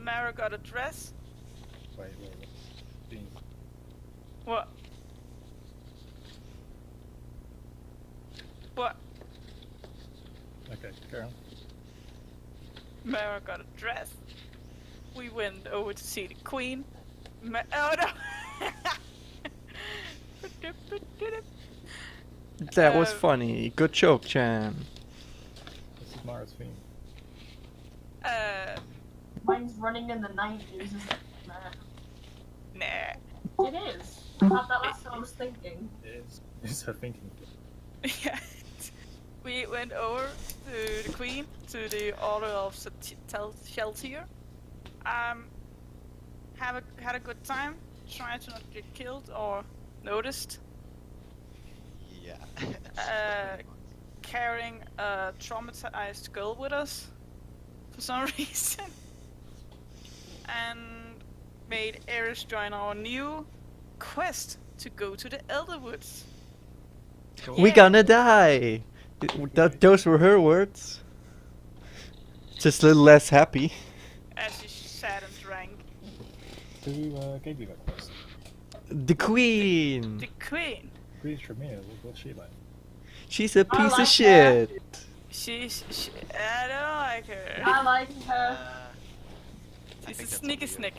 Mara got a dress. Wait. Being- What? What? Okay, carry on. Mara got a dress. We went over to see the Queen. Oh no! That was funny. Good joke, Chan. This is Mara's theme. Mine's running in the 90s. Nah. It is. I thought that was what I was thinking. It's her thinking. Yeah. We went over to the Queen, to the Order of Sheltier. Had a good time. Tried to not get killed or noticed. Yeah. Carrying a traumatized girl with us for some reason, and made Eris join our new quest to go to the Elderwoods. We gonna die! Those were her words. Just a little less happy. As she sat and drank. Who gave you that quest? The Queen! The Queen. Who's Trymir? What's she like? She's a piece like of shit! I don't like her. I like her. She's a sneaky snick.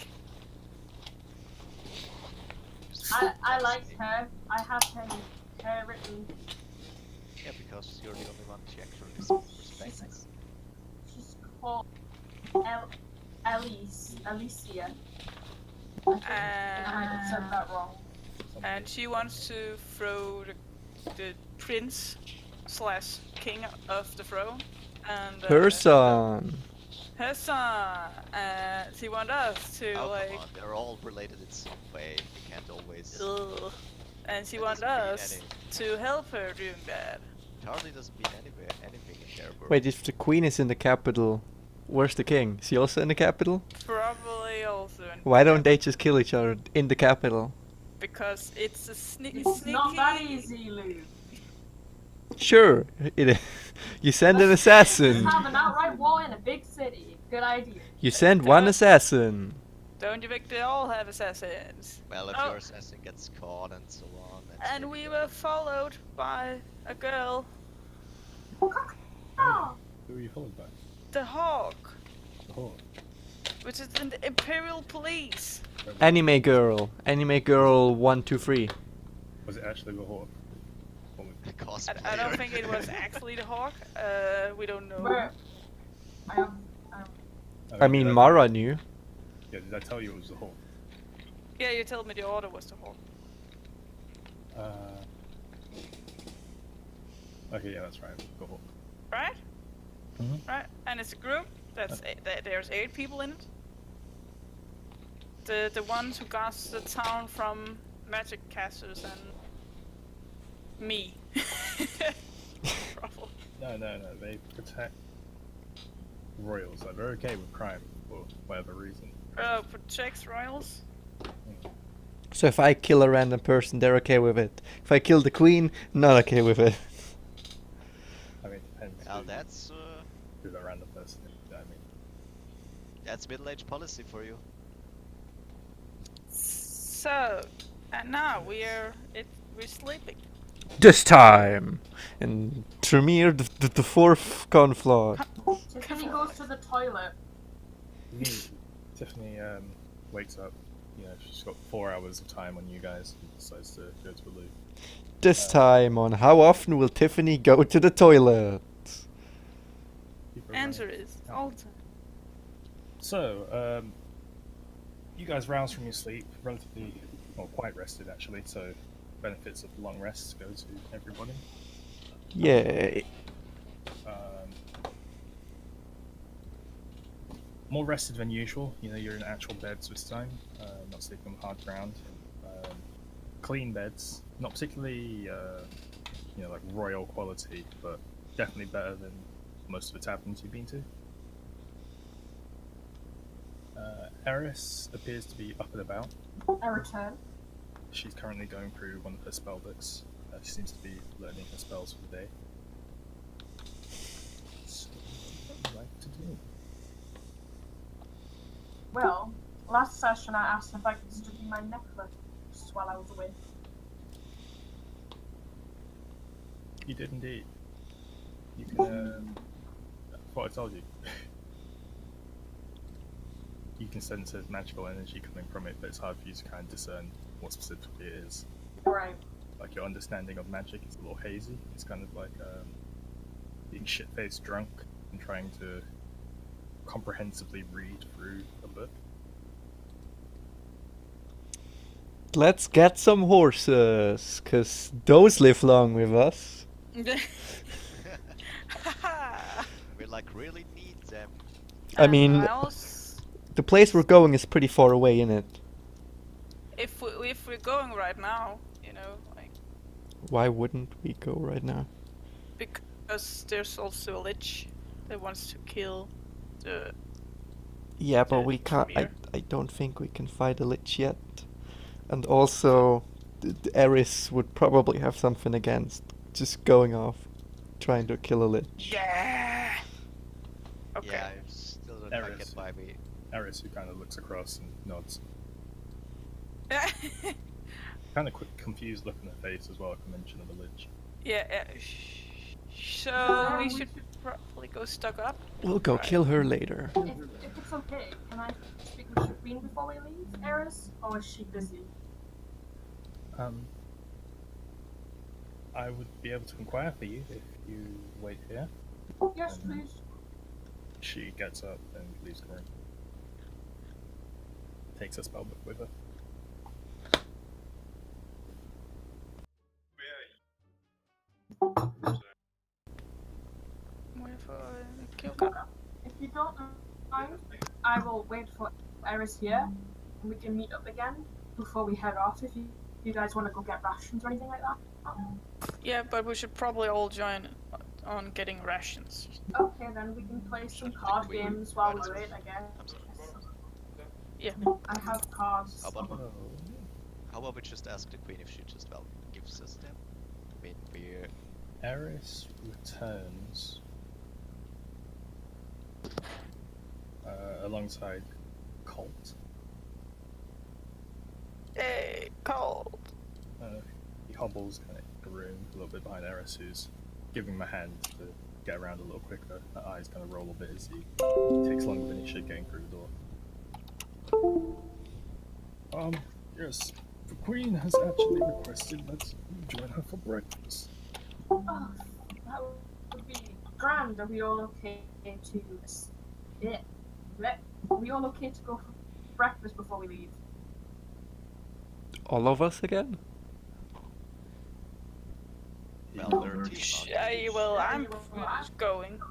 I like her. I have her written. Yeah, because you're the only one she actually respects. She's called Alicia. I might have said that wrong. And she wants to throw the prince / king of the throne. And Her son! her son. She wants us to Oh, like. come on, they're all related in some way. You can't always. Ugh. And she That wants doesn't mean us to help her doing that. It hardly doesn't mean anything in their world. Wait, if the Queen is in the capital, where's the King? Is he also in the capital? Probably also. Why don't they just kill each other in the capital? Because it's a sneaky. It's not that easy, Lou. Sure, it is. You send an assassin. Have an outright war in a big city. Good idea. You send one assassin. Don't you think they all have assassins? Well, if Oh. your assassin gets caught and so on. And we were followed by a girl, Oh, Who are you followed by? the Hawk, The Horde. which is in the Imperial Police. Anime girl 123. Was it actually the Horde? I don't think it was actually the Hawk. We don't know. where? I mean, Mara knew. Yeah, did I tell you it was the Horde? Yeah, you told me the order was the Hawk. Okay, yeah, that's right. The Horde. Right? Mhm. Right? And it's a group. That's there's 8 people in it. The ones who guards the town from magic casters and me. Probably. No, they protect royals. Like, they're okay with crime for whatever reason. Protects royals. So if I kill a random person, they're okay with it. If I kill the Queen, not okay with it. I mean, it depends Well, that's who the random person is. I mean, that's middle-aged policy for you. So, and now we're sleeping. This time! And Trymir, the fourth conflux. Tiffany goes to the toilet. Tiffany wakes up. You know, she's got 4 hours of time on you guys and decides to go to the loo. This time on how often will Tiffany go to the toilet? Keep her Answer running. is all the time. So, you guys rouse from your sleep, relatively, well, quite rested actually, so benefits of long rests go to everybody. Yay. More rested than usual, you know, you're in actual beds this time, not sleeping on hard ground. Clean beds, not particularly, you know, like royal quality, but definitely better than most of the taverns you've been to. Eris appears to be up and about. I return. She's currently going through one of her spell books. She seems to be learning her spells for the day. So, what would you like to do? Well, last session I asked if I could study my necklace while I was away. You did indeed. You can. What I told you. You can sense there's magical energy coming from it, but it's hard for you to kind of discern what specifically it is. Right. Like your understanding of magic is a little hazy. It's kind of like being shit-faced drunk and trying to comprehensively read through a book. Let's get some horses, cause those live long with us. We like really need them. I mean, Miles, the place we're going is pretty far away, innit? if we're going right now, like Why wouldn't we go right now? because there's also a lich that wants to kill the. Yeah, but Yeah, we can't. Trymir. I don't think we can fight a lich yet. And also, the Eris would probably have something against just going off, trying to kill a lich. Yeah. Okay. Yeah, I still don't There like is. it why we. Eris, who kind of looks across and nods. Kind of quick, confused look on her face as well at the mention of the lich. Yeah. So we should probably go stock up. We'll go Right. kill her later. If it's okay, can I speak with Shireen before we leave, Eris? Or is she busy? I would be able to inquire for you if you wait here. Yes, please. She gets up and leaves the room. Takes a spellbook with her. Wait for kill cut. If you don't mind, I will wait for Eris here, and we can meet up again before we head off if you guys want to go get rations or anything like that. Yeah, but we should probably all join on getting rations. Okay, then we can play some card games while we wait, I guess. I'm sorry. Yeah. I have cards. How about Oh. how about we just ask the queen if she just gives us them? I mean, we're Eris returns alongside Colt. Hey, cold. He hobbles kind of the room a little bit behind Eris, who's giving him a hand to get around a little quicker. Her eyes kind of roll a bit as he takes longer than he should getting through the door. Yes, the Queen has actually requested that you join her for breakfast. Oh, that would be grand. Are we all okay to... Yeah. Are we all okay to go for breakfast before we leave? All of us again? well, there are a team out. Well, I'm going.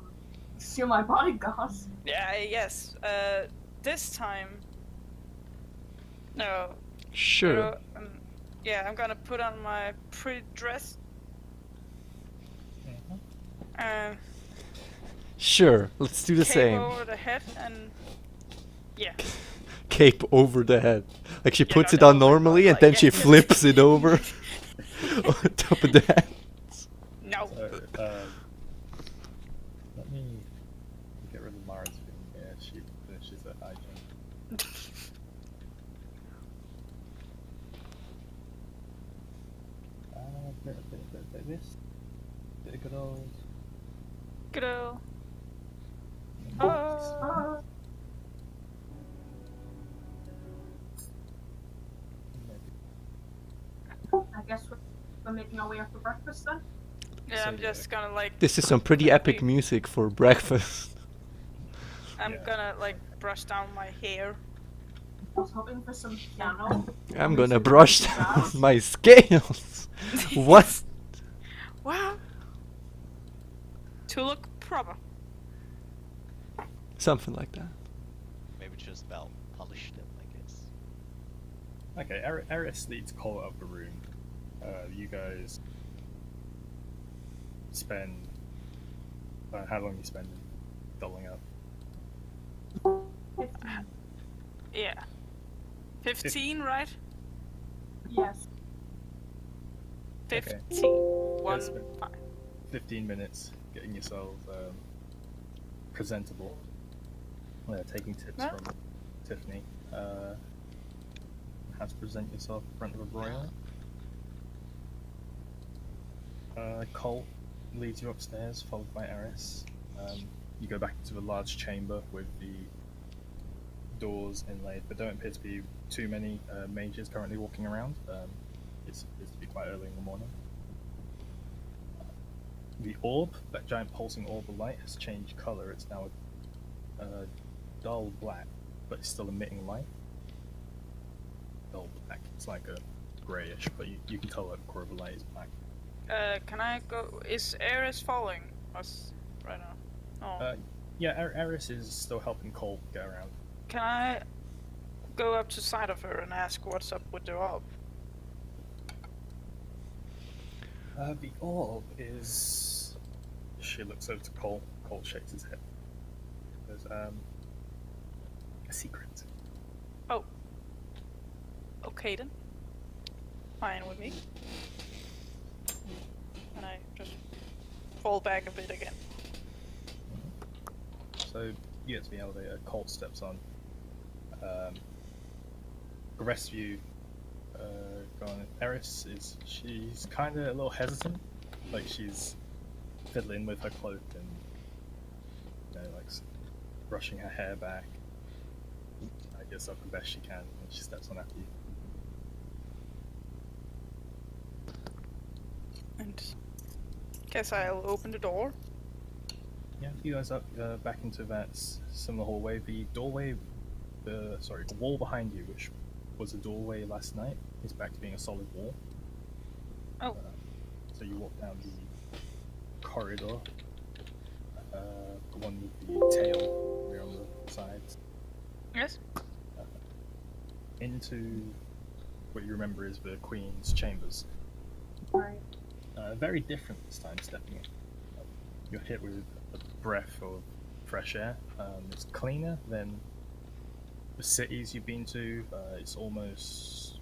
Steal my bodyguard. Yeah, yes. This time. No. Sure. Yeah, I'm gonna put on my pretty dress. Sure, let's do the Cape same. over the head and. Yeah. Cape over the head. Like she Yeah, puts no, it on no, normally and like, then yeah, she just- flips it over on top of the head. No. Let me get rid of Mara's thing. Yeah, she finishes her hygiene. Bit of this. Bit of good old. Good old. I guess we're making our way up for breakfast then. Yeah, I'm So, just gonna like. This is some pretty epic music for breakfast. I'm Yeah. gonna like brush down my hair. I was hoping for some piano. I'm gonna brush down my scales. What? Wow. To look proper. Something like that. Maybe just polish them, I guess. Okay, Eris leads Colt out of the room. You guys spend. How long you spend doubling up? Yeah. 15, right? Yes. 15. Okay. One. Yes, but- Five. 15 minutes getting yourself presentable. Taking tips Huh? from Tiffany. How to present yourself in front of a broiler. Colt leads you upstairs, followed by Eris. You go back into a large chamber with the doors inlaid, but don't appear to be too many mages currently walking around. It appears to be quite early in the morning. The orb, that giant pulsing orb of light, has changed color. It's now a dull black, but it's still emitting light. Dull black. It's like a grayish, but you can tell that the core of the light is black. Can I go? Is Eris following us right now? Oh. Yeah, Eris is still helping Cole get around. Can I go up to side of her and ask what's up with the orb? The orb is... She looks over to Cole. Cole shakes his head. There's, a secret. Oh. Okay then. Fine with me. And I just fall back a bit again. So you get to the elevator. Colt steps on. The rest of you go on. Eris she's kind of a little hesitant, like she's fiddling with her cloak and like brushing her hair back. I guess up the best she can, and she steps on after you. And guess I'll open the door. Yeah, you guys up back into that similar hallway. The doorway, the wall behind you, which was a doorway last night, is back to being a solid wall. Oh. So you walk down the corridor, the one with the tail here on the sides, Yes. into what you remember is the Queen's chambers. Right. Very different this time, stepping in. You're hit with a breath of fresh air. It's cleaner than the cities you've been to. It's almost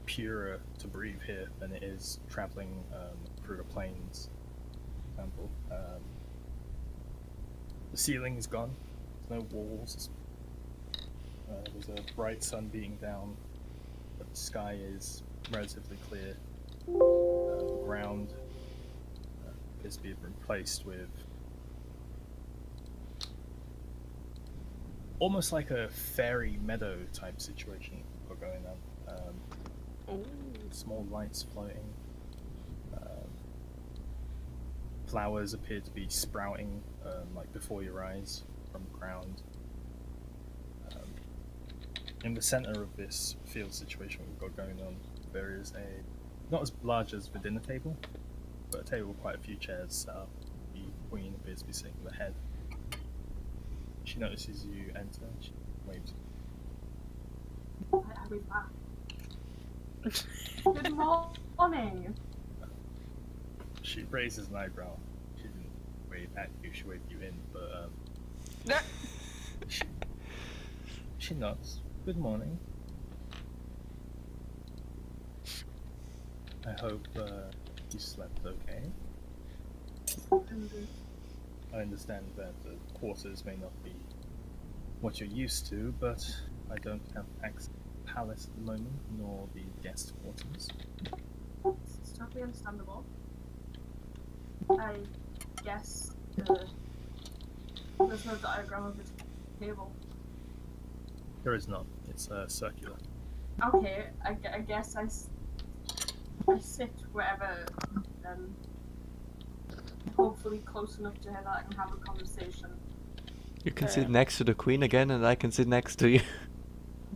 purer to breathe here than it is traveling through the plains. For example, the ceiling is gone. There's no walls. There's a bright sun beating down, but the sky is relatively clear. The ground appears to be replaced with almost like a fairy meadow type situation going on. Small lights floating. Flowers appear to be sprouting like before your eyes from the ground. In the center of this field situation we've got going on, there is a, not as large as the dinner table, but a table with quite a few chairs set up. The Queen appears to be sitting at the head. She notices you enter and she waves. I'll be back. Good morning. She raises an eyebrow. She didn't wave at you, she waved you in, but Yeah. she nods. Good morning. I hope you slept okay. I understand that the quarters may not be what you're used to, but I don't have access to the palace at the moment, nor the guest quarters. It's totally understandable. I guess there's no diagram of the table. There is none. It's circular. Okay, I guess I sit wherever, hopefully close enough to her that I can have a conversation. You can sit next to the Queen again, and I can sit next to you.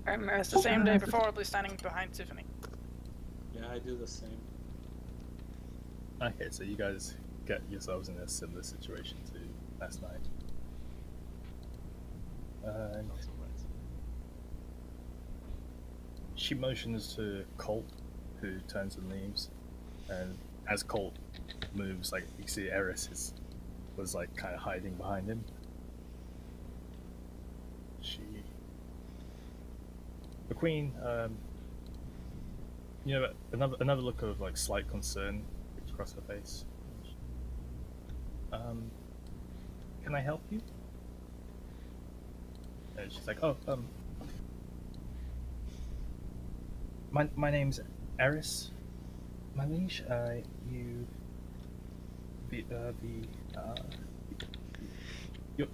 It's the same day before, I'll be standing behind Tiffany. Yeah, I do the same. Okay, so you guys get yourselves in a similar situation to last night. Not so bad. She motions to Colt, who turns and leaves, and as Colt moves, like you see Eris was like kind of hiding behind him. The Queen, another look of like slight concern across her face. Can I help you? And she's like, My name's Eris. My liege, the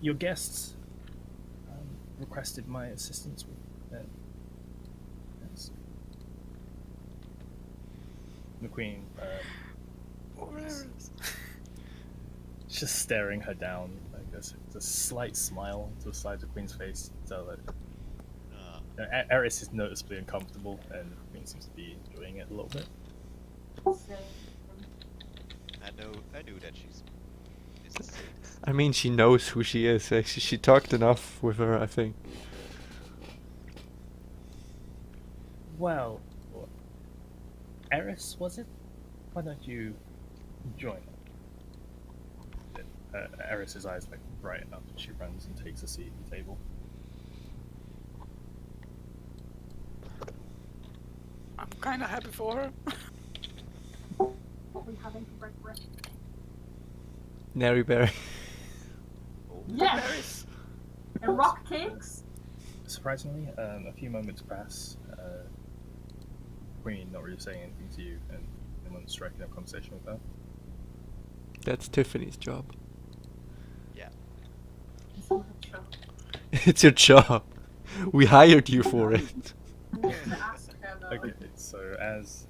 your guests requested my assistance with. Yes. The queen, just staring her down. Like there's a slight smile to the side of the queen's face. So that Eris is noticeably uncomfortable, and the queen seems to be enjoying it a little bit. I knew that she's a sadist. I mean, she knows who she is. Actually, she talked enough with her, I think. Well, Eris, was it? Why don't you join her? Eris's eyes like brighten up, and she runs and takes a seat at the table. I'm kind of happy for her. What are we having for breakfast? Nary Berry. Yes! Berries. And rock cakes? Surprisingly, a few moments pass. Queen not really saying anything to you, and anyone striking up conversation with her. That's Tiffany's job. Yeah. It's not a joke. It's your job. We hired you for it. I need to ask her though. Okay, so as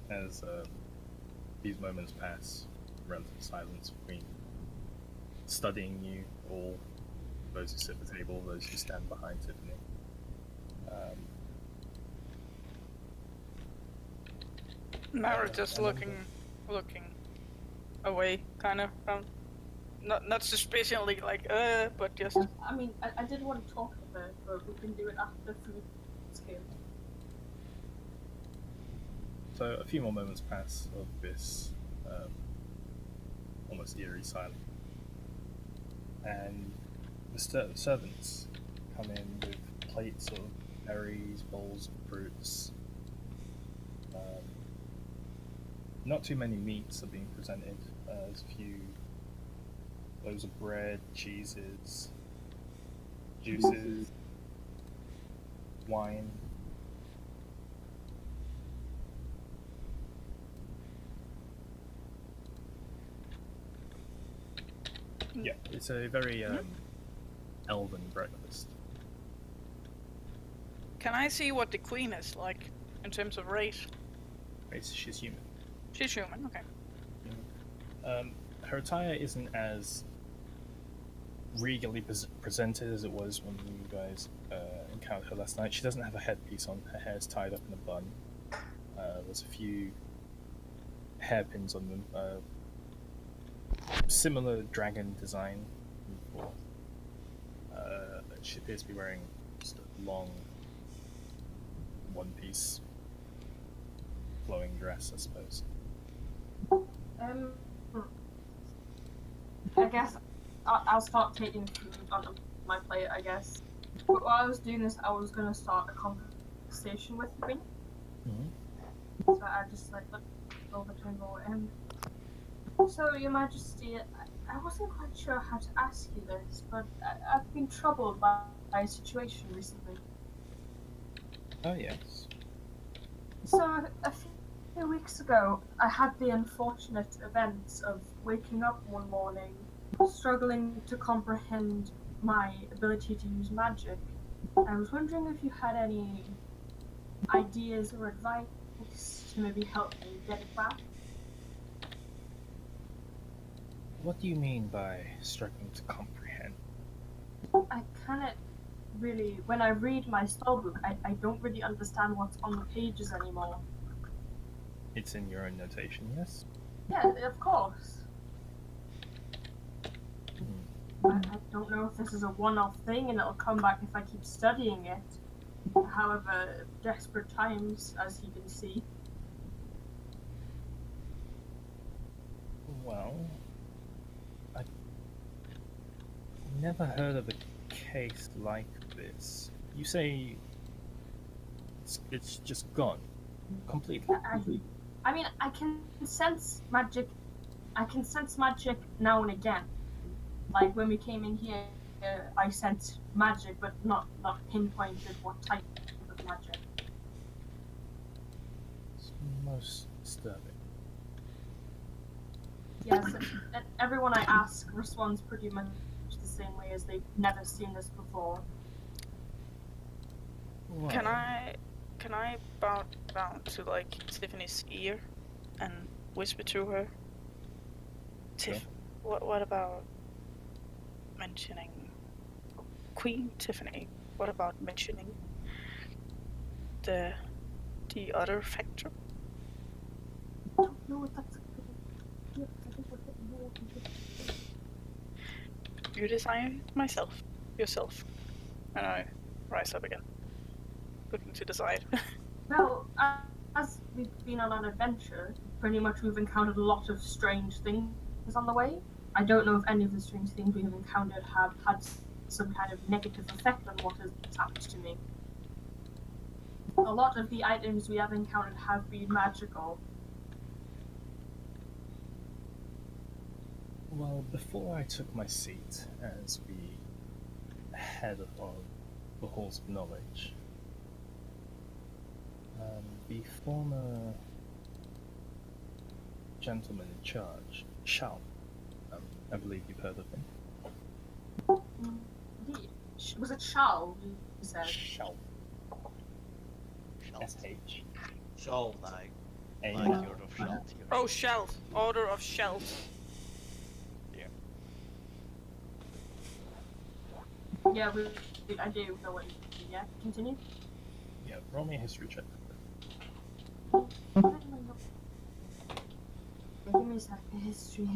these moments pass, relative silence, Queen studying you all, those who sit at the table, those who stand behind Tiffany. Mara just looking away, kind of from, not suspiciously like but just. I mean, I did want to talk to her, but we can do it after food scale. So a few more moments pass of this almost eerie silence, and the servants come in with plates of berries, bowls of fruits. Not too many meats are being presented. There's a few loaves of bread, cheeses, juices, wine. Yeah, it's a very elven breakfast. Can I see what the queen is like in terms of race? She's human. She's human, okay. Her attire isn't as regally presented as it was when you guys encountered her last night. She doesn't have a headpiece on. Her hair's tied up in a bun. There's a few hairpins on them. Similar dragon design. She appears to be wearing just a long one-piece flowing dress, I suppose. I guess I'll start taking food onto my plate, I guess. But while I was doing this, I was gonna start a conversation with the queen. Mm-hmm. So I just like looked over to him. So, Your Majesty, I wasn't quite sure how to ask you this, but I've been troubled by a situation recently. Oh yes. So, a few weeks ago, I had the unfortunate event of waking up one morning, struggling to comprehend my ability to use magic. I was wondering if you had any ideas or advice to maybe help me get it back. What do you mean by struggling to comprehend? I cannot really, when I read my spellbook, I don't really understand what's on the pages anymore. It's in your own notation, yes? Yeah, of course. I don't know if this is a one-off thing and it'll come back if I keep studying it. However, desperate times, as you can see. Well, I never heard of a case like this. You say it's just gone completely. I mean, I can sense magic. I can sense magic now and again. Like when we came in here, I sensed magic, but not pinpointed what type of magic. most disturbing. Yes, and everyone I ask responds pretty much the same way, as they've never seen this before. Well, Can I bow down to like Tiffany's ear and whisper to her? Tiff, Sure. what about mentioning Queen Tiffany? What about mentioning the other factor? I don't know if that's a good idea, because I think we're hitting more than just... You decide yourself. And I rise up again, looking to the side. Well, as we've been on an adventure, pretty much we've encountered a lot of strange things on the way. I don't know if any of the strange things we have encountered have had some kind of negative effect on what has happened to me. A lot of the items we have encountered have been magical. Well, before I took my seat as the head of the Halls of Knowledge, the former gentleman in charge, Shao, I believe you've heard of him. Indeed. Was it Charles, you said? Shao. Shalt. S-H. Shalt. Like A. the Order of Shalt here. Oh, Shelt. Order of Shelt. Yeah, I do know what you mean. Yeah, continue. Yeah, roll me a history check. Give me a sec. History.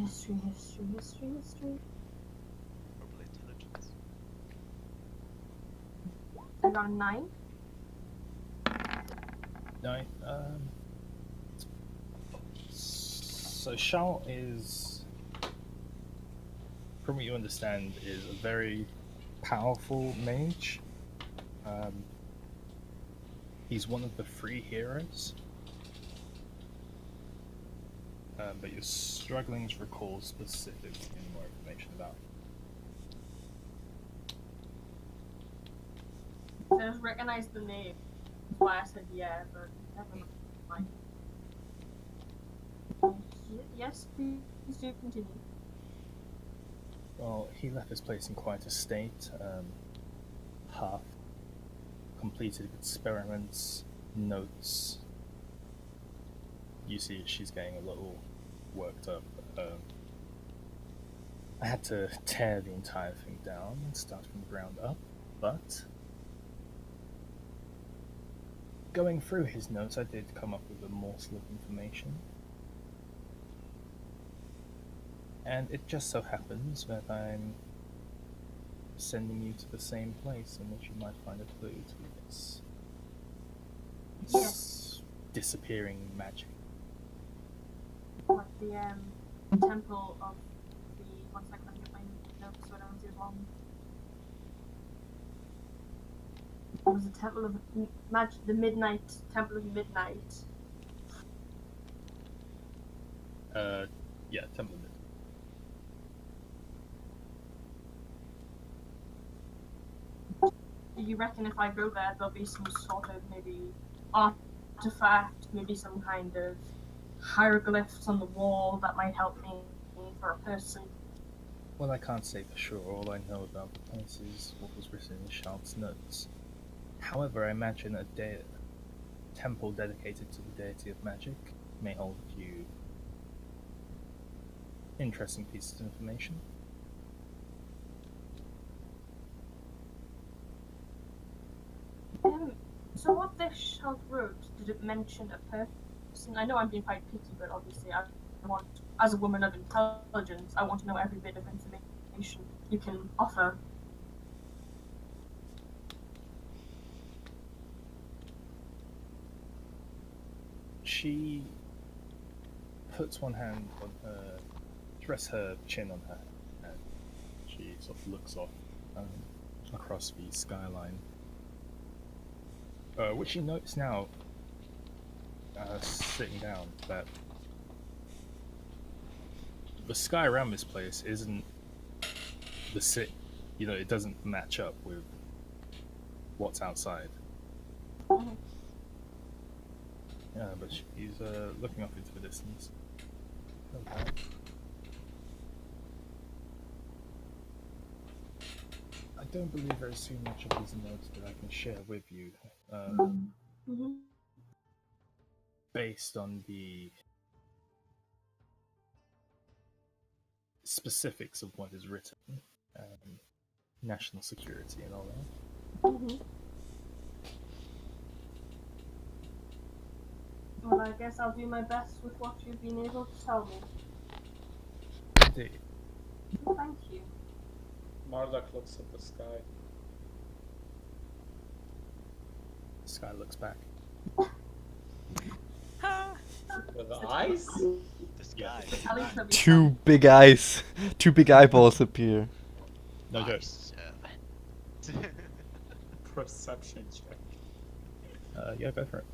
Probably intelligence. I got a 9. No, so Shao is, from what you understand, is a very powerful mage. He's one of the 3 heroes. But you're struggling to recall specifics and more information about him. I just recognized the name. That's why I said yeah, but never mind. Yes, please do continue. Well, he left this place in quite a state. Half completed experiments, notes. You see, she's getting a little worked up. I had to tear the entire thing down and start from the ground up, but going through his notes, I did come up with a morsel of information. And it just so happens that I'm sending you to the same place in which you might find a clue to this Yes. disappearing magic. What, the temple of the... One second, I'm getting my notes so I don't see it wrong. It was the temple of the Midnight Temple of Midnight. Yeah, Temple of Midnight. Do you reckon if I go there, there'll be some sort of maybe artifact, maybe some kind of hieroglyphs on the wall that might help me for a person? Well, I can't say for sure. All I know about the place is what was written in Sharp's notes. However, I imagine a temple dedicated to the deity of magic may hold a few interesting pieces of information. So what this shalt wrote, did it mention a person? I know I'm being quite picky, but obviously I want, as a woman of intelligence, I want to know every bit of information you can offer. She puts one hand on her, she rests her chin on her, and she sort of looks off across the skyline. Which she notes now, sitting down, that the sky around this place isn't the city. You know, it doesn't match up with what's outside. Yeah, but she's looking off into the distance. Okay. I don't believe there's too much of these notes that I can share with you, Mhm. based on the specifics of what is written, national security and all that. Mhm. Well, I guess I'll do my best with what you've been able to tell me. Indeed. Thank you. Marduk looks at the sky. The sky looks back. Ha! With the eyes? The sky. At least there'll be Two some. big eyes, two big eyeballs appear. No joke. Perception check. Yeah, go for it.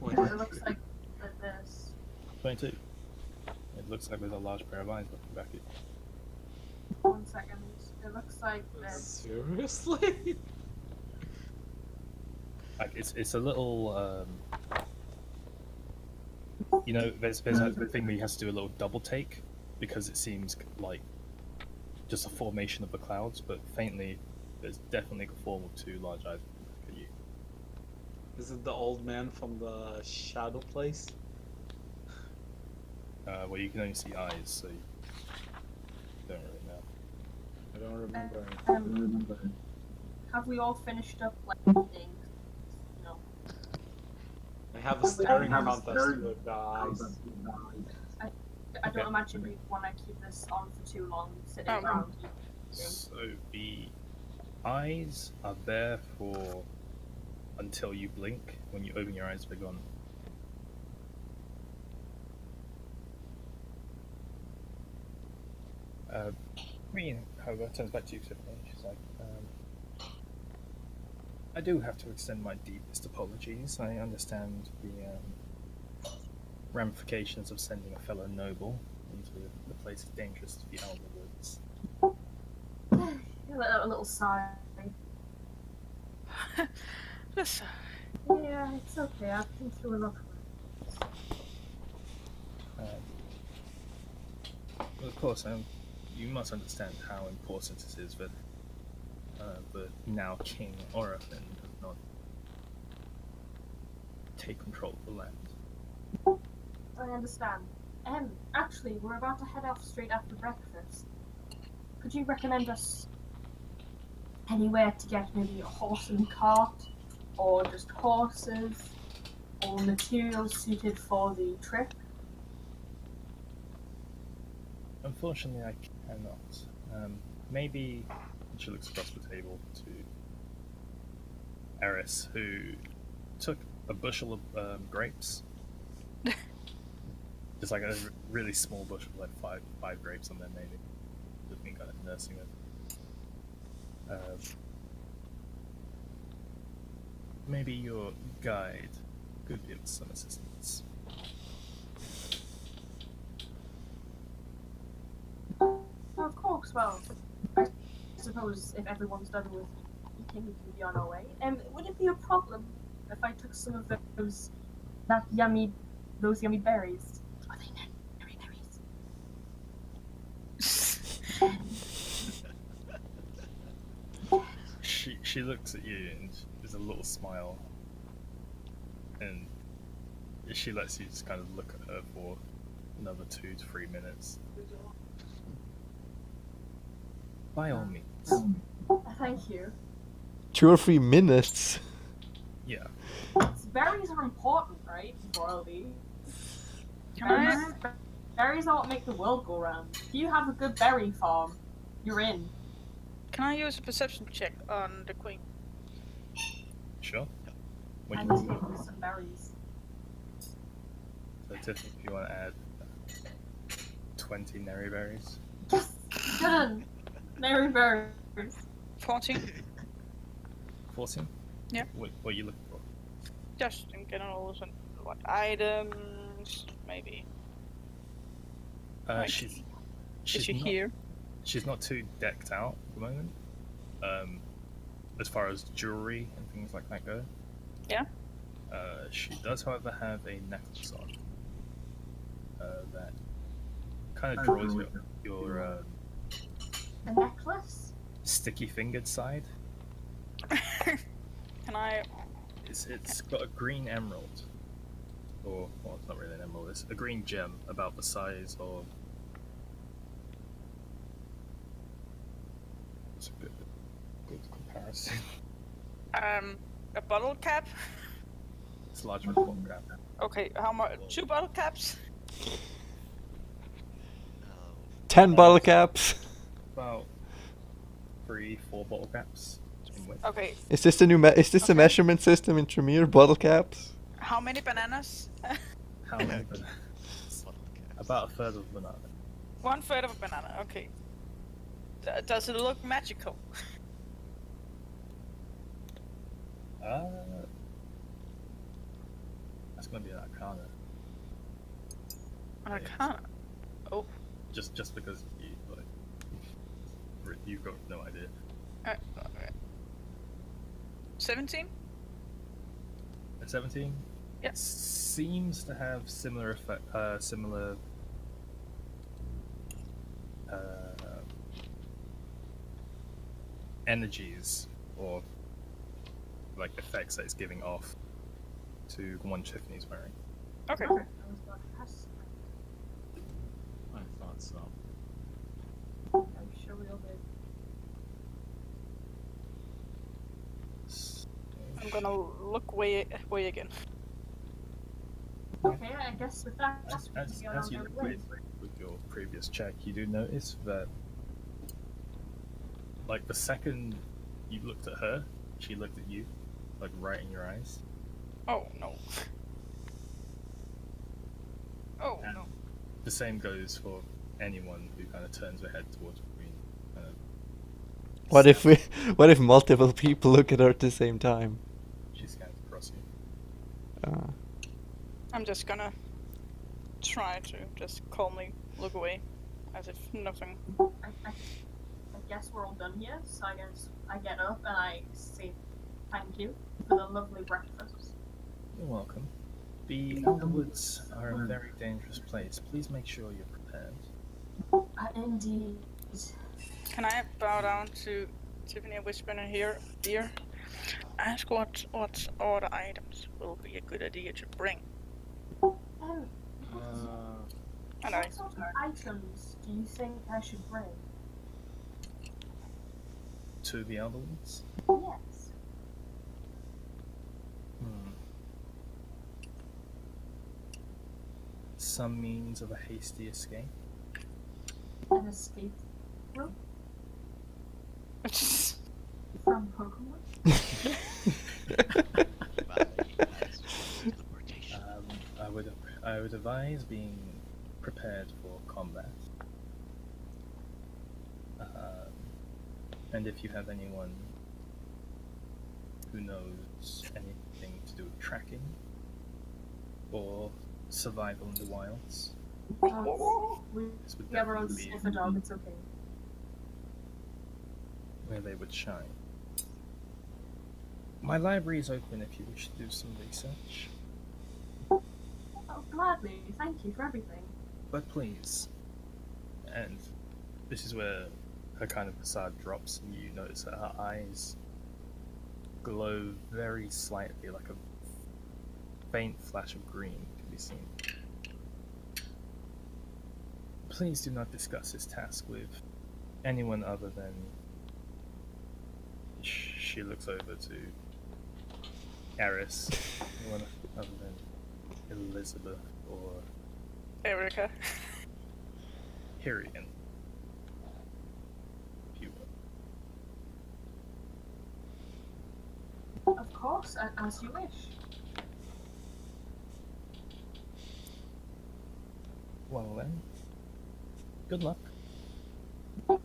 It looks like this. 22. It looks like there's a large pair of eyes looking back at you. 1 second. It looks like this. Seriously? Like it's a little you know, there's a thing where he has to do a little double take because it seems like just a formation of the clouds, but faintly there's definitely a form of two large eyes looking back at you. Is it the old man from the shadow place? Well, you can only see eyes, so you don't really know. I don't remember. Have we all finished up like things? No. I have a staring contest with the eyes. I don't Okay. imagine we want to keep this on for too long, sitting Oh. around. So the eyes are there for until you blink. When you open your eyes, they're gone. However, turns back to you, Tiffany. She's like, I do have to extend my deepest apologies. I understand the ramifications of sending a fellow noble into the place of dangerous to the Elder Woods. A little sigh. Listen, Yeah, it's okay. I've been through enough. Well, of course, you must understand how important it is that the now King Orathan does not take control of the land. I understand. Actually, we're about to head off straight after breakfast. Could you recommend us anywhere to get maybe a horse and cart, or just horses, or materials suited for the trip? Unfortunately, I cannot. Maybe she looks across the table to Eris, who took a bushel of grapes. Just like a really small bushel, like five grapes on there, maybe. Just been kind of nursing it. Maybe your guide could give some assistance. Of course, well, I suppose if everyone's done with eating, we can be on our way. Would it be a problem if I took some of those yummy berries? Are they berry berries? She looks at you and there's a little smile, and she lets you just kind of look at her for another 2 to 3 minutes. By all means. Thank you. 2 or 3 minutes. Yeah. Berries are important, right? Royalty. can I? Berries are what make the world go round. If you have a good berry farm, you're in. Can I use a perception check on the queen? Sure. When And you, take some berries. so Tiffany, if you want to add 20 neri berries. Yes! Good! Berry berries. 14. 14? Yeah. What are you looking for? Just in general, what items, maybe. Like, She's Is she not, here? She's not too decked out at the moment. as far as jewelry and things like that go. Yeah. She does, however, have a necklace on that kind of draws your A necklace? sticky-fingered side. Can I? It's got a green emerald, or well, it's not really an emerald. It's a green gem about the size of. It's a good comparison. A bottle cap? It's larger than one gram. Okay, how much? 2 bottle caps? 10 bottle caps. About 3-4 bottle caps in width. Okay, Is this the new? Is this the measurement system in Trymir? Bottle caps. how many bananas? How many bananas? About a third of a banana. 1/3 of a banana. Okay. Does it look magical? That's gonna be an arcana. I can't. Oh. Just because you've got no idea. 17? A 17? Yeah. Seems to have similar effect, similar energies or like effects that it's giving off to the one Tiffany's wearing. Okay. I was about to ask. I thought so. I'm sure we'll do. I'm gonna look way again. Okay, I guess with that, As you look with your previous check, you do notice that, like, the second you looked at her, she looked at you, like, right in your eyes. Oh no. Oh And no. the same goes for anyone who kind of turns their head towards Queen. What if multiple people look at her at the same time? She scans across you. I'm just gonna try to just calmly look away, as if nothing. I guess we're all done here, so I guess I get up and I say thank you for the lovely breakfast. You're welcome. The Elderwoods are a very dangerous place. Please make sure you're prepared. Indeed. Can I bow down to Tiffany and whisper in her ear? Ask what all the items will be a good idea to bring. And I. What sort of items do you think I should bring? To the Elderwoods? Yes. Some means of a hasty escape. An escape route from Pokemon? I would advise being prepared for combat. And if you have anyone who knows anything to do with tracking or survival in the wilds, We this would have our own definitely be sniffer dog, it's okay. where they would shine. My library is open if you wish to do some research. Oh, gladly. Thank you for everything. But please, and this is where her kind of facade drops, and you notice that her eyes glow very slightly, like a faint flash of green can be seen. Please do not discuss this task with anyone other than. She looks over to Eris, anyone other than Elizabeth or Erica. Hirian. If you will. Of course, as you wish. Well then, good luck. Thank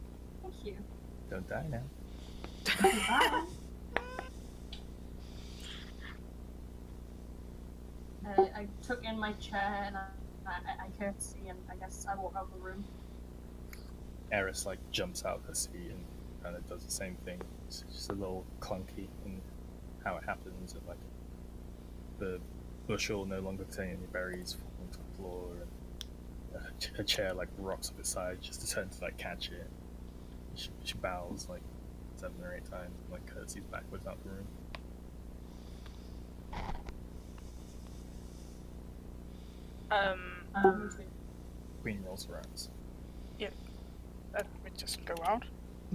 you. Don't die now. Goodbye. I took in my chair and I curtsy and I guess I walk out of the room. Eris like jumps out of her seat and kind of does the same thing. It's just a little clunky in how it happens, and like the bushel no longer containing any berries falling to the floor, and a chair like rocks off its side just to turn to like catch it. She bows like 7 or 8 times, and like curtsies backwards out the room. Queen rolls her eyes. We just go out,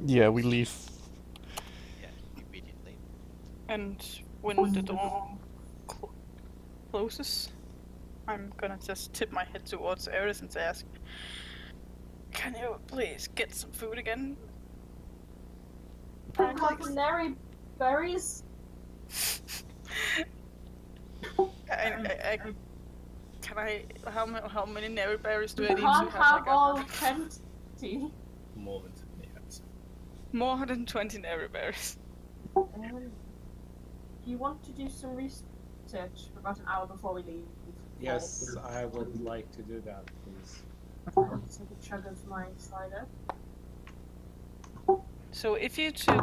Yeah, we leave. Yeah, immediately. and when the door closes, I'm gonna just tip my head towards Eris and ask, "Can you please get some food again?" Ordinary berries. Can I? How many nary berries do I You need can't to have? have all 20. More than 20 heads. More than 20 nary berries. Do you want to do some research for about an hour before we leave? Yes, I would like to do that, please. I'll take a chug of my cider. So if you two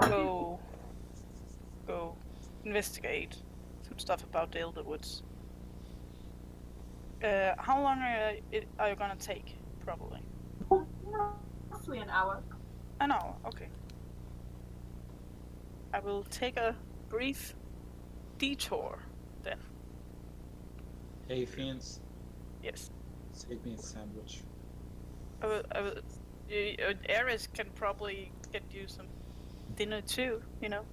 go investigate some stuff about the Elder Woods, how long are you gonna take? Probably Roughly an hour. an hour. Okay. I will take a brief detour then. Hey, Fiends, Yes. save me a sandwich. Eris can probably get you some dinner too. You know,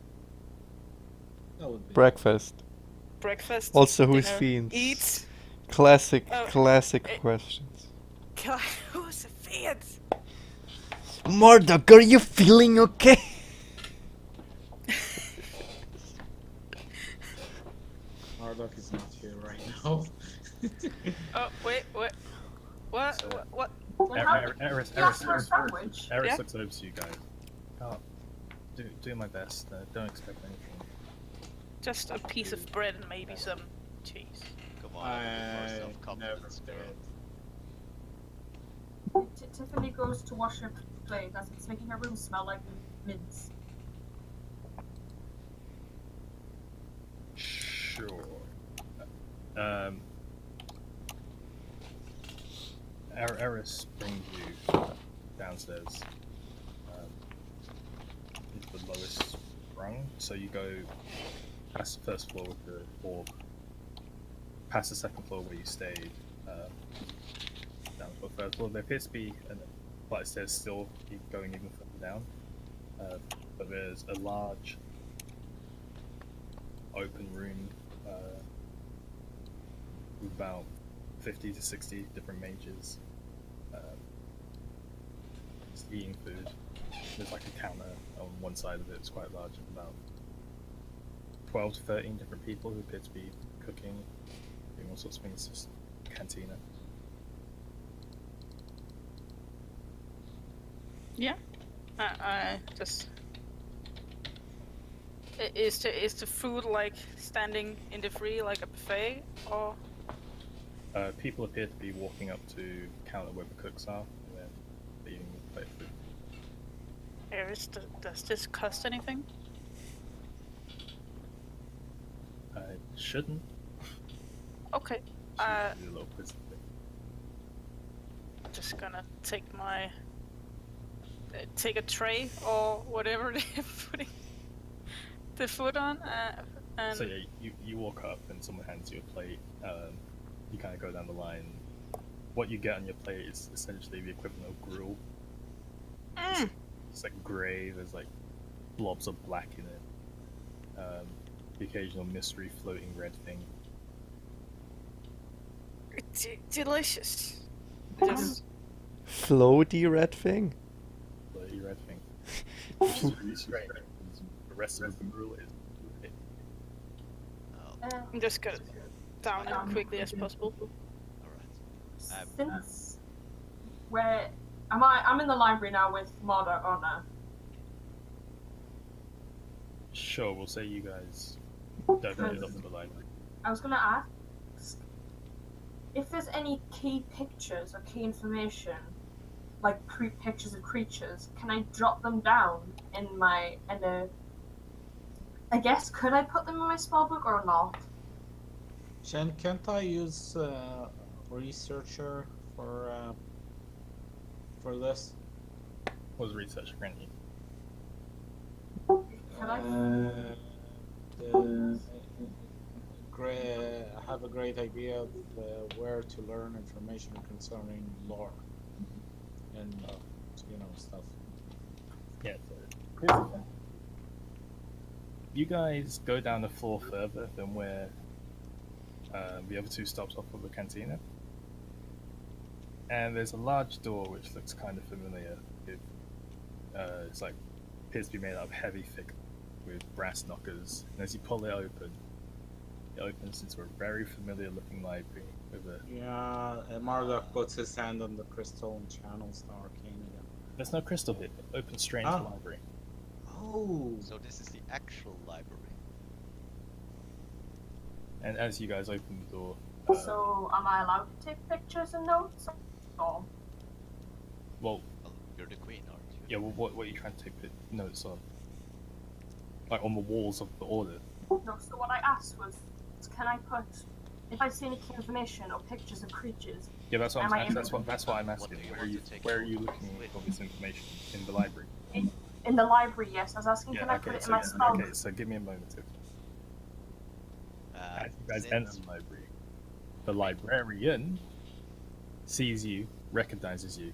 That would be Breakfast. breakfast. Also, who's dinner, fiends? Eat. Classic Oh, questions. God, who's a fiend? Murdoch, are you feeling okay? Marduk is not here right now. Oh wait, what? What? So- What? Then how Eris you ask for a sandwich? Yeah? looks over to you guys. Oh, do my best. Don't expect anything. Just a piece of bread and maybe some cheese. Come on, a bit more I never self-confidence, girl. did. Tiffany goes to wash her plate as it's making her room smell like mints. Sure. Eris brings you downstairs. It's the lowest rung, so you go past the first floor with the orb, past the second floor where you stayed, down to the third floor. There appears to be a flight of stairs still going even further down, but there's a large open room with about 50 to 60 different mages just eating food. There's like a counter on one side of it, it's quite large, of about 12 to 13 different people who appear to be cooking, doing all sorts of things, just cantina. Yeah. I just. Is the food like standing in the free like a buffet, or? People appear to be walking up to the counter where the cooks are, and then eating the plate of food. Eris, does this cost anything? It shouldn't. Okay. She's a little quiz thing. Just gonna take my take a tray or whatever they're putting the food on, and So yeah, you walk up and someone hands you a plate. You kind of go down the line. What you get on your plate is essentially the equivalent of gruel. It's like grey. There's like blobs of black in it. The occasional mystery floating red thing. delicious. Mm. Just Floaty red thing? Floaty red thing. It's really strange. The rest of the gruel is. Oh, I'm just gonna down it quickly as possible. alright. Since where am I? I'm in the library now with Marder Honor. Sure, we'll say you guys don't end up in the library. I was gonna ask if there's any key pictures or key information like pictures of creatures. Can I drop them down in a? I guess could I put them in my spell book or not? Shen, can't I use researcher for this? What was research grant you? Could I? I have a great idea of where to learn information concerning lore and stuff. Yeah, so here's the thing. You guys go down the floor further than where the other two stops off of the cantina. And there's a large door which looks kind of familiar. It's like appears to be made out of heavy, thick, with brass knockers. And as you pull it opens into a very familiar-looking library with a. Yeah, and Marduk puts his hand on the crystal and channels the arcane again. There's no crystal here. It opens straight into the library. Oh. So this is the actual library. And as you guys open the door, So am I allowed to take pictures and notes? Or well, Well, you're the queen, aren't you? yeah. Well, what are you trying to take notes on? Like on the walls of the order. no? So what I asked was, can I put if I see any key information or pictures of creatures? Yeah, that's what Am I that's what I'm What asking. do you Where want are you to take where are you notes looking with? for this information in the library? In the library, yes. I was asking, can Yeah. I put Okay. it in So my spell book? okay. So give me a moment. As you guys Since- enter the library, the librarian sees you, recognizes you,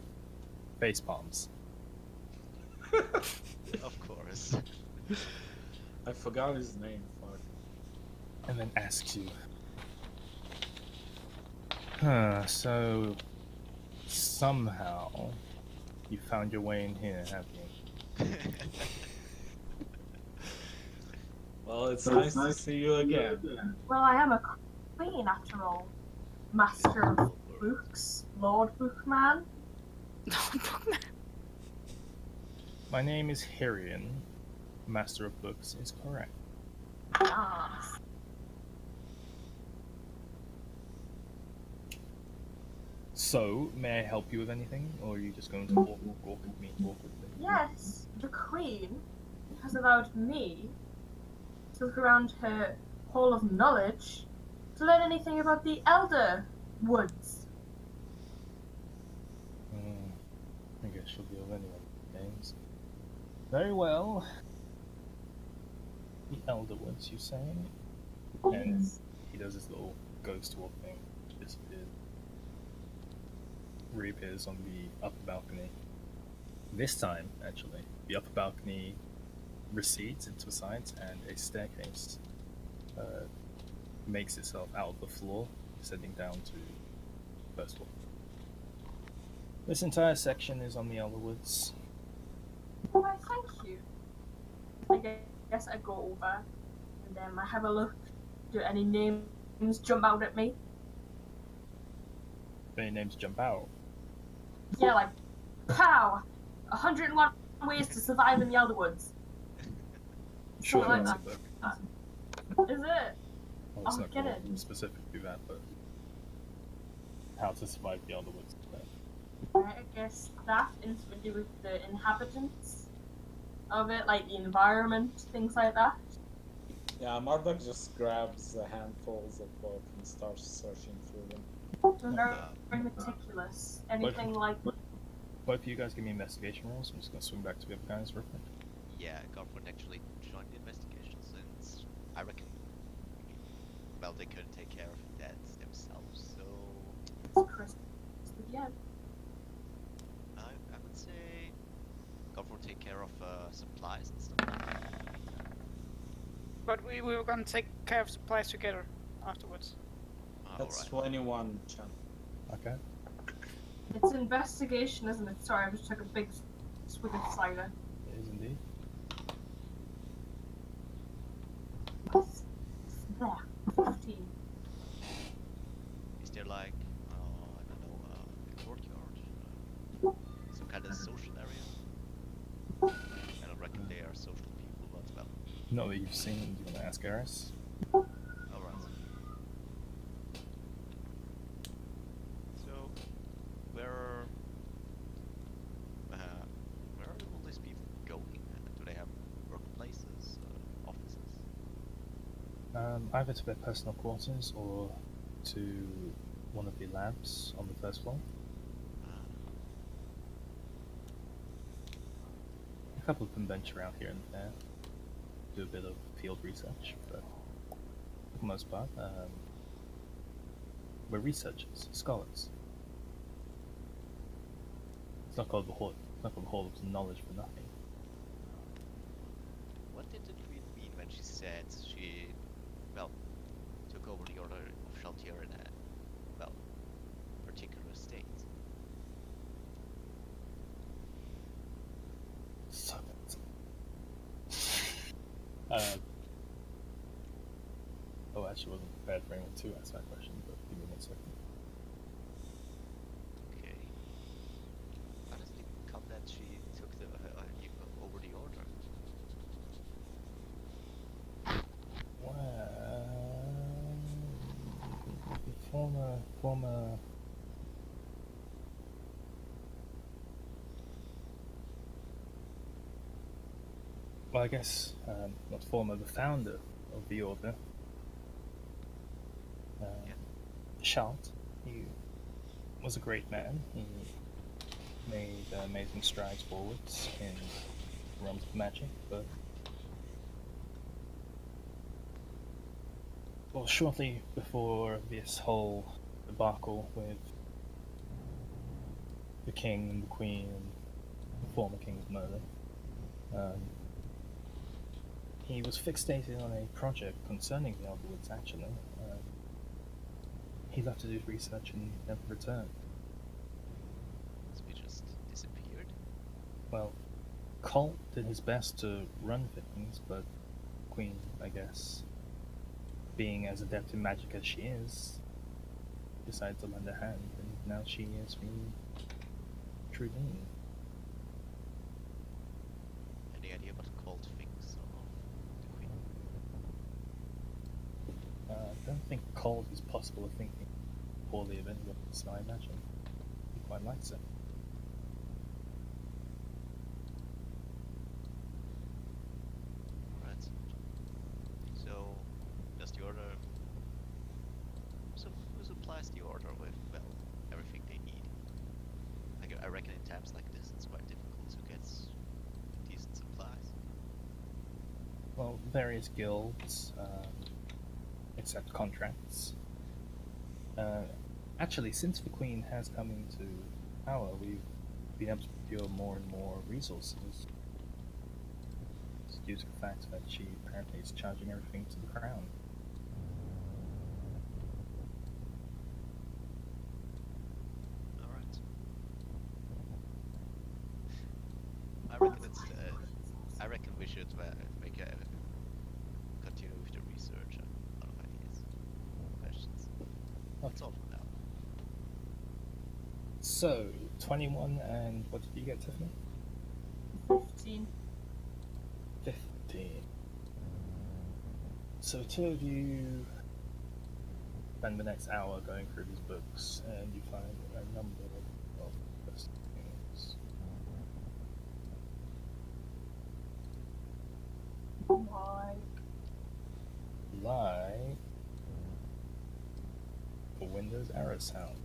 face palms. Of course. I forgot his name. Fuck. And then asks you, so somehow you found your way in here, have you? Well, it's nice to see you again. Well, I am a queen after all. Master of books, Lord Bookman. My name is Hirian. Master of Books is correct. Ah. So, may I help you with anything, or are you just going to walk with me? Yes, the queen has allowed me to look around her hall of knowledge to learn anything about the Elder Woods. I guess she'll be of any names. Very well. The Elder Woods, you say? And Yes. he does his little ghost walk thing, disappears. Reappears on the upper balcony. This time, actually, the upper balcony recedes into the sides, and a staircase makes itself out of the floor, descending down to the first floor. This entire section is on the Elder Woods. Why, thank you. I guess I go over and I have a look. Do any names jump out at me? If any names jump out, Yeah, like, pow! 101 ways to survive in the Elder Woods. sure, like that's that. a book. Is it? Well, it's I'll not get called it. specifically that, but how to survive the Elder Woods. I guess that is to do with the inhabitants of it, like the environment, things like that. Yeah, Marduk just grabs the handfuls of books and starts searching through them. So very meticulous. Anything like Both of you guys give me investigation rolls. I'm just going to swing back to the other guys real quick. Yeah, Garford actually joined the investigation since I reckon, well, they couldn't take care of that themselves, so Chris. Yeah. I would say Garford take care of supplies and stuff like that. But we were gonna take care of supplies together afterwards. That's Alright. 21, Chan. Okay. It's investigation, isn't it? Sorry, I just took a big swig of cider. It is indeed. What's there? 15. Is there like, I don't know, a courtyard? Some kind of social area? I don't reckon they are social people, but well, Not that you've seen. Do you want to ask Eris? alright. So, Either to their personal quarters or to one of the labs on the first floor. Ah, A couple of them venture around here and there, do a bit of field research, but for the most part, we're researchers, scholars. It's not called the Hall. It's not called the Hall of Knowledge for nothing. what did the Queen mean when she said she, well, took over the order of Shaltir in a, well, particular state? So oh, actually, wasn't prepared for anyone to ask that question, but give me 1 second. Okay. How does it come that she took over the order? Well, the former. Well, I guess not former, the founder of the order. Yeah. Shalt, he was a great man. He made amazing strides forwards in the realms of magic, but well, shortly before this whole debacle with the king and the queen and the former king's murder, he was fixated on a project concerning the Elderwoods, actually. He left to do research and never returned. So we just disappeared? Well, Colt did his best to run things, but Queen, I guess, being as adept in magic as she is, decided to lend a hand, and now she is the true being. Any idea what Colt thinks of the Queen? I don't think Colt is possible of thinking poorly of anyone, so I imagine he quite likes it. Right. So, does the order... So, who supplies the order with, well, everything they need? I reckon in times like this, it's quite difficult to get decent supplies. Well, various guilds accept contracts. Actually, since the Queen has come into power, we've been able to procure more and more resources. It's due to the fact that she apparently is charging everything to the crown. Alright. I reckon it's... I reckon we should make a... continue with the research and a lot of ideas. Questions. That's all for now. So, 21 and what did you get, Tiffany? 15. 15. So, two of you spend the next hour going through these books, and you find a number of things. Like the Windows error sound.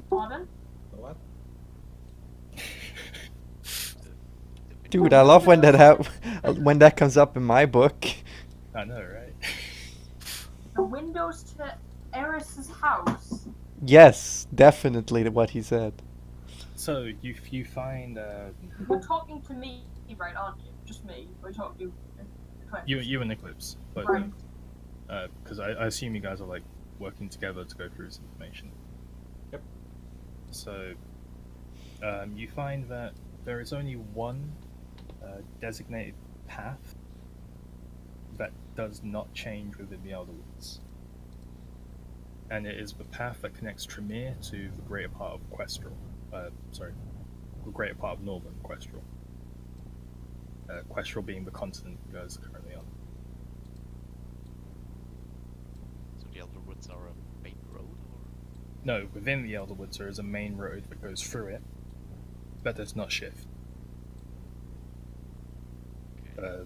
Pardon? The what? Dude, I love when when that comes up in my book. I know, right? The windows to Eris's house. Yes, definitely what he said. So you find You're talking to me, right, aren't you? Just me. We're talking to you and Eclipse, but Right. because I assume you guys are like working together to go through this information. Yep. So you find that there is only one designated path that does not change within the Elderwoods, and it is the path that connects Trymir to the greater part of Questral. The greater part of northern Questral. Questral being the continent you guys are currently on. So the Elder Woods are a main road, or? No, within the Elderwoods there is a main road that goes through it, but does not shift. Okay.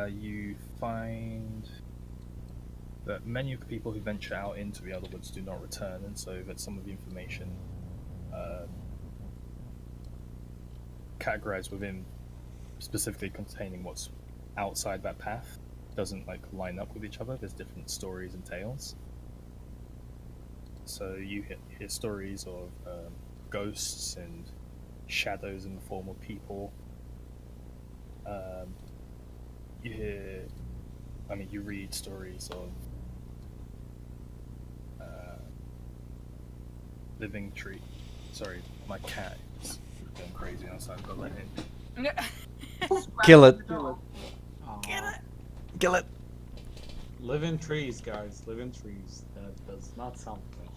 You find that many of the people who venture out into the other woods do not return, and so that some of the information categorized within specifically containing what's outside that path doesn't like line up with each other. There's different stories and tales. So you hear stories of ghosts and shadows in the form of people. You read stories of living tree. Sorry, my cat is going crazy outside. But let him. Kill it. Get it. Kill it. Living trees, guys. Living trees. That does not sound good.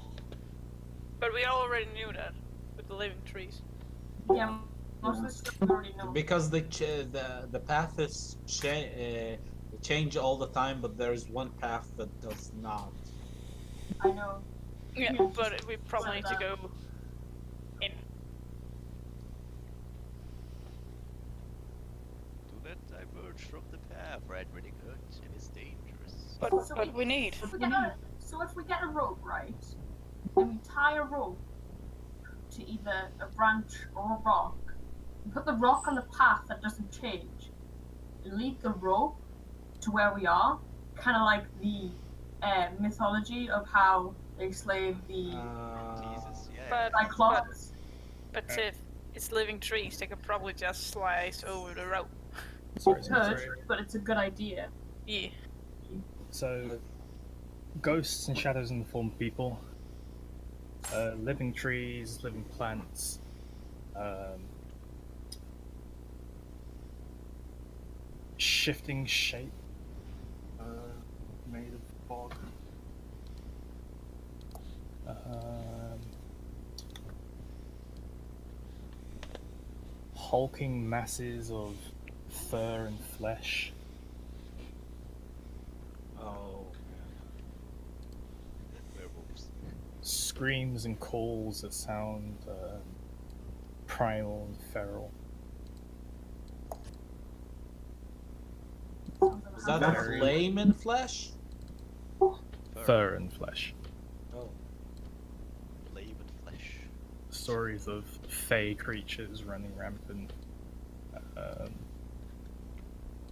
But we already knew that with the living trees. Yeah, most of the stuff I already know. Because the path is change all the time, but there's one path that does not. I know. Yeah, Yeah. but we probably need to go in. Do not diverge from the path, Red really good. It is dangerous. But we need. So if we get a rope, right, and we tie a rope to either a branch or a rock, and put the rock on the path that doesn't change, and lead the rope to where we are, kind of like the mythology of how they slayed the Jesus, yeah. But- Cyclops. But if it's living trees, they could probably just slice over the rope. Sorry. But it's a good idea. Yeah. So, ghosts and shadows in the form of people, living trees, living plants, shifting shape, made of fog. Hulking masses of fur and flesh. Oh. Werewolves. Screams and calls that sound primal and feral. Is that Very- flame and flesh? Fur and flesh. Oh. Flame and flesh. Stories of fey creatures running rampant,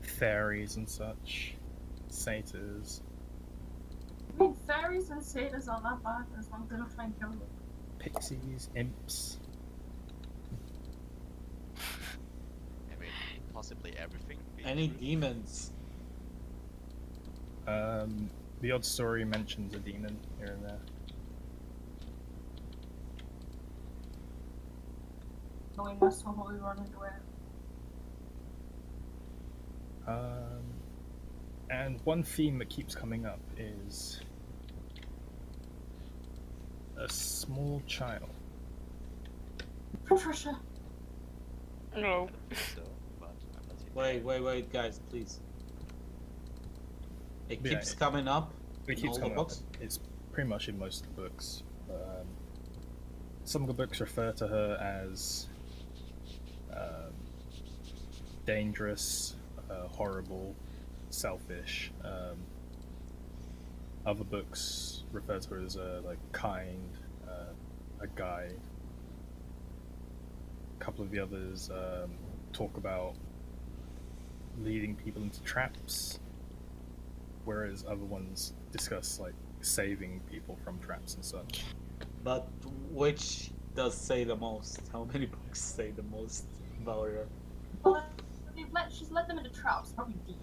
fairies and such, satyrs, I mean, fairies and satyrs aren't that bad as long as they don't try and kill you. pixies, imps. I mean, possibly everything. being Any true. demons? The odd story mentions a demon here and there. Knowing we're so holy running away. And one theme that keeps coming up is a small child. Patricia. No. I don't think so, but I'm not in Wait, guys, please. It Yeah, keeps coming up. It in keeps all the coming up. books? It's pretty much in most of the books. Some of the books refer to her as dangerous, horrible, selfish. Other books refer to her as like kind, a guide. A couple of the others talk about leading people into traps, whereas other ones discuss like saving people from traps and such. But which does say the most? How many books say the most about her? Well, she's led them into traps, probably deep.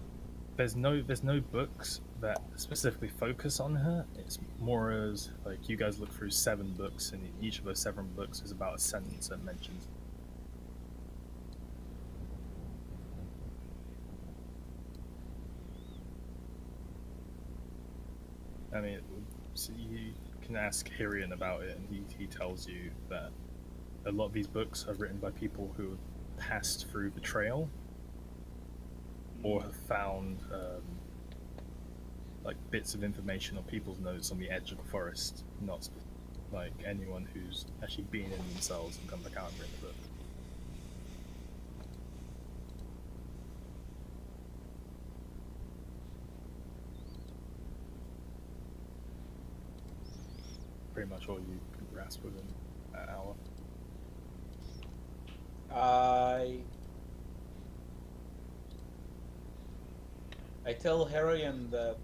There's no books that specifically focus on her. It's more as like you guys look through 7 books, and each of those 7 books is about a sentence that mentions. I mean, so you can ask Hirian about it, and he tells you that a lot of these books are written by people who have passed through the trail or have found like bits of information or people's notes on the edge of the forest, not like anyone who's actually been in themselves and come back out and written the book. pretty much all you can grasp within an hour. I tell Harrion that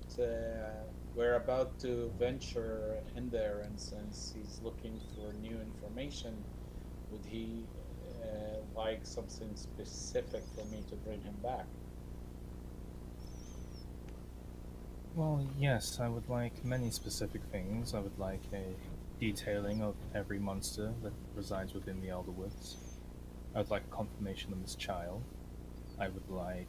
we're about to venture in there, and since he's looking for new information, would he like something specific for me to bring him back? Well, yes, I would like many specific things. I would like a detailing of every monster that resides within the Elder Woods. I would like a confirmation of this child. I would like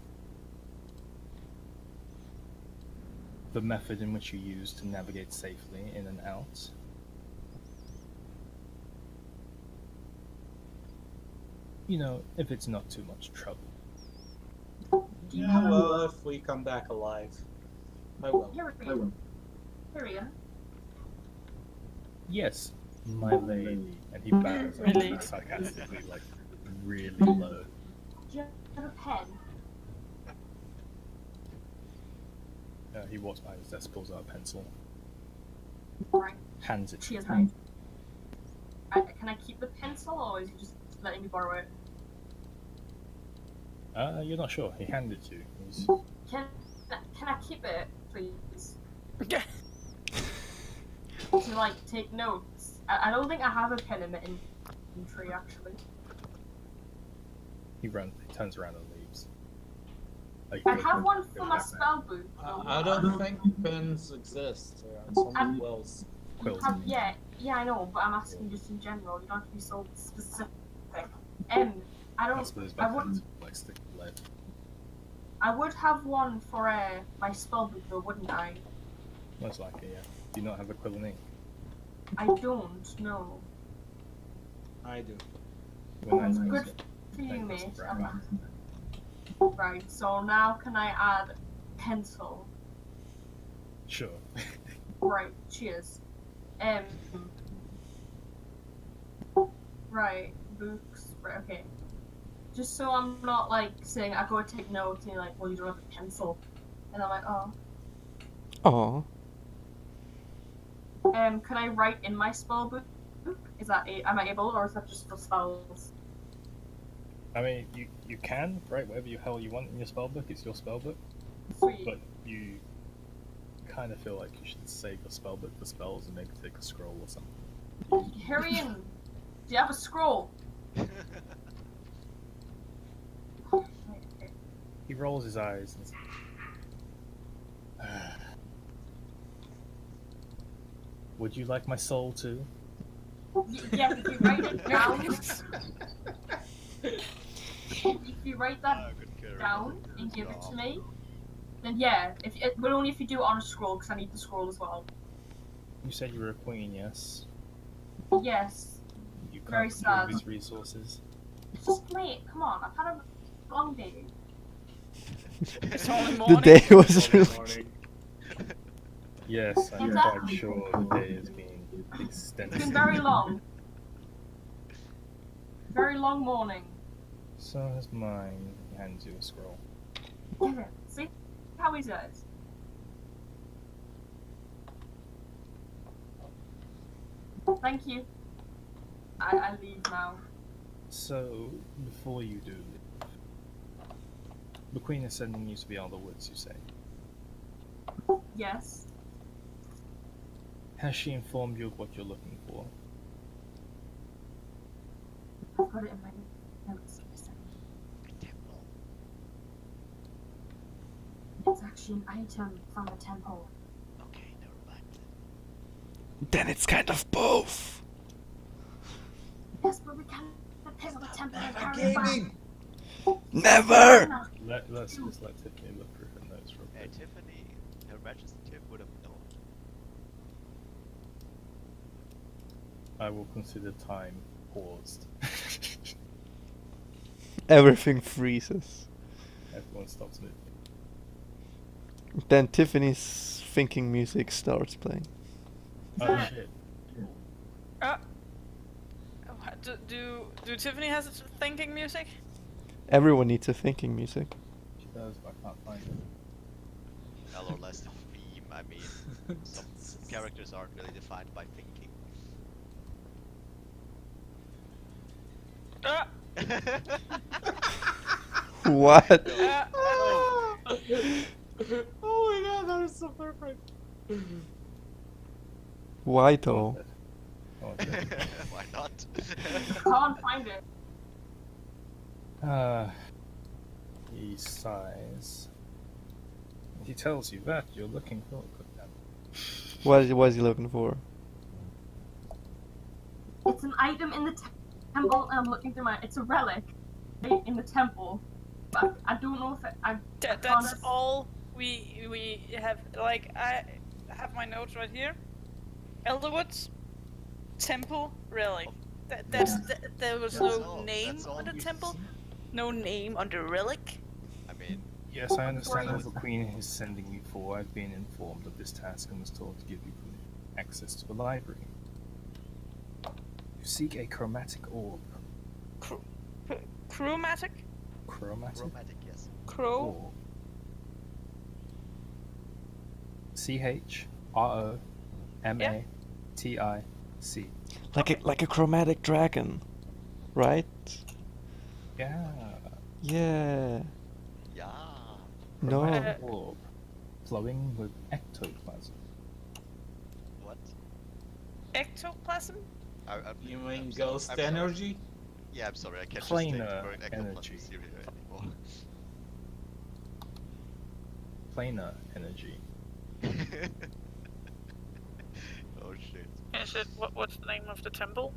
the method in which you use to navigate safely in and out. You know, if it's not too much trouble. Yeah, well, if we come back alive, I will. Harrion. Yes, my lady. And he bows out Really? sarcastically, like, really low. Do you have a pen? He walks by his desk, pulls out a pencil, Right. hands it to Cheers, you. mate. Can I keep the pencil, or is he just letting me borrow it? You're not sure. He handed it to you. He's... Can I keep it, please? Yeah. To like take notes. I don't think I have a pen in my inventory actually. He turns around and leaves. I have one for my spell book. I don't think pens exist. Something else. Quills. Yeah, I know, but I'm asking just in general. You don't have to be so specific. I I suppose I my would. pens like stick to lead. I would have one for my spell book though, wouldn't I? Most likely, yeah. Do you not have a quill and ink? I don't know. I do. Well, that's Good nice. for you, Thank mate. you, Brad. Right, so now can I add pencil? Sure. Right, cheers. Right, books. Right, okay. Just so I'm not like saying I go to take notes and you're like, well, you don't have a pencil, and I'm like, oh. Aw. Can I write in my spell book? Is that am I able, or is that just for spells? I mean, you can write whatever the hell you want in your spellbook. It's your spellbook, Sweet. but you kind of feel like you should save your spellbook for spells and maybe take a scroll or something. Harrion, do you have a scroll? He rolls his eyes and says, "Would you like my soul too?" Yeah, if you write it down. If you write that down and give it to me, then yeah. But only if you do it on a scroll, because I need the scroll as well. You said you were a queen, yes? Yes. You can't Very control sad. these resources. It's just late. Come on, I've had a long day. It's only The morning. day was really. Morning. Yes, I'm quite sure the day has been extensive. It's been very long. Very long morning. So has mine. He hands you a scroll. Give it. See how easy it is. Thank you. I leave now. So, before you do leave, the queen is sending you to the Elder Woods, you say? Yes. Has she informed you of what you're looking for? I've got it in my notes. Temple. It's actually an item from the temple. Okay, never mind. Then it's kind of both. Yes, but we can't pick up the temple and carry it back. Never. Let's just let Tiffany look through her notes real Hey, quick. Tiffany, Her Majesty Tiff would have known. I will consider time paused. Everything freezes. Everyone stops moving. Then Tiffany's thinking music starts playing. Oh shit. Do Tiffany has thinking music? Everyone needs a thinking music. She does, but I can't find it. Well, or less the theme. I mean, some characters aren't really defined by thinking. Ah! What? Oh my god, that is so perfect. Why Go on, though? Ted. Go on, Ted. Why not? Can't find it. He sighs. He tells you that you're looking for. What is he looking for? It's an item in the temple, and I'm looking through my. It's a relic in the temple. But I don't know if I That's can't- all we have. Like, I have my notes right here. Elderwoods, temple, relic. There was That's no all- name that's all on the you temple. see? No name on the relic. I mean, Yes, I understand what the Queen is sending you for. I've been informed of this task and was told to give you access to the library. You seek a chromatic orb. Chromatic? Chromatic? romantic, yes. Crow? Orb. CHROMATIC. Like a chromatic dragon, right? Yeah. Yeah. Yeah. No. Chromatic orb. Flowing with ectoplasm. What? Ectoplasm? You mean I'm so- ghost I'm sorry. energy? Yeah, I'm sorry, I can't just take the Planar word ectoplasm energy. seriously anymore. Planar energy. Oh shit. Is it what's the name of the temple?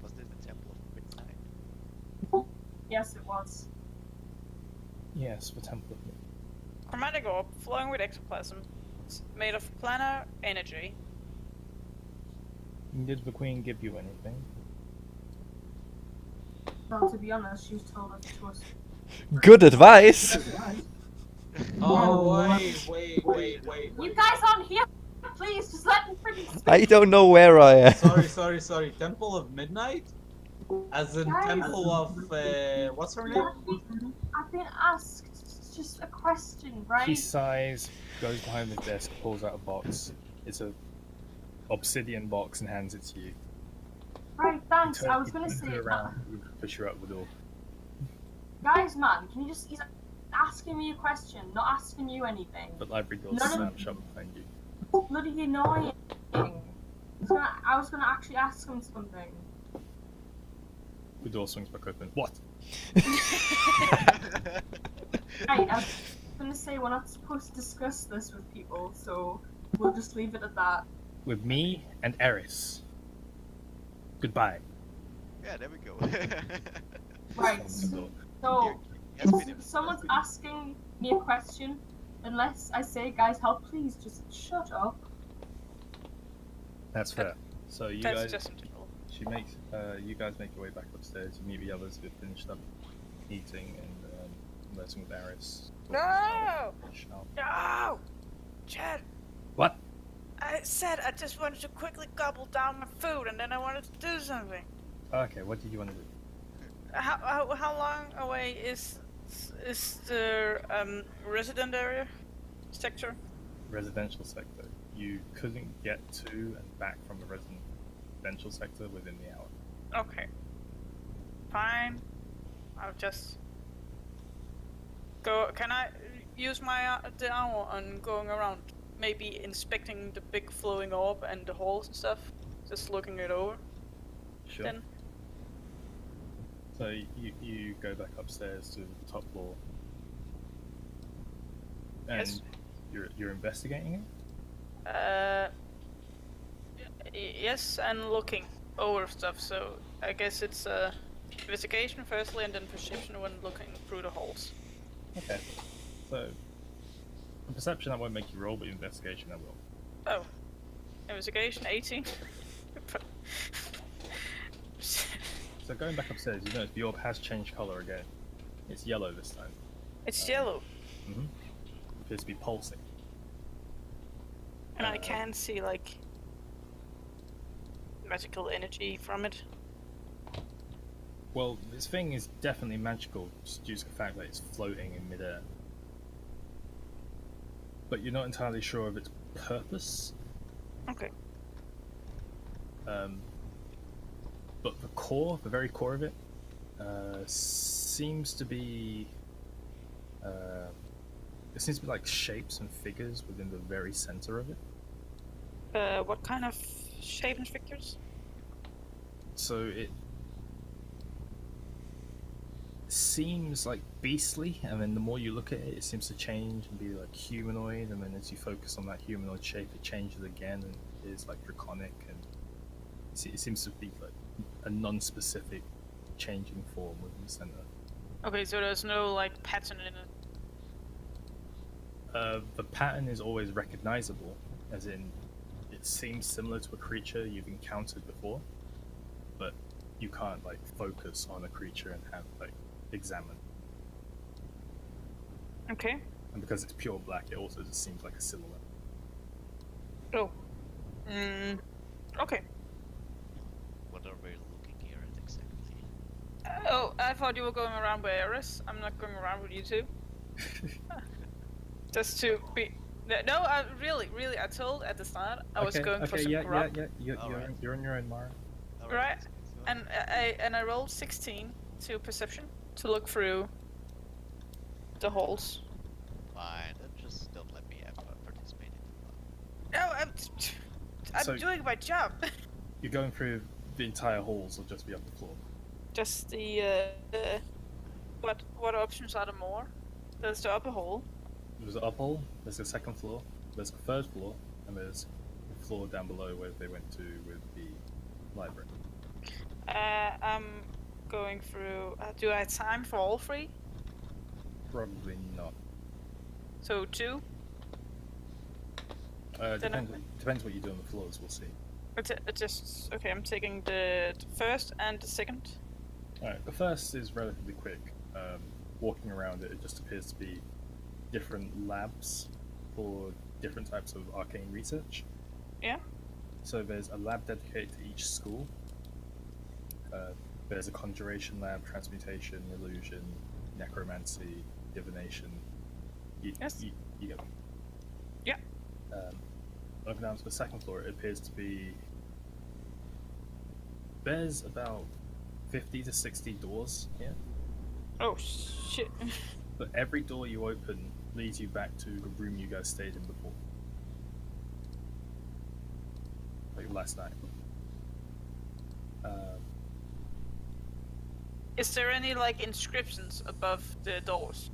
Wasn't it the Temple of Midnight? Yes, it was. Yes, the Temple of Mid. Chromatic orb flowing with ectoplasm. It's made of planar energy. Did the Queen give you anything? Well, to be honest, she's told us to us. Good advice. Oh, wait. You guys aren't here. Please, just let me freaking speak. I don't know where I am. Sorry. Temple of Midnight? As in Guys. Temple of, what's her name? I've been asked just a question, right? He sighs, goes behind the desk, pulls out a box. It's a obsidian box and hands it to you. Right, He thanks. turn- I was he gonna turns say it that. around, you push her out the door. Guys, man, can you just. He's asking me a question, not asking you anything. The library door None of- slams shut behind you. It's bloody annoying. I was gonna actually ask him something. The door swings back open. What? Right, I was gonna say we're not supposed to discuss this with people, so we'll just leave it at that. With me and Eris. Goodbye. Yeah, there we go. Right, Slams the door. so Has been if in- someone's asking me a question, unless I say, guys, help, please just shut up. That's fair. So you That's guys, just you guys make your way back upstairs. You meet the others who've finished up eating and conversing with Eris. No! Shall- No! Chad, What? I said I just wanted to quickly gobble down my food and then I wanted to do something. Okay, what did you want to do? How long away is the resident area sector? Residential sector. You couldn't get to and back from the residential sector within the hour. Okay. Fine. I'll just go. Can I use my the hour on going around, maybe inspecting the big flowing orb and the halls and stuff, just looking it over? Sure. Then So you go back upstairs to the top floor. And Yes. you're investigating it? Yes, and looking over stuff. So I guess it's investigation firstly, and then perception when looking through the holes. Okay. So perception I won't make you roll, but investigation I will. Oh, investigation 18. So going back upstairs, you notice the orb has changed colour again. It's yellow this time. It's yellow, Mm-hmm. Appears to be pulsing. and I can see like magical energy from it. Well, this thing is definitely magical, just due to the fact that it's floating in midair. But you're not entirely sure of its purpose. Okay. But the core, the very core of it, seems to be. It seems to be like shapes and figures within the very center of it. What kind of shape and figures? So it seems like beastly, and then the more you look at it, it seems to change and be like humanoid, and then as you focus on that humanoid shape, it changes again and is like draconic, and it seems to be like a non-specific changing form within the center. Okay, so there's no like pattern in it. The pattern is always recognizable, as in it seems similar to a creature you've encountered before, but you can't like focus on a creature and have like examine. Okay. And because it's pure black, it also just seems like a silhouette. Oh. Okay. What are we looking here at exactly? Oh, I thought you were going around with Eris. I'm not going around with you two. Just to be. No, I really, I told at the start I was going for some grub. You're Alright. you're on your own, Mara. Right. And I rolled 16 to perception to look through the holes. Fine, then just don't let me have participate in No, I'm So- doing my job. You're going through the entire halls or just the upper floor? Just the what options are there more? There's the upper hole. There's the upper hall, there's the second floor, there's the third floor, and there's the floor down below where they went to with the library. I'm going through. Do I have time for all three? Probably not. So 2. Depends what you do on the floors, we'll see. It just okay. I'm taking the first and the second. Alright, the first is relatively quick. Walking around it, it just appears to be different labs for different types of arcane research. Yeah. So there's a lab dedicated to each school. There's a conjuration lab, transmutation, illusion, necromancy, divination. Yes. You get them. Yeah. Over down to the second floor, it appears to be. There's about 50 to 60 doors here, Oh shit. but every door you open leads you back to the room you guys stayed in before. Like last night. Is there any like inscriptions above the doors?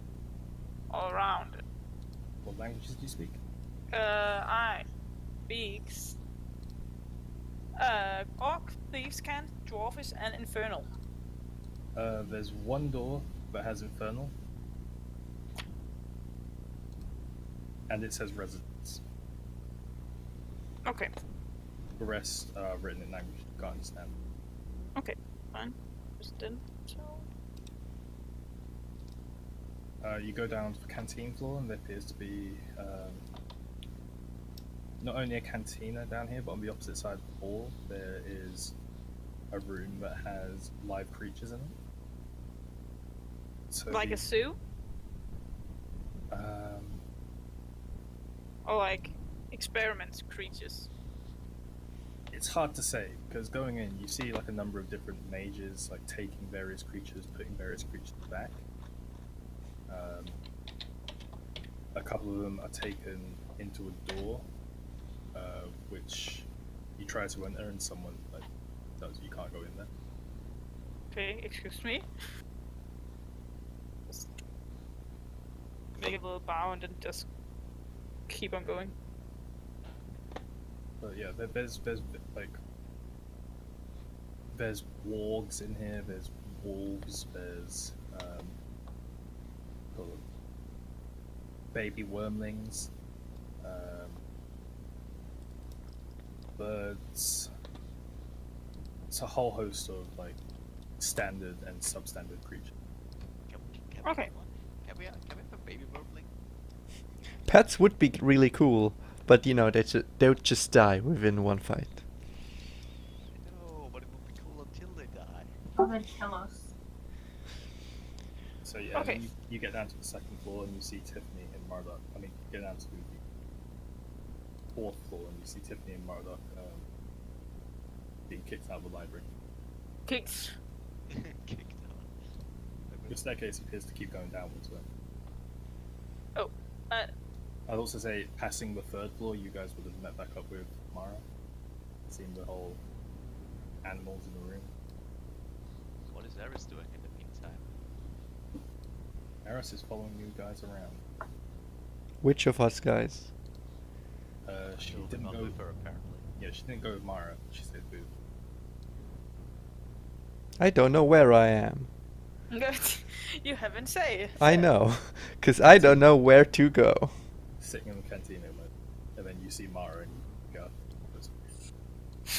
All around it? What languages do you speak? I speaks Orc, Thieves' Cant, Dwarfish, and Infernal. There's one door that has Infernal. And it says Residence. Okay, The rest are written in language you can't understand. okay, fine. Just didn't. So... You go down to the canteen floor, and there appears to be not only a cantina down here, but on the opposite side of the hall, there is a room that has live creatures in it. So like a zoo? Or like experiment creatures? It's hard to say, because going in, you see like a number of different mages like taking various creatures, putting various creatures back. A couple of them are taken into a door, which you try to enter, and someone like tells you can't go in there. Okay, excuse me. Just make a little bow and then just keep on going. But yeah, there's like there's wargs in here. There's wolves. There's baby wormlings, birds. It's a whole host of like standard and substandard creatures. Can Okay. Can we have a baby wormling? Pets would be really cool, but you know, they would just die within one fight. No, but it would be cool until they die. Or they'd kill us. So yeah, Okay. you get down to the second floor and you see Tiffany and Marduk. I mean, you get down to the fourth floor and you see Tiffany and Marduk being kicked out of the library. Kicked. Kicked down. Your staircase appears to keep going downwards. But Oh, uh, I'd also say, passing the third floor, you guys would have met back up with Mara, seen the whole animals in the room. What is Eris doing in the meantime? Eris is following you guys around. Which of us guys? She Moving didn't on go. with her apparently. Yeah, she didn't go with Mara. She stayed with. I don't know where I am. you haven't said. I know, because I don't know where to go. Sitting in the canteen and then you see Mara and you go.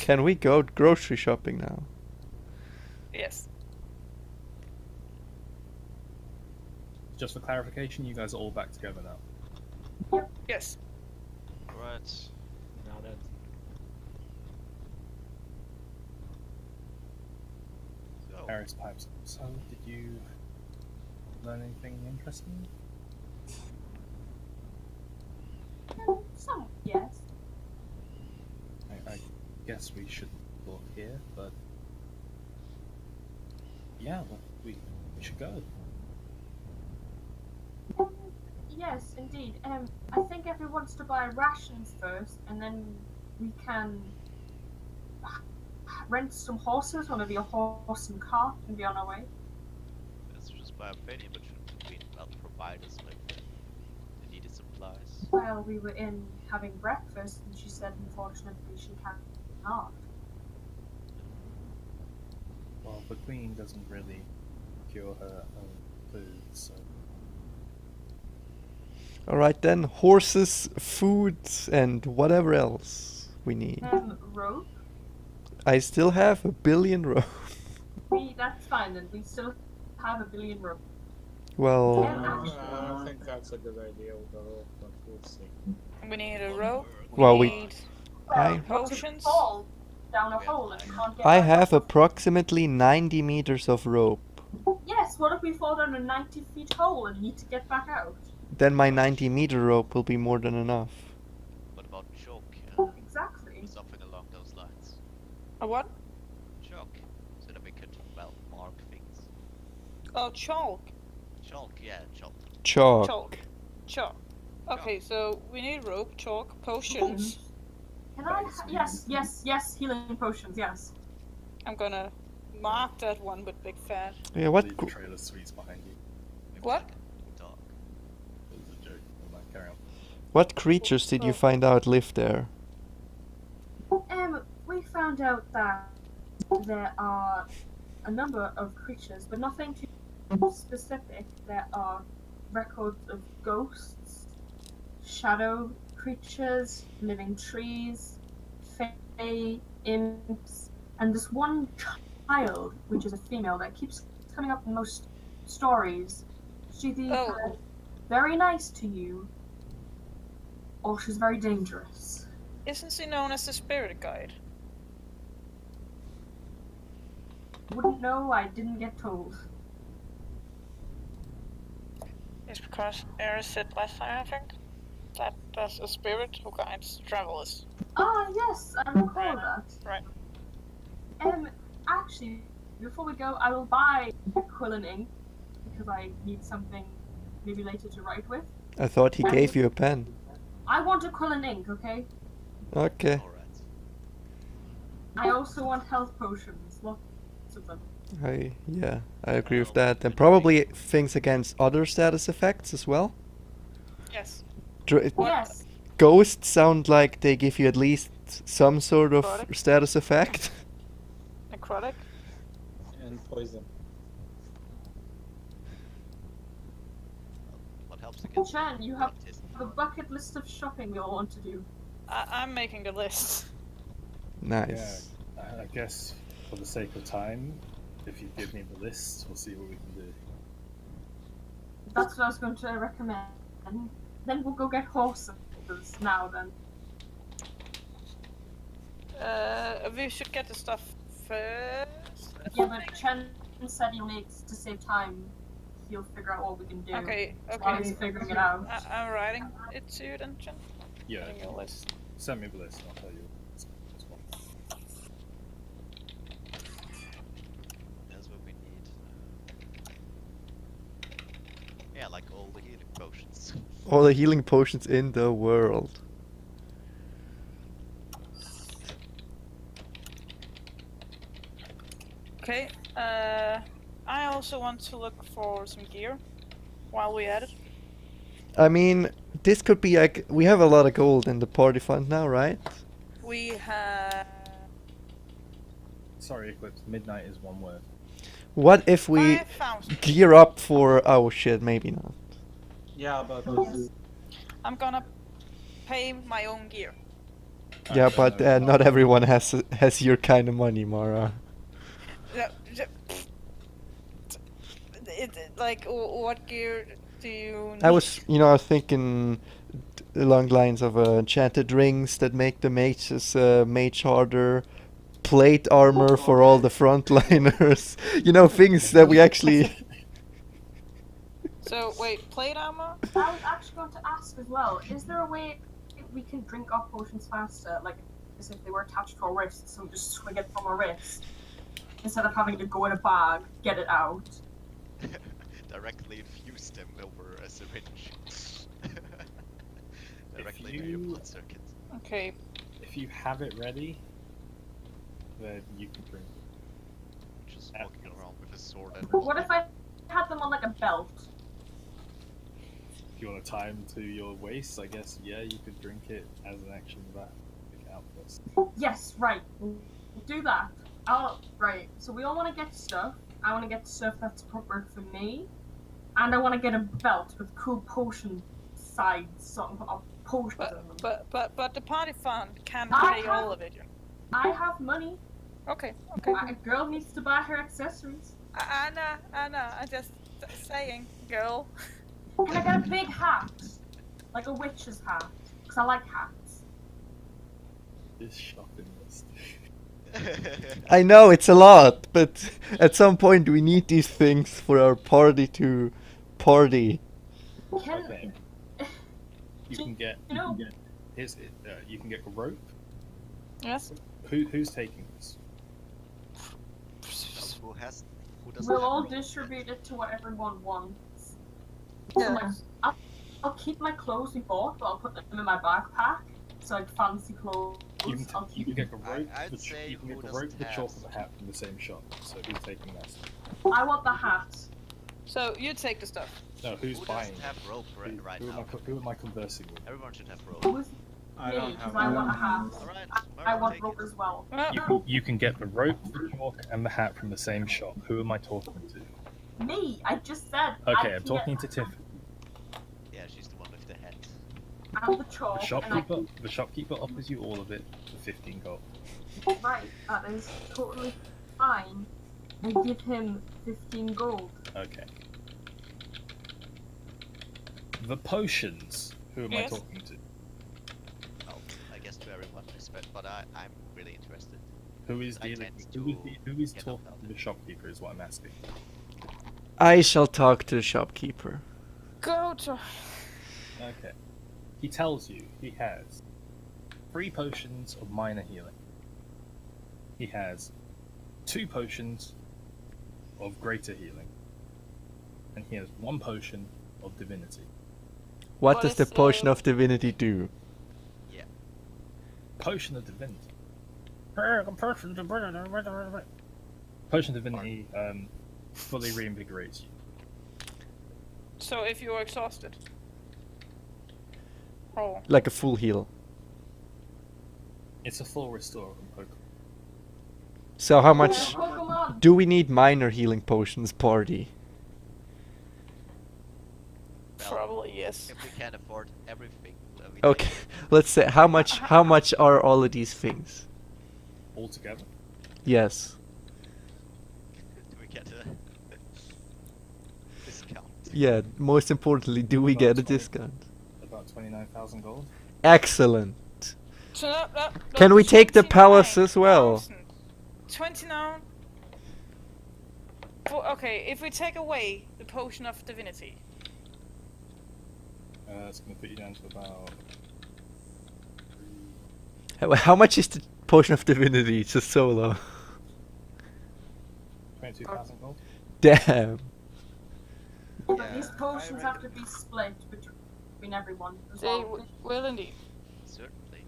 Can we go grocery shopping now? Yes. Just for clarification, you guys are all back together now. Yes. Right. Now that So, Eris pipes up. So, did you learn anything interesting? Some, yes. I guess we should talk here, but yeah, well, we should go. Yes, indeed. I think everyone wants to buy rations first, and then we can rent some horses, or maybe a horse and cart, and be on our way. that's just my opinion, but shouldn't the Queen well provide us with the needed supplies? Well, we were in having breakfast, and she said unfortunately she cannot. Well, the Queen doesn't really cure her own food, so Alright then, horses, food, and whatever else we need. Rope? I still have 1 billion rope. That's fine then. We still have 1 billion rope. Well, I don't think that's a good idea with the rope, but we'll see. We need a rope. Well, we- need I- What if you potions. fall down a hole and you can't get I back have up? approximately 90 meters of rope. Yes, what if we fall down a 90-foot hole and need to get back out? Then my 90-meter rope will be more than enough. What about chalk? Exactly. Something along those lines. A what? Chalk, so that we could, well, mark things. Oh, chalk. Chalk, yeah, chalk. Chalk. Chalk. Chalk. Okay, so we need rope, chalk, potions. Can I? Yes, healing potions, yes. I'm gonna mark that one with big fat. Yeah, what? leave the trailer sweets behind you. Maybe What? like a dog. It was a joke. I'm like, carry on. What creatures did you find out lived there? We found out that there are a number of creatures, but nothing too specific. There are records of ghosts, shadow creatures, living trees, fae, imps, and this one child, which is a female, that keeps coming up in most stories. She's either Oh. very nice to you, or she's very dangerous. Isn't she known as the spirit guide? Wouldn't know, I didn't get told. It's because Eris said last time, I think, that there's a spirit who guides travelers. Ah, yes, I recall that. Right. Actually, before we go, I will buy a quill and ink, because I need something maybe later to write with. I thought he gave you a pen. I want a quill and ink, okay? Okay. Alright. I also want health potions, lots of them. I agree with that. And probably things against other status effects as well. Yes. What? Yes, Ghosts sound like they give you at least some sort of Necrotic? status effect. Necrotic. And poison. What helps against Chan, you have autism? a bucket list of shopping you'll want to do. I'm making the list. Nice. I guess for the sake of time, if you give me the list, we'll see what we can do. That's what I was going to recommend. Then we'll go get horses now then. We should get the stuff first. Yeah, but Chen said he'll need to save time. He'll figure out what we can do. Okay, While he's okay. figuring it out. I'm writing it to you then, Jen. Yeah, Getting your list. send me the list and I'll tell you. It's one. Yeah, like all the healing potions. All the healing potions in the world. Okay. I also want to look for some gear while we at it. I mean, this could be like, we have a lot of gold in the party fund now, right? We have Sorry, Eclipse. Midnight is one word. What if we 5,000. gear up for... Oh shit, maybe not. Yeah, but I'm gonna pay my own gear. Yeah, I don't but know. not everyone has your kind of money, Mara. Like, what gear do you need? I was thinking along the lines of enchanted rings that make the mages mage harder, plate armor for all the frontliners. Things that we actually... So, wait, plate armor? I was actually going to ask as well, is there a way we can drink our potions faster? Like, as if they were attached to our wrists, so we just swing it from our wrist. Instead of having to go in a bag, get it out. Directly infuse them over a syringe. Directly into your you- blood circuit. Okay. If you have it ready, then you can drink. Just walking around with a sword and What if I had them on like a belt? If you want to tie them to your waist, I guess, yeah, you could drink it as an action that pick it out first. Yes, right. We'll do that. Right. So we all want to get stuff. I want to get stuff that's appropriate for me. And I want to get a belt with cool potion sides, something of potions in them. But the party fund can't I pay have- all of it. I have money. Okay. A girl needs to buy her accessories. Anna, I'm just saying, girl. Can I get a big hat? Like a witch's hat? Because I like hats. This shopping list. I know it's a lot, but at some point we need these things for our party to party. Can Okay. You can get. you know? Here's it. You can get a rope. Yes. Who's taking this? who doesn't We'll have all rope? distribute it to what everyone wants. Yeah. So, like, I'll keep my clothes we bought, but I'll put them in my backpack. So like fancy clothes. You can, I'll you keep. can get the rope. I'd the say you can who get the doesn't rope, the have chalk, and the hat from the same shop. So who's taking that? I want the hat. So you take the stuff. No, who's Who buying? doesn't have rope right who, now? who am I conversing with? Everyone should have rope. Who's I me? don't Because have I rope. want a hat. Alright, I want take rope it. as well. You can get the rope, the chalk, and the hat from the same shop. Who am I talking to? Me, I just said. Okay, I I'm can talking get, to Tiffany. Yeah, she's the one with the hat. I'm the The chalk, and I shopkeeper. The shopkeeper offers you all of it for 15 gold. right. That is totally fine. I give him 15 gold. Okay. The potions. Who am I Yes. talking to? Oh, I guess to everyone, but I'm really interested. Who is I dealing? tend Who is get talking off to the shopkeeper? Is what I'm asking. I shall talk to the shopkeeper. Go to. Okay. He tells you he has 3 potions of minor healing. He has 2 potions of greater healing. And he has 1 potion of divinity. What What does the is, potion of divinity do? Yeah. Potion of divinity. Potion of divinity fully reinvigorates you. So if you're exhausted. Oh. Like a full heal. It's a full restore from Pokemon. So how Yeah, much Pokemon. do we need minor healing potions, party? Well, Probably yes. If we can't afford everything, we Okay, let's say how much are all of these things? Altogether, Yes. do we get a discount? Yeah, most importantly, do we get a discount? about 29,000 gold. Excellent. So that Can we take the palace as well? 29. Okay, if we take away the potion of divinity. It's going to put you down to about. How much is the potion of divinity? It's a solo. 22,000 gold. Damn. But Yeah, these I potions have to reckon- be split between everyone as They well. will indeed. Certainly.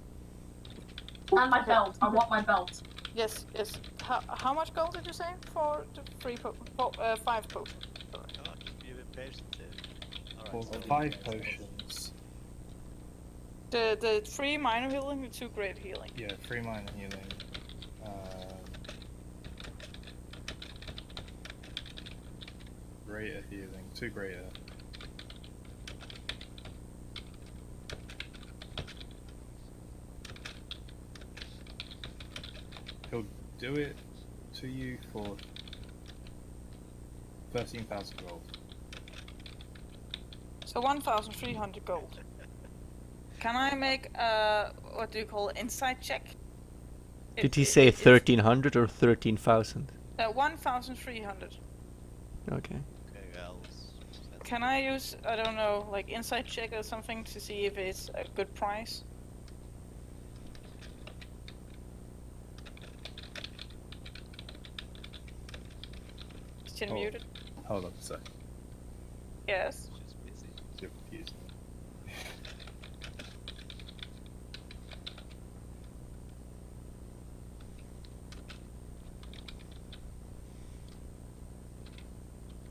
And my belt. I want my belt. Yes, yes. How much gold did you say for the 5 potions? Sorry. Come on, just be a bit patient. For Alright, so 5 potions, The 3 minor healing, the 2 great healing. yeah, 3 minor healing. Greater healing, 2 greater. He'll do it to you for 13,000 gold. So 1,300 gold. Can I make a what do you call it, insight check? Did he say 1300 or 13,000? 1,300. Okay. okay, girls. Can I use, I don't know, like insight check or something to see if it's a good price? Still Oh. muted? Hold on a sec. Yes. She's busy. You're confused.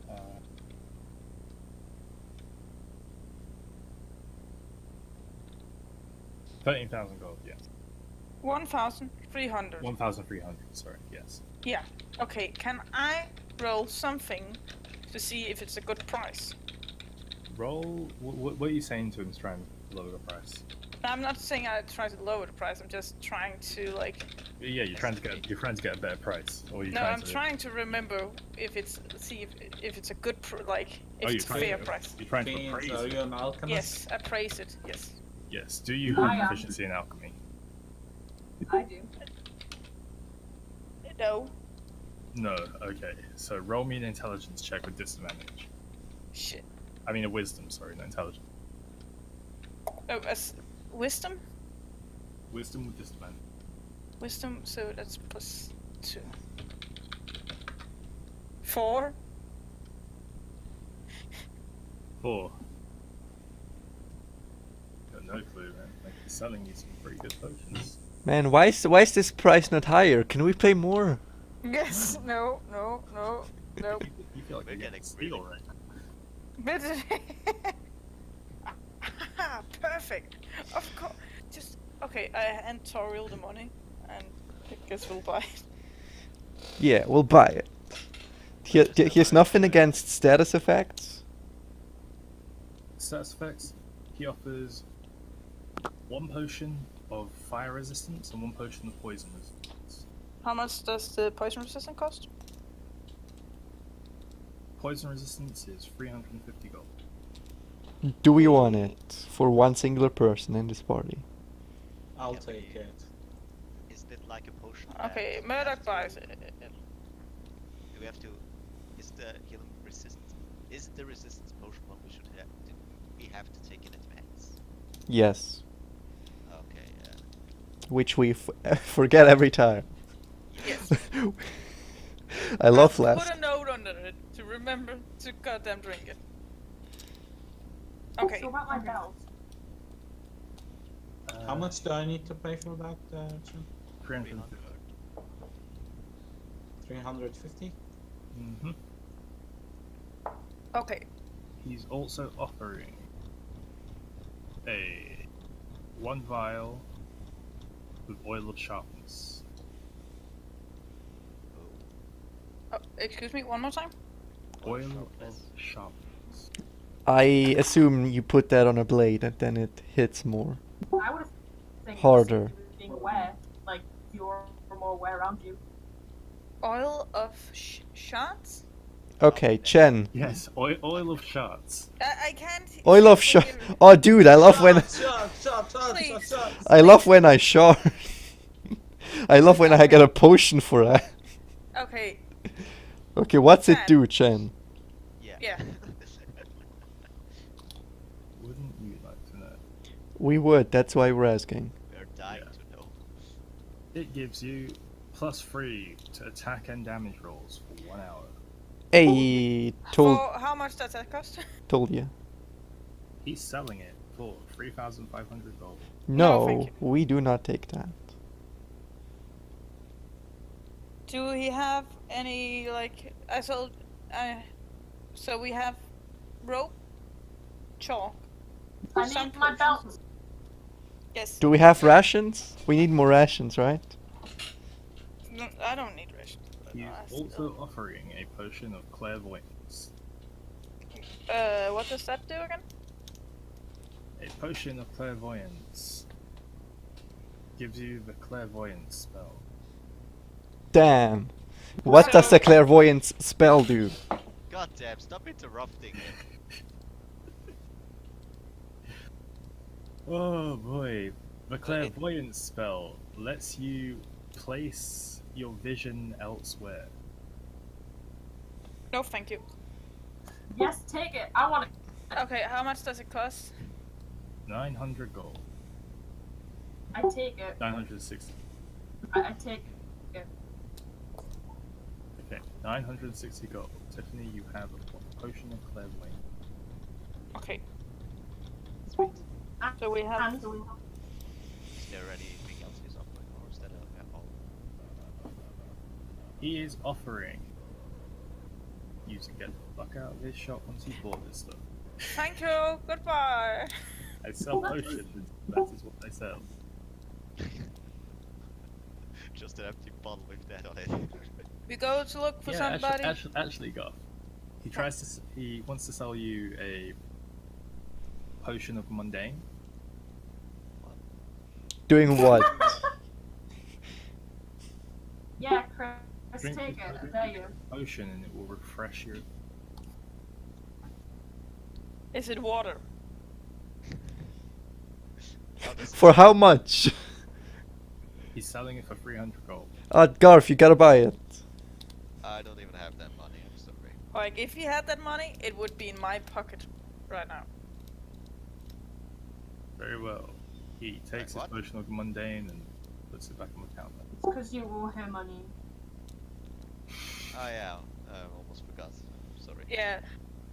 Uh, 13,000 gold, yes. 1,300. 1,300, sorry, yes. Yeah. Okay, can I roll something to see if it's a good price? Roll. What are you saying to him to try and lower the price? I'm not saying I try to lower the price, I'm just trying to like... Yeah, you're trying to get a better price, or you're No, trying I'm to. trying to remember if it's, see if it's a good, like, if Oh, you're it's a trying fair to. price. You're trying to Fiends, appraise are it. you an alchemist? Yes, appraise it, yes. Yes. Do you I have am. proficiency in alchemy? I do. No. No. Okay. So roll me an intelligence check with disadvantage. Shit. I mean a wisdom. Sorry, not intelligence. Oh, wisdom? Wisdom with disadvantage. Wisdom, so that's +2. 4? 4. Got no clue, man. Like, he's selling you some pretty good potions. Man, why is this price not higher? Can we pay more? Yes, no. You feel like We're you're getting getting steal really- right. Perfect. Of course. Just okay. I hand Toriel the money, and I guess we'll buy it. Yeah, we'll buy it. He has nothing against status effects. Stats effects. He offers 1 potion of fire resistance and 1 potion of poison resistance. How much does the poison resistance cost? Poison resistance is 350 gold. Do we want it for one singular person in this party? I'll Yeah, take we- it. Is it like a potion? Okay, that we Murdoch have to- buys it. Do we have to? Is the healing resistance? Is the resistance potion one we should have? We have to take in advance. Yes. Okay. Which we forget every time. Yes. I love I'll last. put a note under it to remember to goddamn drink it. Okay. So about my belt. How much do I need to pay for that, Jim? 350. 350? Mm-hmm. Okay. He's also offering a 1 vial with oil of sharpness. Oh, excuse me, one more time. Oil of sharpness. sharpness. I assume you put that on a blade and then it hits more. I would think Harder. being aware, like you're more aware around you. Oil of shots? Okay, Chen. Yes, oil of shards. I can't. Oil of shot. Oh, dude, I love when Please. I love when I shard. I love when I get a potion for that. Okay. Okay, what's it Chen. do, Chen? Yeah. Yeah. Wouldn't you like to know? We would. That's why we're asking. We're dying Yeah. to know. It gives you +3 to attack and damage rolls for 1 hour. Hey, told. For how much does that cost? Told you. He's selling it for 3,500 gold. No, thank No, we do not take that. Do he have any like I sold? So we have rope, chalk. I Some need my potions. belt. Yes. Do we have rations? We need more rations, right? No, I don't need rations. but He's no, I also still- offering a potion of clairvoyance. What does that do again? A potion of clairvoyance gives you the clairvoyance spell. Damn. What does the clairvoyance spell do? God damn, stop interrupting him. Oh boy, the clairvoyance spell lets you place your vision elsewhere. No, thank you. Yes, take it. I want it. Okay, how much does it cost? 900 gold. I take it. 960. I take it. Okay, 960 gold. Tiffany, you have a potion of clairvoyance. Okay. Sweet. So we have. And Is there anything else he's offering, or is that all? He is offering you to get the fuck out of his shop once you bought this stuff. Thank you. Goodbye. I sell potions, that is what I sell. Just an empty bottle with that on it. We go to look for somebody. Actually, Goth. He wants to sell you a potion of mundane. Doing what? yeah, Chris, Drink take the it. There you. potion and it will refresh your. Is it water? How does For how much? He's selling it for 300 gold. Garth, you gotta buy it. I don't even have that money, I'm sorry. Like, if he had that money, it would be in my pocket right now. Very well. He takes his what? potion of mundane and puts it back on the counter. It's because you owe him money. Oh yeah, I almost forgot. Sorry. Yeah.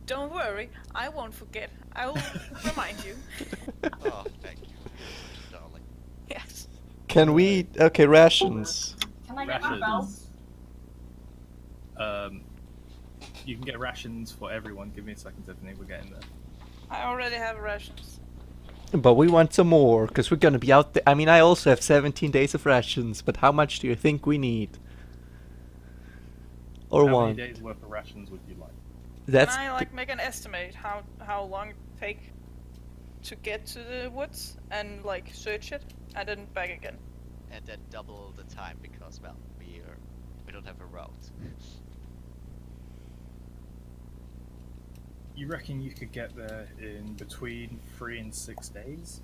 Don't worry, I won't forget. I will remind you. Oh, thank you, darling. Yes. Can we? Okay, rations. Can I get my belt? Rations. You can get rations for everyone. Give me a second, Tiffany. We're getting there. I already have rations. But we want some more, because we're gonna be out there. I mean, I also have 17 days of rations, but how much do you think we need? Or How want? many days worth of rations would you like? That's Can I like make an estimate how long it take to get to the woods and like search it and then back again? And then double the time because, well, we don't have a route. You reckon you could get there in between 3 and 6 days?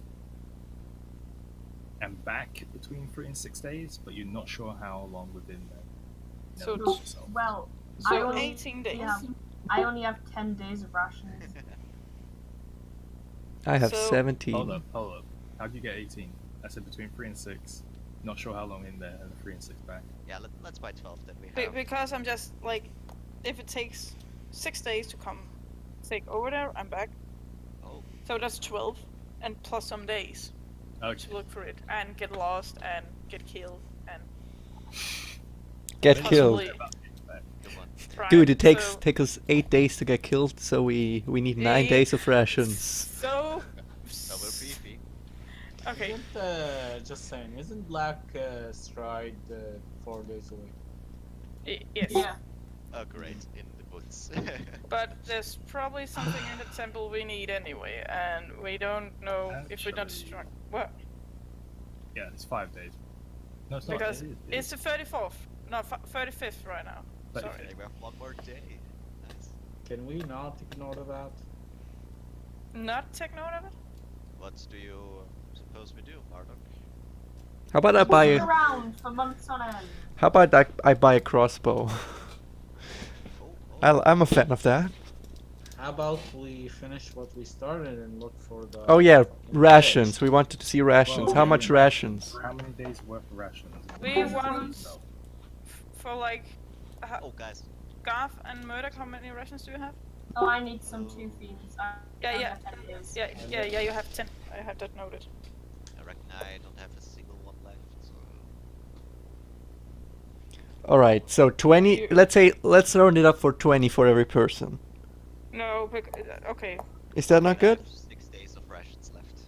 And back between 3 and 6 days, but you're not sure how long within there. So know yourself. Well, I So only, 18 days. yeah, I only have 10 days of rations. I have So- 17. Hold up. How'd you get 18? I said between 3 and 6. Not sure how long in there, and 3 and 6 back. Yeah, let's buy 12 then we Be- have. because I'm just like, if it takes 6 days to come, take over there and back, Oh, so that's 12, and plus some days Okay. to look for it and get lost and get killed and Get Maybe killed. possibly- back. good one. right, Dude, it takes so- take us 8 days to get killed, so we need 9 Eh, days of rations. So. Double beefy. Okay. Isn't, just saying, isn't Black Stride 4 days a week? Yes. Yeah. Oh, great, in the woods. But there's probably something in the temple we need anyway, and we don't know if we're not Actually- strong. What? Yeah, it's 5 days. No, it's not. Because It is. it's the 34th, no, 35th right now. Sorry. Okay. Okay, we have one more day. Nice. Can we not ignore that? Not take note of it? What do you suppose we do, Marduk? How about I buy Sit a around for months on end. How about I buy a crossbow? Oh, I'm a fan of that. How about we finish what we started and look for the... Oh yeah, fucking rations. fish? We wanted to see rations. How much rations? How many days worth of rations? We want for like oh, guys, Garth and Murdoch. How many rations do you have? Oh, I need some two fiends. Yeah, I yeah. have 10 years. Yeah, you have 10. I have that noted. I reckon I don't have a single one left, so All right, so 20. You- Let's round it up for 20 for every person. No, okay. Is that not I good? have 6 days of rations left.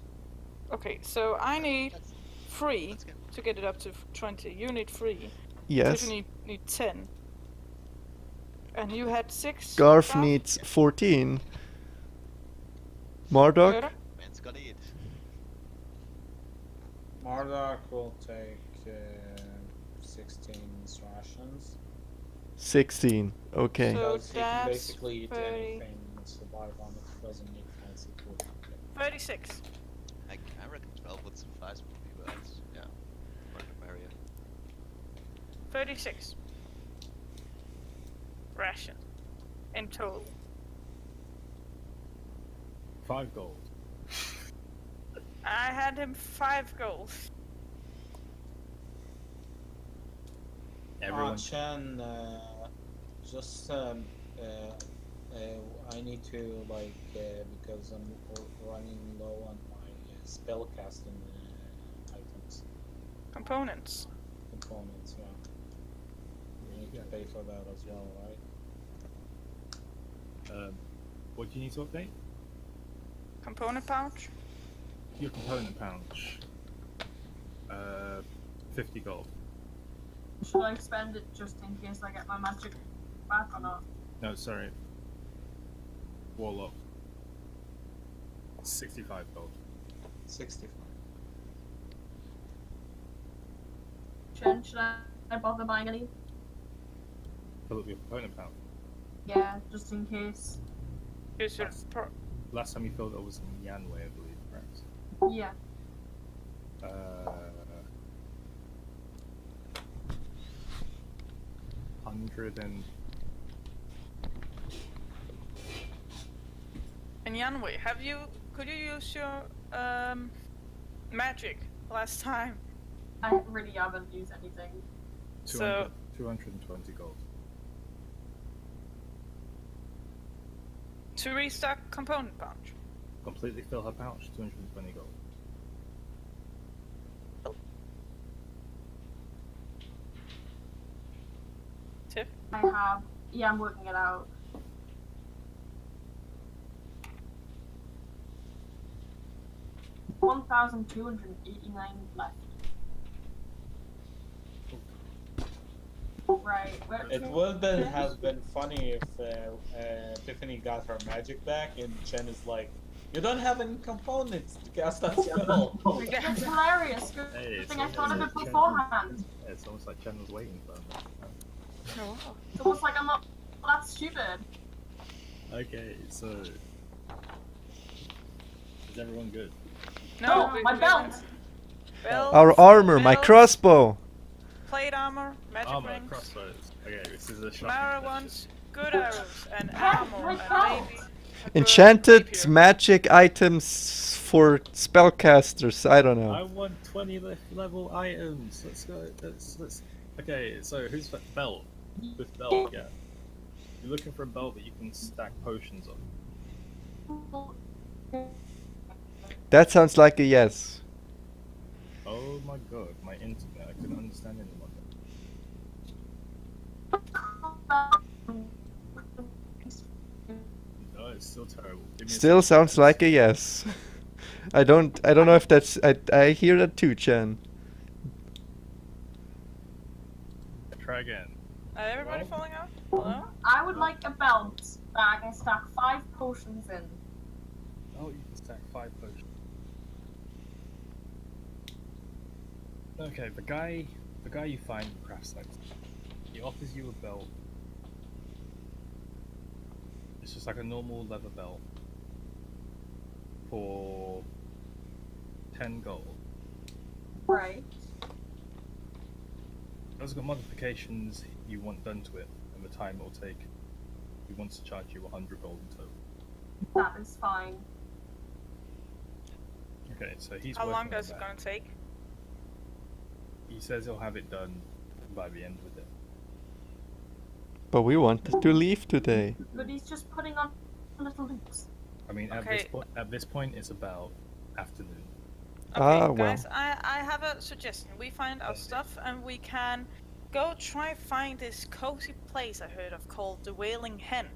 Okay, so I need Let's 3 let's go. to get it up to 20. You need 3. Yes. Tiffany need 10. And you had 6. Garth needs 14. Marduk? Murder? Man's gotta eat. Marduk will take 16 rations. 16. Okay. So Because he can that's basically eat 30. anything and survive on it. Doesn't need fancy food. 36. I reckon 12 would suffice for me, but yeah, random area. 36. Ration. In total. 5 gold. I had him 5 gold. Everyone. Chen, just I need to because I'm running low on my spell casting items Components. components. Yeah, you need to pay for that as well, right? What do you need to update? Component pouch. Your component pouch. 50 gold. Should I spend it just in case I get my magic back or not? No, sorry. Warlock. 65 gold. 65. Chen, should I bother buying any? Fill up your component pouch. Yeah, just in case. Is your Last time you filled it was in Yanwei, I believe, correct? Yeah. Uh, 100 and... And Yanwei, could you use your magic last time? I really haven't used anything. 200, 220 gold. To restock component pouch. Completely fill her pouch, 220 gold. Tiff? I have. Yeah, I'm working it out. $1,289 left. Right. It would have been funny if Tiffany got her magic back and Chen is like, "You don't have any components to cast that spell." It's hilarious. Good Hey, thing I thought of it Chen- beforehand. It's almost like Chen was waiting for that. No. It's almost like I'm not that stupid. Okay, so... Is everyone good? No, Oh, my belt! Belt, Our armor, my belt, crossbow. plate armor, magic Armor, rings. crossbows. Okay, this is a shot. Mara wants good arrows and Heck, armor my and belt! maybe a good Enchanted rapier. magic items for spellcasters. I don't I know. want 20 level items. Let's go. Let's. Okay, so who's that belt? With belt, yeah. You're looking for a belt that you can stack potions on. That sounds like a yes. Oh my god, my internet. I couldn't understand anyone. No, it's still terrible. Give me a Still second, sounds guys. like a yes. I don't know if that's I hear that too, Chen. Try again. Everybody Well. falling out? Hello? I would like a belt that I can stack 5 potions in. Oh, you can stack 5 potions. Okay, the guy you find in craft site, he offers you a belt. It's just like a normal leather belt for 10 gold. Right. It's got modifications you want done to it, and the time it'll take. He wants to charge you 100 gold in total. That is fine. Okay, so he's How working long on does it that. gonna take? He says he'll have it done by the end of the day. But we wanted to leave today. But he's just putting on mean, Okay. at this point, it's about afternoon. Okay, Ah, well. guys, I have a suggestion. We find our Okay. stuff and we can go try find this cozy place I heard of called the Wailing Hen.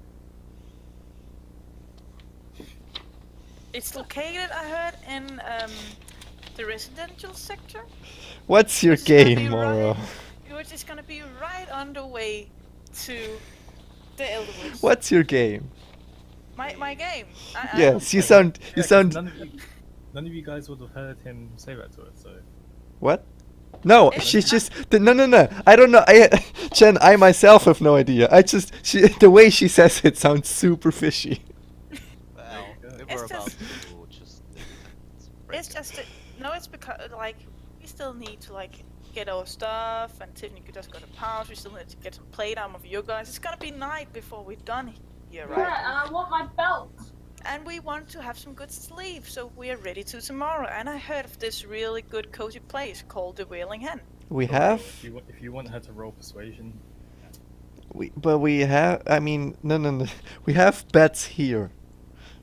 It's located, I heard, in the residential sector, What's your Which is gonna be game, Moro? which is gonna be right on the way to the Elderwoods. What's your game? My game? I Yes, you don't play- sound. Yeah, You 'cause sound. none of you guys would have heard him say that to us. So What? No, It's she's not- just no. I don't know. Chen, I myself have no idea. The way she says it sounds super fishy. Well, you go. we It's were about just- to just break It's up. just no. It's because like we still need to like get our stuff, and Tiffany could just go to Powers. We still need to get some plate armor for you guys. It's gonna be night before we're done here, right? Yeah, and I want my belt. And we want to have some good sleep, so we are ready to tomorrow. And I heard of this really good cozy place called the Wailing Hen. We Roll, have. if you want her to roll persuasion, But we have. I mean, no. We have bets here.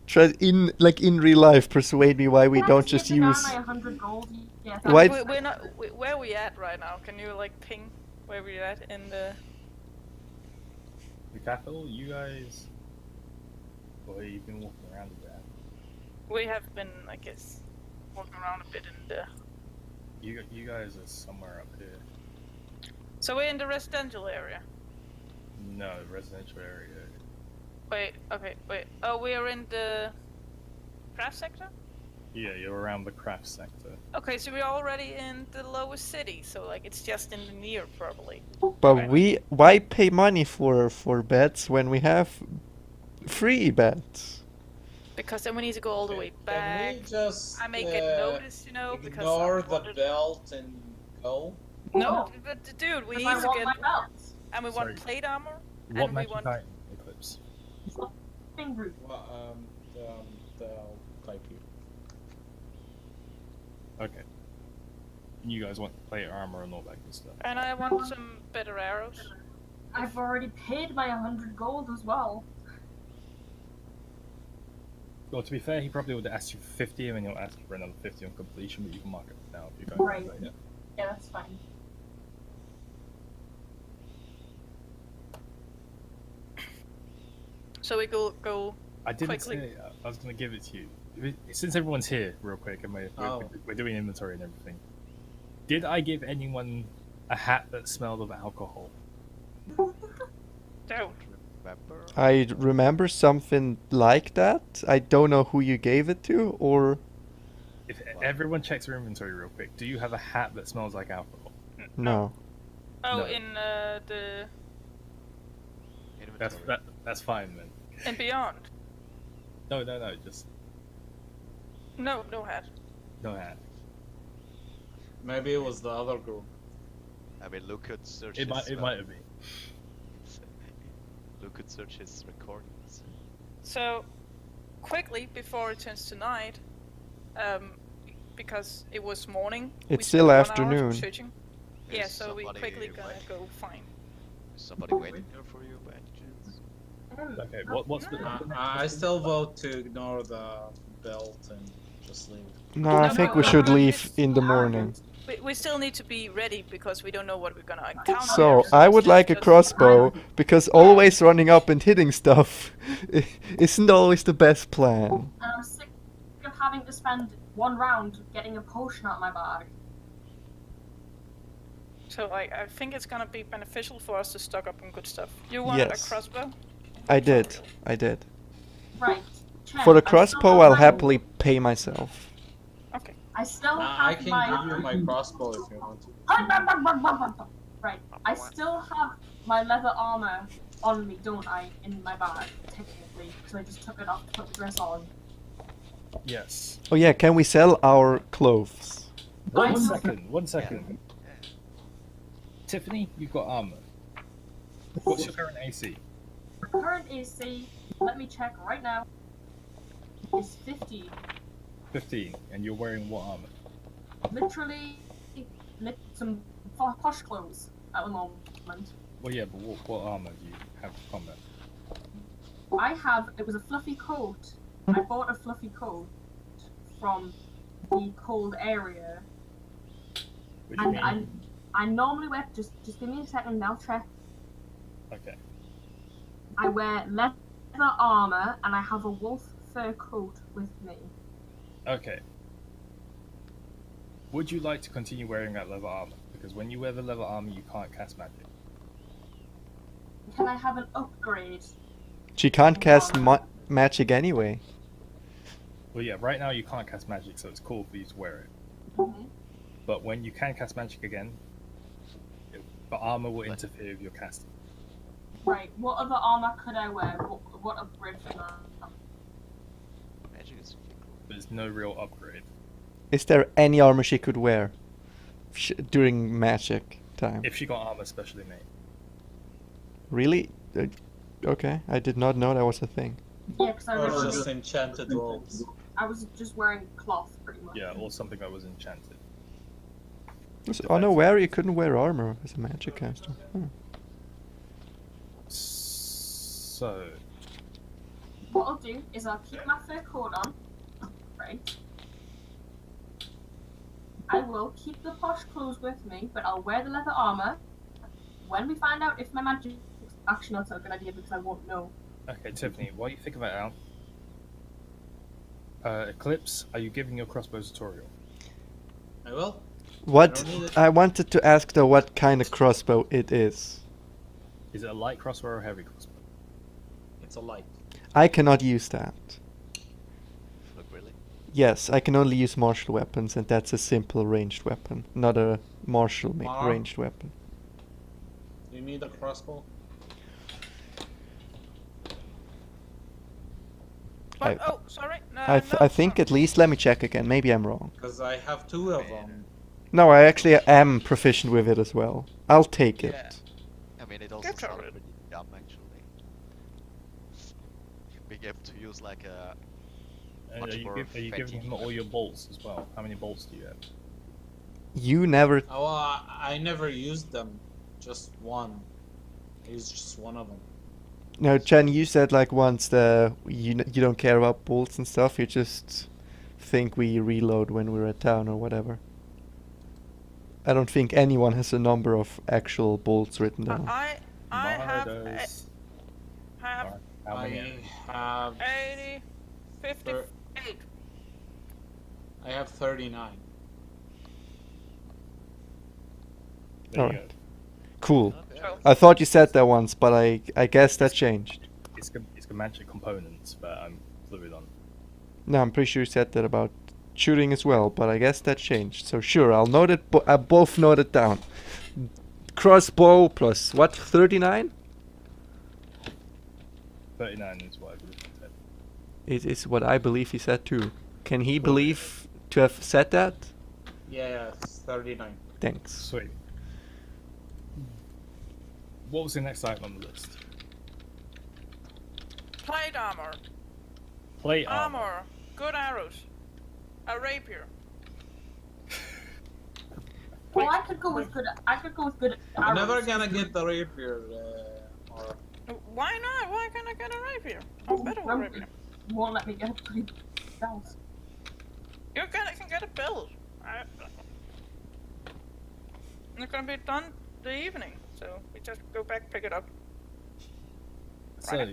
Try in real life. Persuade me why we Can I don't give just the guy use. my 100 gold? Yeah, Why- We're not. Where are we at right now? Can you like ping where we're at in the? the capital, you guys. Well, you've been walking around a bit. We have been, I guess, walking around a bit in the. You guys are somewhere up here. So we're in the residential area. No, residential area. Wait. Okay. Wait. Oh, we are in the craft sector. Yeah, you're around the craft sector. Okay, so we're already in the lowest city. So like it's just in the near probably. But why pay money for bets when we have free bets? Because then we need to go all the way back. Can we just I may get noticed, you know, because I ignore the wanted- belt and go? No, but dude, we Because need I to want get my belt. and we Sorry. want plate armor. What And we magic want- item, Eclipse? Thing route. Well, I'll type you. Okay. You guys want plate armor and all that good stuff. And I want some better arrows. I've already paid my 100 gold as well. Well, to be fair, he probably would have asked you for 50, and then he'll ask you for another 50 on completion, but you can mark it now if you guys Right. want that, Yeah, that's fine. So we go. I didn't Quickly. say I was going to give it to you. Since everyone's here, real quick, and we're doing inventory and everything. Did I give anyone a hat that smelled of alcohol? Don't. Remember? I remember something like that. I don't know who you gave it to, or If everyone checks their inventory real quick, do you have a hat that smells like alcohol? no. Oh, No. in the Inventory. That's fine then. and beyond. No, just No hat. no hat. Maybe it was the other group. I mean, Luke could search It might his, have been. Luke could search his recordings. So quickly before it turns to night, because it was morning. we It's still spent 1 hour afternoon. searching. Yeah, Is so we somebody quickly gonna waiting- go find. Is somebody waiting there for you by any chance? Okay, what's the? I still vote to ignore the belt and just leave. No, I No, think no, we no, should no, leave it's- in the morning. We still need to be ready because we don't know what we're gonna encounter. So here, I it's would like a just- crossbow because always running up and hitting stuff isn't always the best plan. And I'm sick of having to spend 1 round getting a potion out of my bag. So I think it's gonna be beneficial for us to stock up on good stuff. You wanted Yes. a crossbow? I did. Right. Chen, For the I still crossbow, have I'll my- happily pay myself. Okay. I still I have can my. give you my crossbow if you want to. Right. I still have my leather armor on me, don't I? In my bag, technically. So I just took it off to put the dress on. Yes. Oh yeah, can we sell our clothes? I- One second. Tiffany, you've got armor. What's your current AC? Current AC, let me check right now, is 50. 15, and you're wearing what armor? Literally, some posh clothes at the moment. Well, yeah, but what armor do you have for combat? It was a fluffy coat I bought a fluffy coat from the cold area, What do you and mean? I normally wear. Just give me a second, and I'll check. Okay. I wear leather armor, and I have a wolf fur coat with me. Okay. Would you like to continue wearing that leather armor? Because when you wear the leather armor, you can't cast magic. Can I have an upgrade? She can't cast magic anyway. Well, yeah, right now you can't cast magic, so it's cool for you to wear it. Mhm. But when you can cast magic again, the armor will interfere with your casting. Right. What other armor could I wear? What upgrade for that? Magic is fucking cool. There's no real upgrade. Is there any armor she could wear during magic time? If she got armor specially made. Really? Okay, I did not know that was a thing. Yeah, because Or just enchanted robes. I was just wearing cloth pretty much. Yeah, or something that was enchanted. Was unaware you couldn't wear armor as a magic caster. Hmm. So, What I'll do is I'll keep my fur coat on, right? I will keep the posh clothes with me, but I'll wear the leather armor. When we find out if my magic is actually not a good idea because I won't know. okay, Tiffany, while you think about it out, Eclipse, are you giving your crossbow tutorial? I will. What I don't need it. I wanted to ask though, what kind of crossbow it is. Is it a light crossbow or a heavy crossbow? It's a light. I cannot use that. Look, really? Yes, I can only use martial weapons, and that's a simple ranged weapon, not a martial ranged weapon. Do you need a crossbow? I- What? Oh, sorry. No, I think at least, let me check again, maybe I'm wrong. Because I have two of them. No, I actually am proficient with it as well. I'll take it. Yeah. I mean, it also Get sounds started. pretty dumb, actually. Being able to use like a And Much are you, more are you giving him all your bolts as well? How many bolts do you have? You never... Oh, I never used them. Just one. I used just one of them. No, Chen, you said like once you don't care about bolts and stuff, you just think we reload when we're at town or whatever. I don't think anyone has a number of actual bolts written down. I have does. have How many? I have 80, 58. I have 39. There you Alright. Cool. Okay. So, I thought you said that once, but I guess that changed. It's got magic components, but I'm fluid on. No, I'm pretty sure you said that about shooting as well, but I guess that changed. So sure, I'll note it. I both note it down. Crossbow plus what? 39? 39 is what I believe he said. It is what I believe he said too. Can he believe to have said that? Yeah, it's 39. Thanks. Sweet. What was the next item on the list? plate armor, Plate armor. armor, good arrows, a rapier. Well, I could go with good. I could go with good. I'm never arrows. gonna get the rapier. Or Why not? Why can't I get a rapier? I'm better with a rapier. You won't let me get a pretty belt. You can get a belt. It's gonna be done the evening, so we just go back, pick it up. So,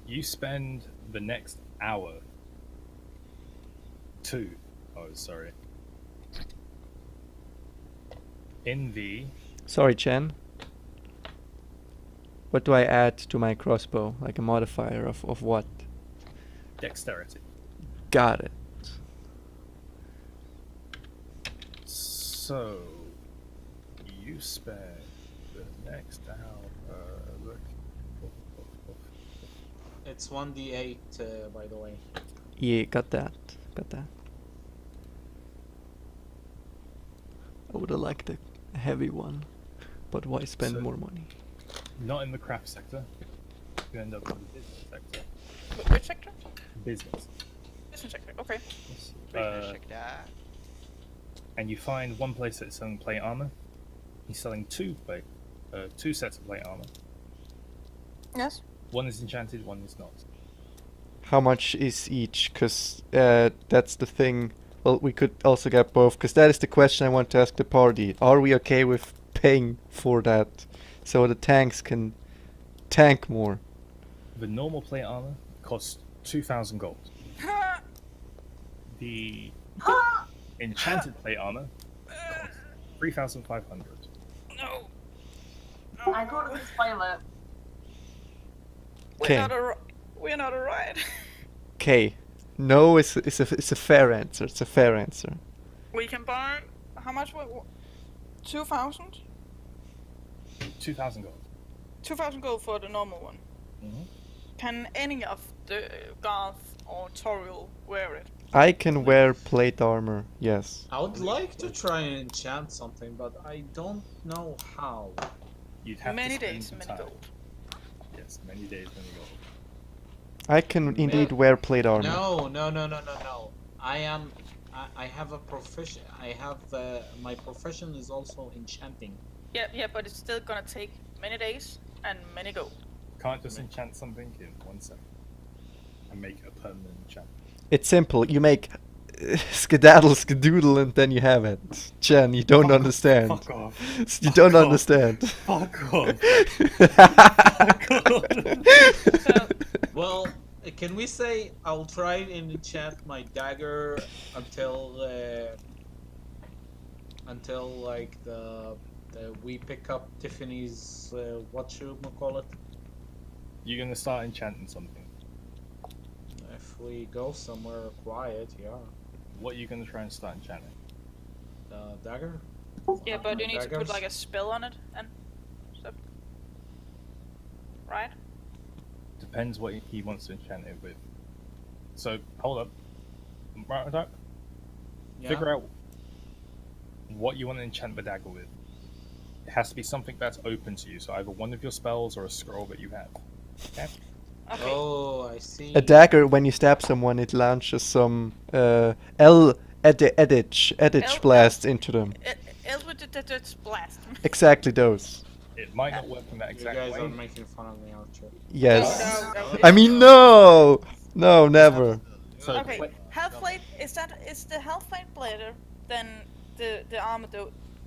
you spend the next hour. Sorry. In the Sorry, Chen. What do I add to my crossbow? Like a modifier of what? dexterity. Got it. So, you spend the next hour. Look. it's 1d8, by the way. Yeah, got that. Got that. I would have liked a heavy one, but why spend So- more money? Not in the craft sector. You end up in the business sector. Which sector? Business. Business sector. Okay. Check that. And you find one place that's selling plate armor. He's selling two sets of plate armor. Yes. One is enchanted, one is not. How much is each? Because that's the thing. Well, we could also get both, because that is the question I want to ask the party. Are we okay with paying for that so the tanks can tank more? The normal plate armor costs 2,000 gold. The enchanted plate armor costs 3,500. No. I go to the toilet. Okay. We're not alright. Okay. No, it's a fair answer. It's a fair answer. We can burn. How much? 2,000? 2,000 gold. 2,000 gold for the normal one. Mm-hmm. Can any of the Garth or Toriel wear it? I can wear plate armor. Yes. I would like to try and enchant something, but I don't know how. You'd have Many to spend days, the many time. gold. Yes, many days, many gold. I can indeed wear plate armor. No. I have a profession. My profession is also enchanting. Yeah, but it's still gonna take many days and many gold. Can't just enchant something in 1 second and make a permanent enchant. It's simple. You make skedaddle skedoodle and then you have it. Chen, you don't understand. Fuck off. You don't off. understand. Fuck off. So, Well, can we say I'll try and enchant my dagger until like the we pick up Tiffany's what you call it? You're gonna start enchanting something. If we go somewhere quiet, yeah. What are you gonna try and start enchanting? Dagger. yeah, but you need to put Daggers? like a spell on it and stuff. Right? Depends what he wants to enchant it with. So, hold up. Right, Doc? Yeah. Figure out what you want to enchant the dagger with. It has to be something that's open to you, so either one of your spells or a scroll that you have. Okay? Okay. Oh, I see. A dagger, when you stab someone, it launches some edge blasts into them. Eldritch blast. Exactly those. It might not work in that You exact guys way. are making fun of me, aren't you? Yes. No, I mean, no! No, never. So, Okay, Hellblade is the Hellblade blader than the armor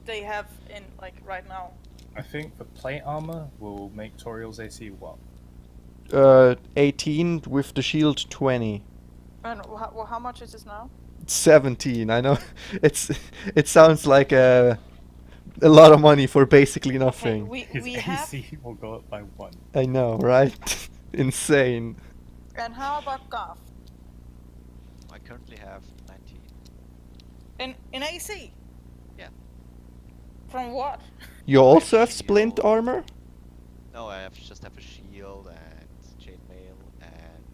they have in like right now? I think the plate armor will make Toriel's AC what? 18 with the shield 20. And how much is this now? 17. I know. It sounds like a lot of money for basically nothing. Okay, His we have. AC will go up by 1. I know, right? Insane. And how about Garth? I currently have 19. In AC? Yeah. From what? You also have Shield. splint armor? No, just have a shield and chainmail and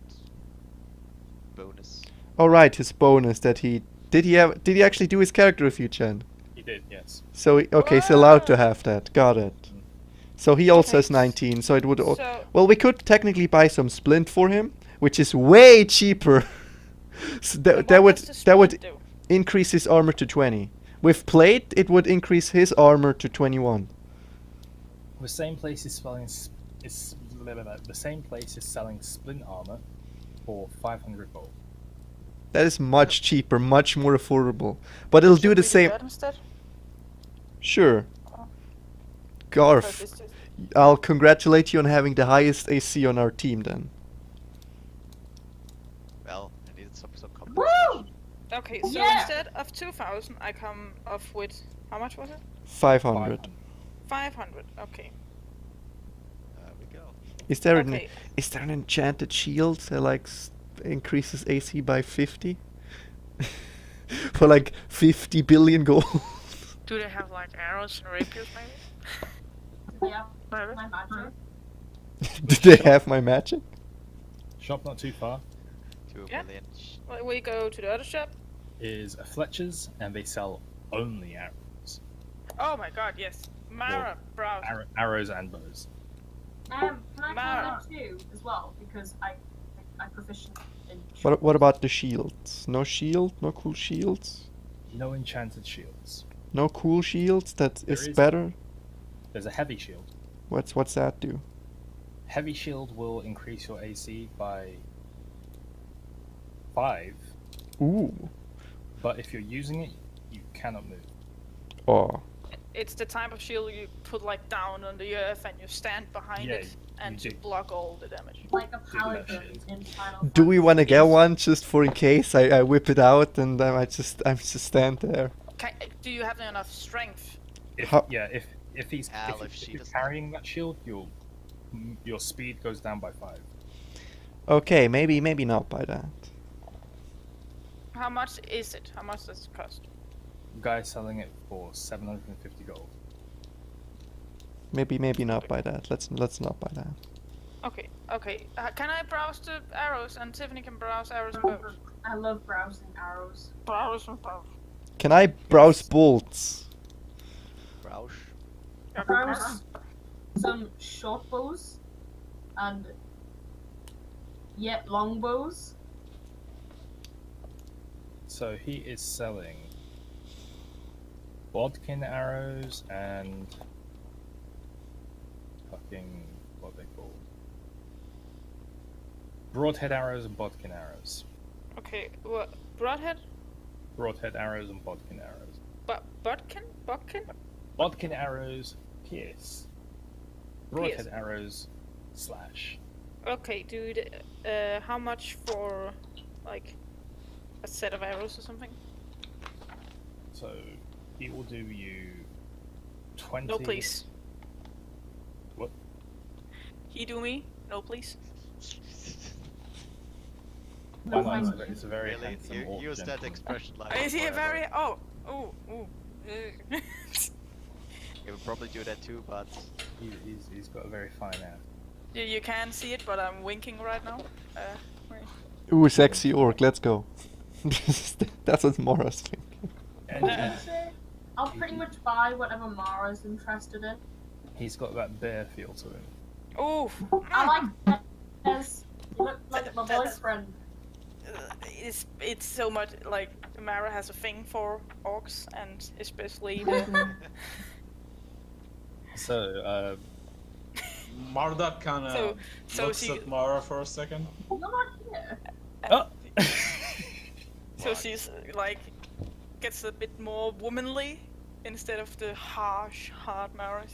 bonus. Oh right, his bonus that he did he actually do his character review, Chen? He did, yes. So okay, he's allowed to have that. Got it. So he also Okay, has 19. So it would. So Well, we could technically buy some splint for him, which is way cheaper. So what that would does the that would splint do? increase his armor to 20. With plate, it would increase his armor to 21. The same place is selling splint armor for 500 gold. That is much cheaper, much more affordable. But it'll do Should the we same. that instead? Sure. Oh. Because Garth, it's just- I'll congratulate you on having the highest AC on our team then. Well, I needed some Woo! compensation. Okay, so Yeah! instead of 2,000, I come up with how much was it? 500. 500. Okay. There we go. Is there Okay. an enchanted shield that like increases AC by 50? For like 50 billion gold. Do they have like arrows and rapiers maybe? Yeah, Maybe. my magic. Do they have my magic? Shop not too far To a Yeah. million. Well, we go to the other shop. is a Fletcher's, and they sell only arrows. Oh my god, yes. Mara Browse. Arrows and bows. Can I Mara. try that too as well? Because I'm proficient in. What about the shields? No shield? No cool shields? No enchanted shields. No cool shields? That There is is. better? There's a heavy shield. What's that do? Heavy shield will increase your AC by 5, Ooh. but if you're using it, you cannot move. Oh. It's the type of shield you put like down on the earth and you stand behind Yeah, it and you to do. block all the damage. Like a that paladin shit. in Final Do we want to Fantasy. get one just for in case I whip it out and I just stand there? Do you have enough strength? If How- if he's Hell, if, if she you're doesn't- carrying that shield, your speed goes down by 5. Okay, maybe not by that. How much is it? How much does it cost? Guy selling it for 750 gold. Maybe not by that. Let's not buy that. Okay, okay. Can I browse the arrows and Tiffany can browse arrows and bows? I love browsing arrows. Browse and bows. Can I browse bolts? Roush. Browse some short bows and yet long bows. So he is selling bodkin arrows and fucking what are they called? Broadhead arrows and bodkin arrows. Okay, what? Broadhead? Broadhead arrows and bodkin arrows. Bodkin? Bodkin? Bodkin arrows pierce. Broadhead Pierce. arrows slash. Okay, dude. How much for, like, a set of arrows or something? So he will do you 20. No, please. What? He do me? No, please. My No, line's thank it's a very Really? handsome You orc use that gentleman. expression like. Is he a forever. very... Oh, ooh, ooh. He would probably do that too, but He's got a very fine ass. You can't see it, but I'm winking right now. Wait. Ooh, sexy orc. Let's go. That's what Mora's thinking. And I'll pretty much buy whatever Mara's interested in. he's got that bear feel to him. Ooh. I like bears. You look like my boyfriend. It's so much like Mara has a thing for orcs and especially the So Marduk kind of so looks she at Mara for a second. You're not here. oh. so she's like gets a bit more womanly instead of the harsh hard Mara.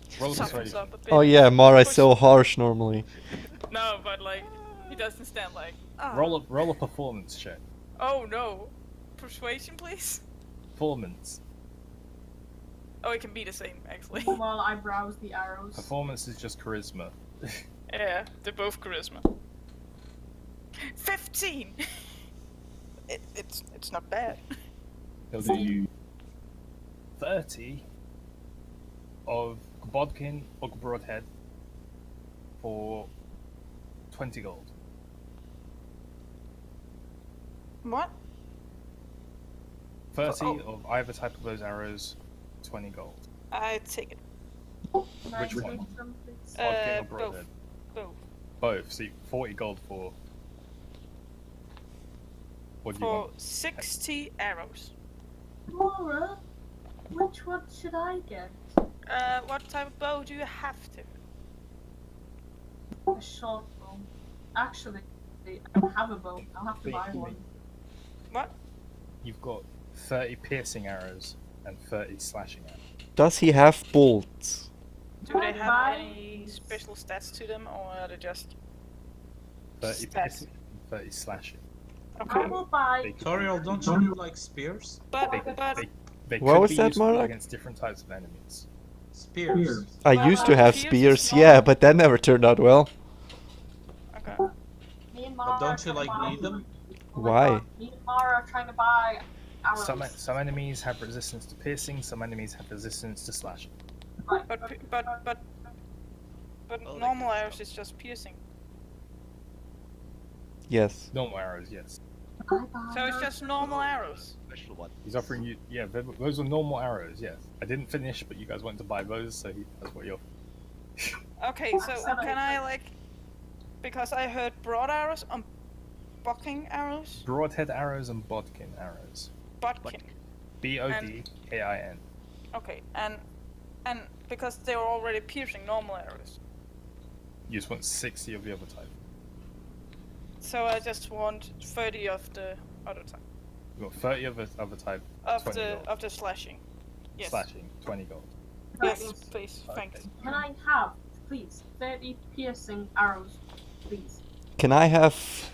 She Roll a softens persuasion. up a bit. Oh yeah, Mara's Push- so harsh normally. No, but like he doesn't stand like ah. Roll a performance check. Oh no. Persuasion please? Performance. Oh, it can be the same actually. While I browse the arrows. Performance is just charisma. Yeah, they're both charisma. 15! It's not bad. He'll do you 30 of bodkin or broadhead for 20 gold. What? 30 Oh. of either type of those arrows, 20 gold. I take it. Can I Which take one? some, please? Bodkin or Both. broadhead? Both. Both. So 40 gold for. What do you For want? 60 arrows. Mara, which one should I get? What type of bow do you have to? A short bow. Actually, I don't have a bow. I'll have to buy one. What? You've got 30 piercing arrows and 30 slashing arrows. Does he have bolts? Do Can they I have buy- any special stats to them, or are they just 30 stats? piercing and 30 slashing. I Okay. will buy. Toriel, don't you like spears? But They, but they What could was be that, useful Marek? against different types of enemies. Spears. I Well, used to have pierce is spears, small. yeah, but that never turned out well. okay. Me and But Mara don't are you trying to like buy- need them? Oh my Why? God, me and Mara are trying to buy arrows. Some enemies have resistance to piercing, some enemies have resistance to slashing. Right. But Oh, they normal can arrows stop. is just piercing. Yes. Normal arrows, yes. I buy So it's just normal arrows. Special one. He's offering you, yeah, those are normal arrows, yes. I didn't finish, but you guys went to buy those, so that's what you're. Okay, so can I like because I heard broad arrows on bucking arrows? Broadhead arrows and bodkin arrows. Bodkin. Bodkin. Okay, and because they were already piercing normal arrows. You just want 60 of the other type. So I just want 30 of the other type. We've got 30 of the other type, Of 20 the gold. of the slashing. Yes. Slashing, 20 gold. Yes, Yes. please. Thanks. Okay. Can I have, please, 30 piercing arrows, please? Can I have Is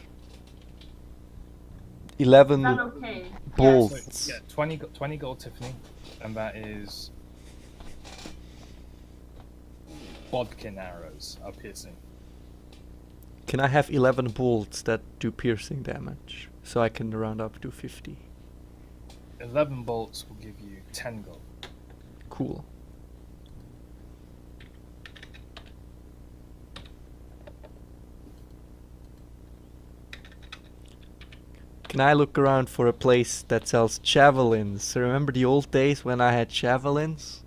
11 that okay? bolts? So, yeah, 20 gold, Tiffany, and that is bodkin arrows are piercing. Can I have 11 bolts that do piercing damage? So I can round up to 50. 11 bolts will give you 10 gold. Cool. Can I look around for a place that sells javelins? Remember the old days when I had javelins?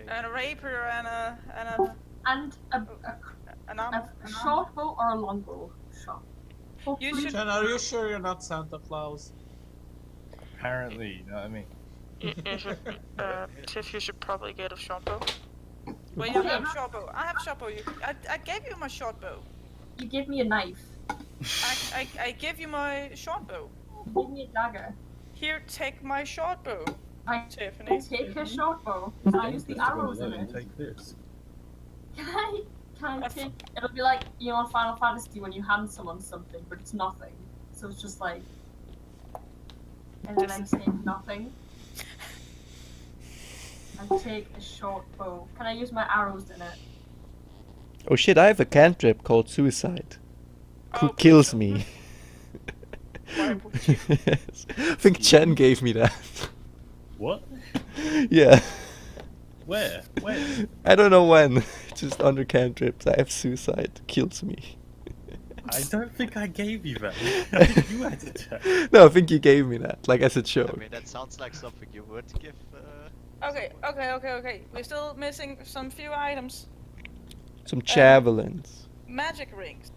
And a rapier and And an arm. a short bow or a long bow shot. You Hopefully- should- Jen, are you sure you're not Santa Claus? Apparently, you know what I mean? Tiff, you should probably get a short bow. Well, you have short bow. I have short bow. I gave you my short bow. You give me a knife. I give you my short bow. Give me a dagger. Here, take my short bow, I Tiffany. take a short bow. Can I use the Just go arrows in below and it? Take this. Can I take? It'll be like, you know, in Final Fantasy when you hand someone something, but it's nothing. So it's just like, and then I take nothing. I take a short bow. Can I use my arrows in it? Oh shit, I have a cantrip called suicide. Who Oh, kills please me. Why would you? Yes. I think Chen gave me that. What? Yeah. Where? When? I don't know when. Just under cantrips. I have suicide. Kills me. I don't think I gave you that. I think you added that. No, I think you gave me that. Like as a I joke. mean, that sounds like something you would give. Okay. We're still missing some few items. Some javelins. Magic rings.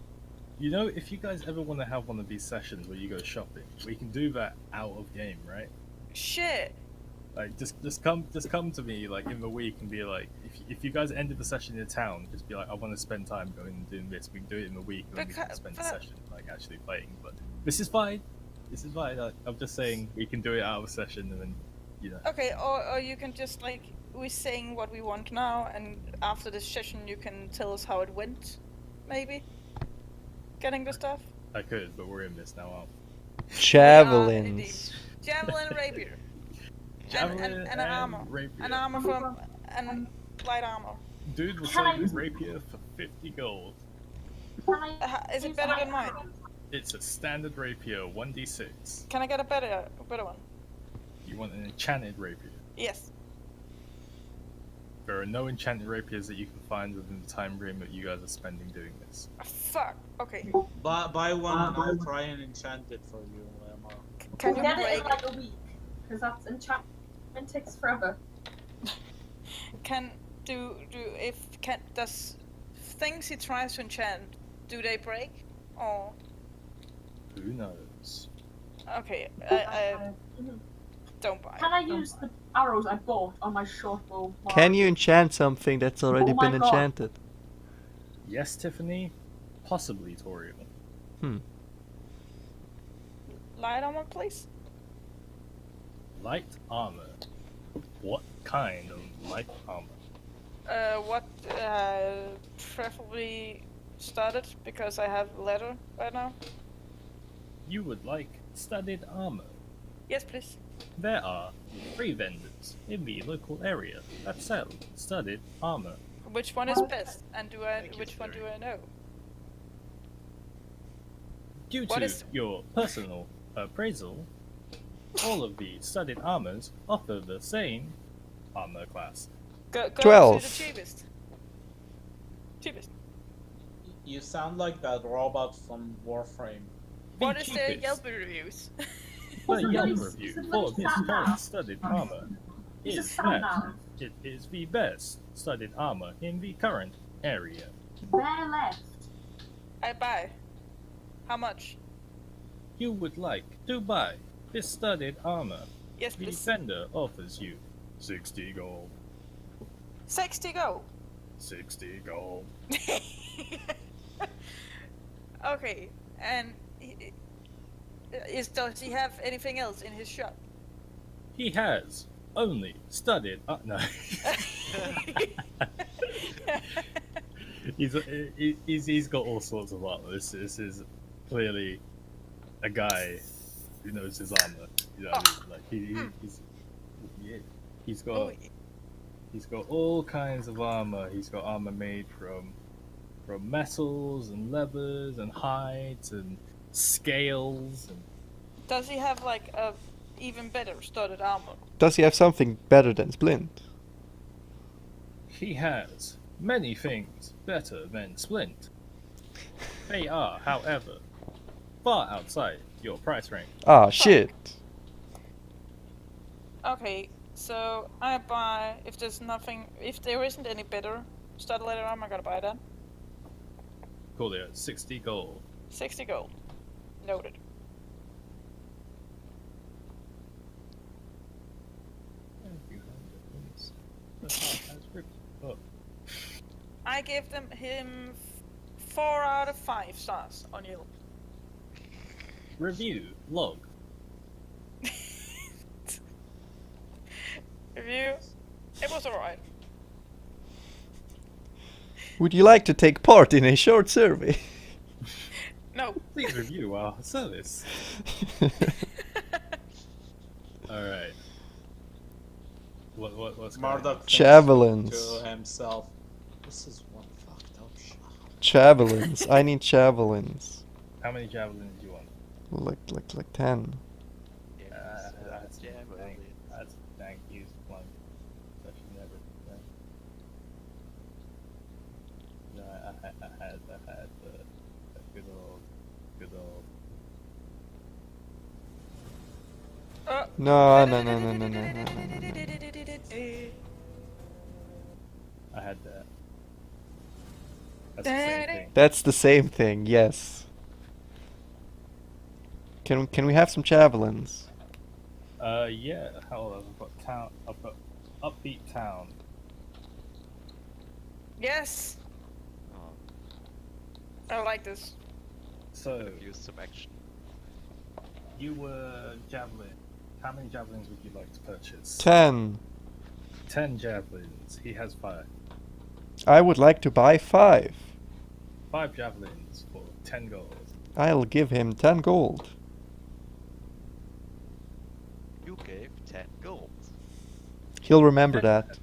You know, if you guys ever want to have one of these sessions where you go shopping, we can do that out of game, right? Shit. Like, just come to me like in the week and be like, if you guys ended the session in town, just be like, I want to spend time going and doing this. We can do it in the week, and then we can spend the session like actually playing. But this is fine. This is fine. I'm just saying we can do it out of a session, and then you know. Okay, or you can just like we're saying what we want now, and after this session you can tell us how it went, maybe. Getting the stuff. I could, but we're in this now, aren't we? Javelins. Javelin, rapier, Javelin and an armor, rapier. an armor from and light armor. Dude was Can I selling use- rapier for 50 gold. Can I Is it use better my than mine? arrows? It's a standard rapier, 1d6. Can I get a better one? You want an enchanted rapier. Yes. There are no enchanted rapiers that you can find within the time frame that you guys are spending doing this. Fuck. Okay. Buy one and I'll try and enchant it for you, Emma. Can We'll you get it in break? like a week, because that's enchantment takes forever. Does things he tries to enchant, do they break? Or Who knows? okay, I Mhm. don't buy. Can I use the arrows I bought on my short bow? Can you enchant something that's already Oh my been God. enchanted? Yes, Tiffany? Possibly, Toriel. Light armor, please. Light armor. What kind of light armor? What preferably studded because I have leather right now. You would like studded armor. Yes, please. There are 3 vendors in the local area that sell studded armor. Which one is best, and Thank you, which one do Siri. I know? Due What to is- your personal appraisal, all of the studded armors offer the same armor class. Go 12. to the cheapest. Cheapest. You sound like that robot from Warframe. The What is the cheapest. Yelp reviews? The It's a Yelp very- review it's a for very this sad current now. studded armor It's a is sad that now. it is the best studded armor in the current area. Where left? I buy. How much? You would like to buy this studded armor. Yes, The please. vendor offers you 60 gold. 60 go. 60 gold. Okay. And does he have anything else in his shop? He has only studied. No. he's got all sorts of armor. This is clearly a guy who knows his armor. You know what I mean? Like he's got all kinds of armor. He's got armor made from metals and leathers and hides and scales and. Does he have like a even better studded armor? Does he have something better than Splint? He has many things better than Splint. They are, however, far outside your price range. Ah, shit. Okay, so I buy if there isn't any better studded leather armor, I'm gonna buy that. Cool, there, 60 gold. 60 gold. Noted. I give him 4 out of 5 stars on Yelp. Review log. Review. It was alright. Would you like to take part in a short survey? No. Please review our service. Alright. What's going on? Marduk thinks Javelins. to himself, this is one fucked up shop. Javelins. I need javelins. How many javelins do you want? Like 10. That's dang used one. That should never be done. No, I had the good old. No. I had that. That's the same thing. That's the same thing, yes. Can we have some javelins? Yeah. Hold on, I've got Upbeat Town. Yes. I like this. So Use some action. you were javelin. How many javelins would you like to purchase? 10. 10 javelins. He has 5. I would like to buy 5. 5 javelins for 10 gold. I'll give him 10 gold. You gave 10 gold. He'll remember that.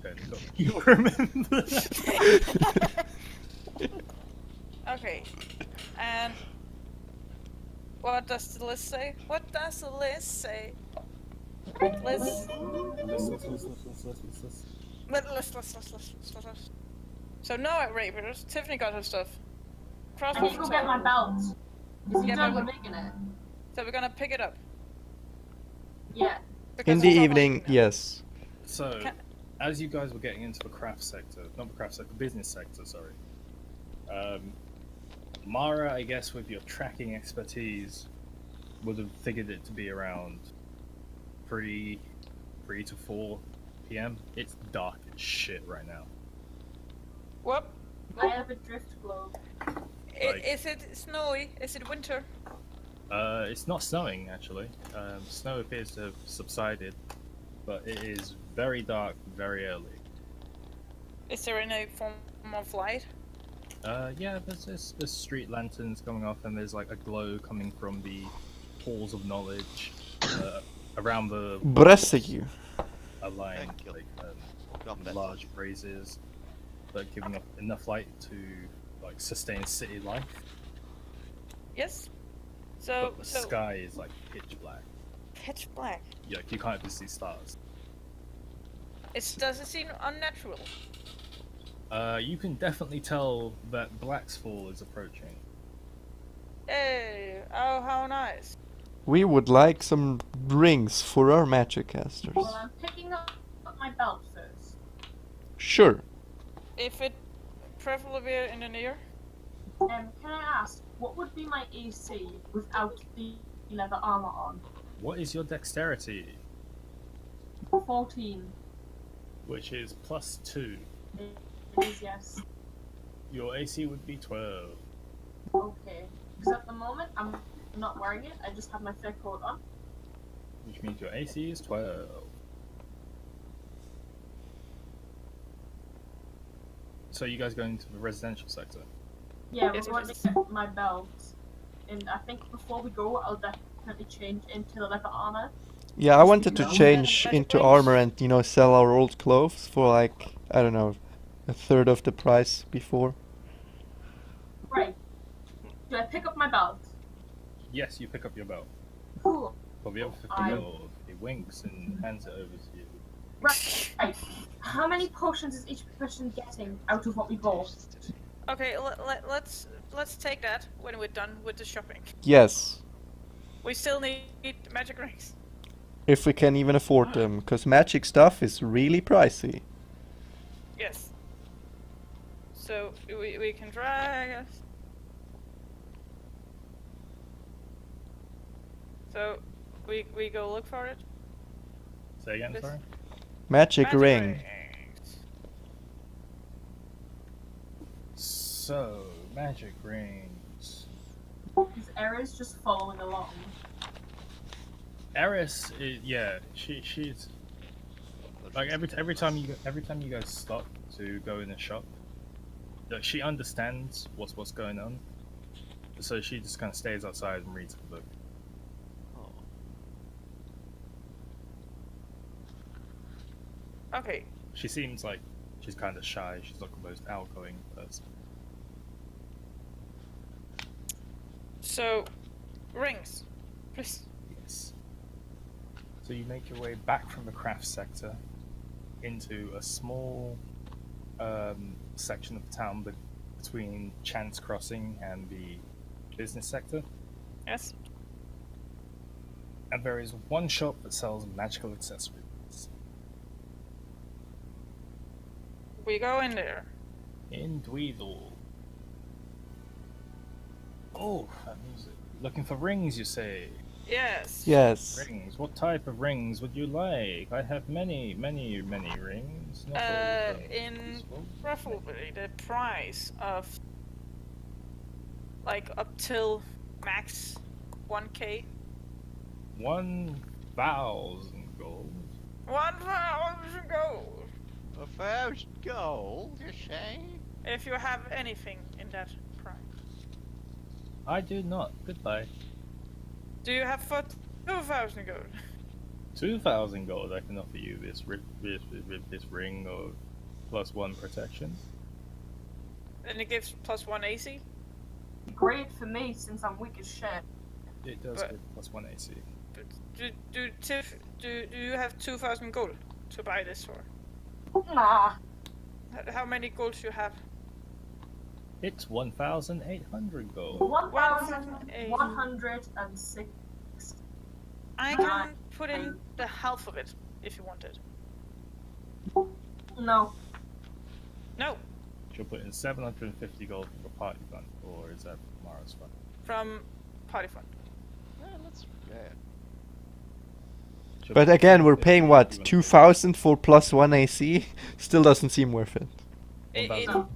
10 gold. You remember that? Okay. And what does the list say? What does the list say? List. List. So no outrageous. Tiffany got her stuff. I need to go get my belt. Is he Yeah, done but- with making it? So we're gonna pick it up. Yeah. because In the it's not evening, like- yes. So, Can- as you guys were getting into the craft sector, not the craft sector, business sector, sorry. Mara, I guess, with your tracking expertise, would have figured it to be around 3 to 4 p.m. It's dark as shit right now. Whoop. I have a drift globe. Like- Is it snowy? Is it winter? It's not snowing actually. Snow appears to have subsided, but it is very dark very early. Is there any form of light? Yeah, there's street lanterns going off, and there's like a glow coming from the halls of knowledge around the Bless you. aligned Thank you. like Got that. large braziers that give enough light to like sustain city life. Yes. So But the sky is like pitch black. pitch black. Yeah, you can't even see stars. Does it seem unnatural? You can definitely tell that Blacksfall is approaching. Hey, oh how nice. We would like some rings for our magic casters. Well, I'm picking up my belt first. Sure. If it preferably in the near. Can I ask, what would be my AC without the leather armor on? What is your dexterity? 14. Which is +2. It is, yes. Your AC would be 12. Okay. Because moment, I'm not wearing it. I just have my fur coat on. Which means your AC is 12. So you guys going to the residential sector? Yeah, Yes, we're going to please. get my belt. And I think before we go, I'll definitely change into the leather armor. Yeah, I Just wanted to because- change Magic into rings. armor and, you know, sell our old clothes for like, I don't know, a third of the price before. Right. Do I pick up my belt? Yes, you pick up your belt. Cool. For the other 50 I- gold, he winks and hands it over to you. Right. How many potions is each person getting out of what we bought? Okay, let's take that when we're done with the shopping. Yes, We still need magic rings. if we can even afford them, because magic stuff is really pricey. Yes. So we can drag us. So we go look for it. Say again, This- sorry? Magic ring. rings. So, magic rings. Is Eris just following along? Eris, yeah, she's like every time you guys stop to go in a shop, like, she understands what's going on, so she just kind of stays outside and reads the book. Oh, Okay. She seems like she's kind of shy. She's not the most outgoing person. So rings, please. Yes. So you make your way back from the craft sector into a small section of the town between Chance Crossing and the business sector. Yes. And there is one shop that sells magical accessories. We go in there. In Dweedle. Oh, that music. Looking for rings, you say? Yes. Yes. Rings. What type of rings would you like? I have many rings. Not all of them In useful. preferably the price of like up till max 1k. 1,000 gold. 1,000 gold. 1,000 gold, you say? If you have anything in that price. I do not. Goodbye. Do you have for 2,000 gold? 2,000 gold. I can offer you this this ring of +1 protection. And it gives +1 AC. Great for me since I'm weak as shit. It does But- give +1 AC. But do you have 2,000 gold to buy this for? Nah. How many gold do you have? It's 1,800 gold. 1,106. I can put in the half of it if you want it. No. No, She'll put in 750 gold for the party fund, or is that Mara's fund? from party fund. Yeah, let's. Yeah. She'll But put again, we're 750 paying if what, you want 2,000 for +1 AC? Still doesn't seem worth it. It, it, 1,000.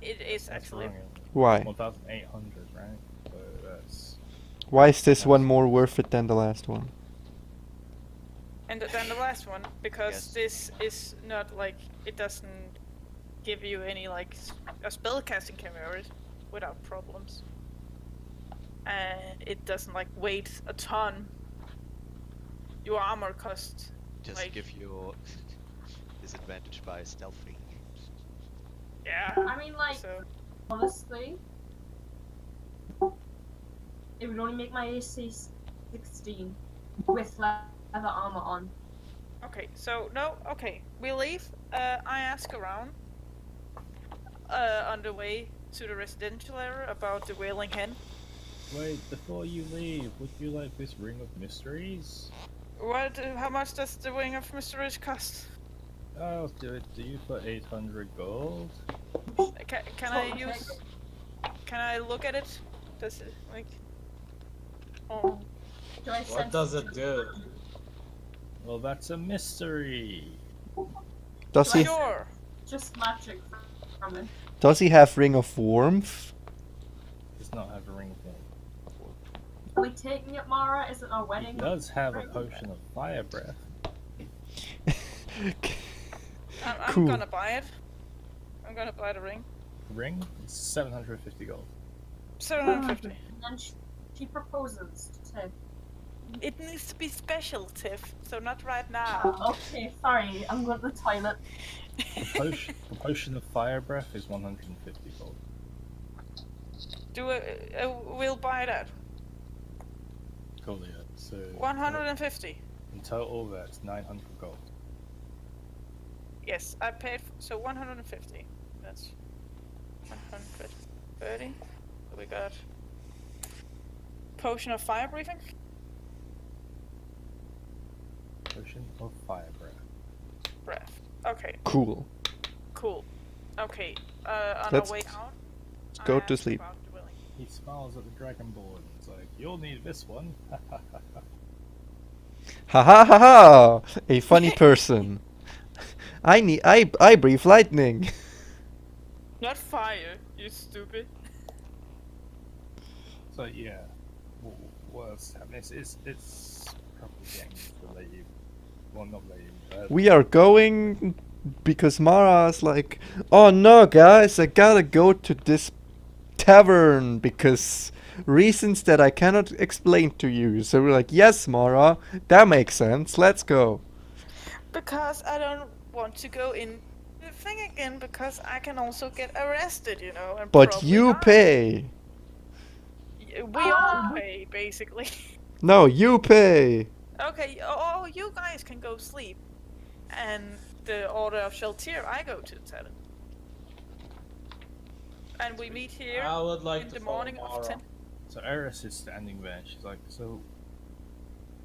it is That's actually. wrong. Why? 1,800, right? So that's Why is this one more worth it than the last one? And then the last one, because Yes. this is not like, it doesn't give you any like, a spellcasting can wear it without problems. And it doesn't like weight a ton. Your armor costs, Just like, give you disadvantage by stealthing. yeah. I mean, like, So, honestly, it would only make my AC 16 with leather armor on. okay, so no, okay, we leave. I ask around on the way to the residential area about the wailing hen. Wait, before you leave, would you like this ring of mysteries? What? How much does the Wing of Mysteries cost? I'll do it. Do you for 800 gold? Can I use? Can I look at it? Does it like? Oh, Do I What sense does it do? Well, that's a mystery. Does he sure. just magic from it? does he have Ring of Warmth? Does not have a ring of warmth. Are we taking it, Mara? Is it our He wedding? does have a potion of fire breath. I'm Cool. gonna buy it. I'm gonna buy the ring. Ring? It's 750 gold. 750. And then she proposes to Tiff. It needs to be special, Tiff. So not right now. Okay, sorry, I'm going to the toilet. The potion of fire breath is 150 gold. We'll buy that. Cool, yeah. So 150. in total, that's 900 gold. Yes, I paid. So 150. That's 130. So we got potion of fire breathing. Potion of fire breath. Breath. Okay. Cool. Cool. Okay. On Let's our way out. go I to asked sleep. about the willing. He smiles at the dragonborn. It's like, you'll need this one. Ha ha ha ha! A funny person. I breathe lightning. Not fire, you stupid. So yeah, what's happening? It's probably getting to late. Well, not late. We are going because Mara's like, oh no, guys, I gotta go to this tavern because reasons that I cannot explain to you. So we're like, yes, Mara, that makes sense. Let's go. Because I don't want to go in the thing again because I can also get arrested, you know. And But probably you die. pay. We all pay, basically. No, you pay. Okay, oh, you guys can go sleep. And the Order of Sheltir, I go to the tavern. And we meet here I would like in to the follow morning of Mara. 10. So Eris is standing there. She's like, so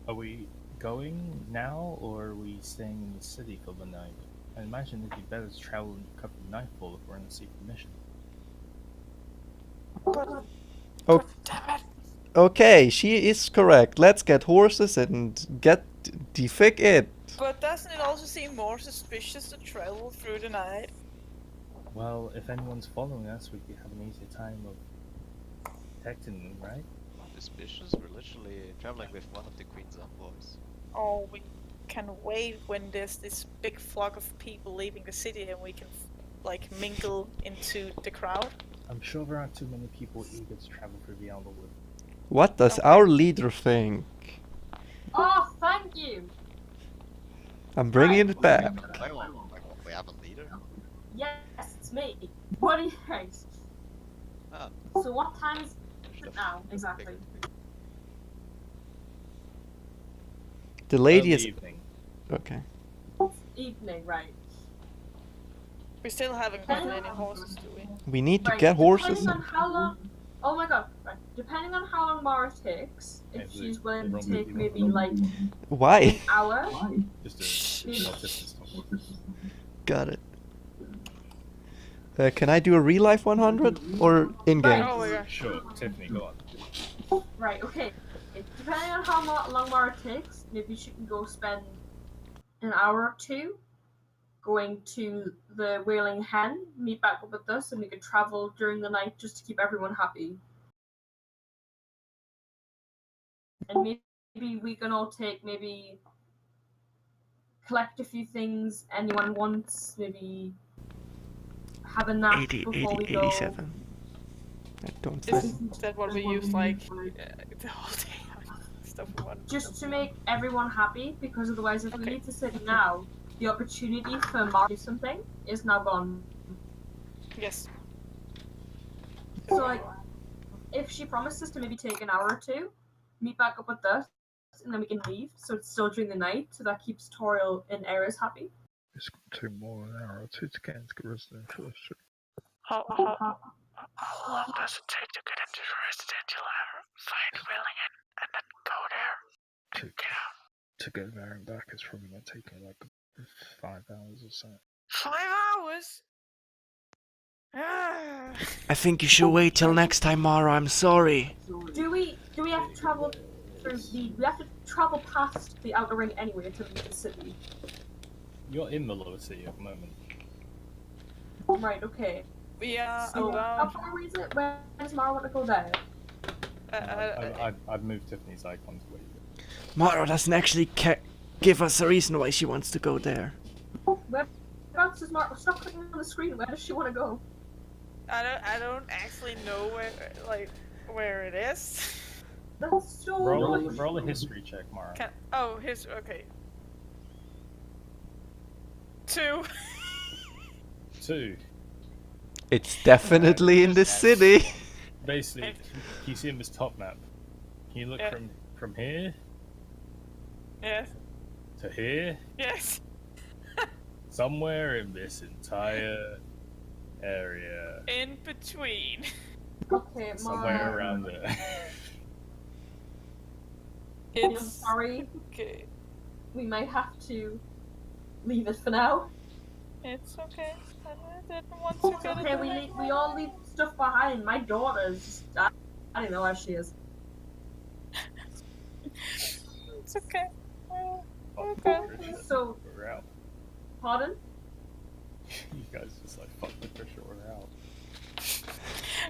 are we going now or are we staying in the city for the night? I imagine it'd be better to travel in a couple of nightfall if we're on a secret mission. Oh, Damn it. okay, she is correct. Let's get horses and get defig it. But doesn't it also seem more suspicious to travel through the night? Well, if anyone's following us, we could have an easier time of detecting them, right? Suspicious? We're literally traveling with one of the Queen's envoys. Or we can wait when there's this big flock of people leaving the city and we can, like, mingle into the crowd? I'm sure there aren't too many people eager to travel through the Elderwood. What does Okay. our leader think? Oh, thank you! I'm bringing it back. We have a leader? Yes, it's me. What do you think? Ah, So what time is it now, exactly? The lady Early is evening. okay. Evening, right. We still haven't gotten any horses, do we? We need to Right, get horses. Depending on how long... Oh my god, right. Depending on how long Mara takes, if Yeah, she's the willing to wrong take movie. maybe like an Why? hour, Just a short distance talk. Got it. Can I do a real life 100 or in game? Oh my gosh. Sure, Tiffany, go on. right, okay. Depending on how long Mara takes, maybe she can go spend an hour or two going to the Wailing Hen, meet back up with us, and we could travel during the night just to keep everyone happy. And maybe we can all take, maybe collect a few things anyone wants, maybe have a nap 80, before 80, we go. 87. I don't Is think. that what we use, like, the whole day? Stuff we want. Just to make everyone happy, because otherwise if we Okay. leave the city now, the opportunity for Mara to do something is now gone. Yes. So like, if she promises to maybe take an hour or two, meet back up with us, and then we can leave, so it's still during the night, so that keeps Toriel and Eris happy. It's going to take more than an hour or two to get into the residential district. How long does it take to get into the residential area? Find Willingham and then go there. To, to get there and back, it's probably going to take me like 5 hours or so. 5 hours? Ah. I think you should wait till next time, Mara. I'm sorry. Do we have to travel through we have to travel past the outer ring anyway to leave the city? You're in the lower city at the moment. Right, okay. We are So how about far away is it? When does Mara want to go there? I've moved Tiffany's icon to where you go. Mara doesn't actually give us a reason why she wants to go there. Whereabouts is Mark? Stop clicking on the screen. Where does she want to go? I don't actually know where it is. That's so Roll annoying. a history check, Mara. Here's okay. 2. 2. It's definitely in the city. Basically, you see him as top map. Can you look Yeah. from here Yes. to here? Yes. Somewhere in this entire area. In between. Okay, Somewhere Mara. around there. I'm It's sorry. okay. We might have to leave it for now. It's okay. I didn't want to It's get okay. We all leave stuff behind. My daughter's. I don't know where she is. It's okay. Okay. So, We're out. pardon? You guys just like fuck the Trisha, we're out.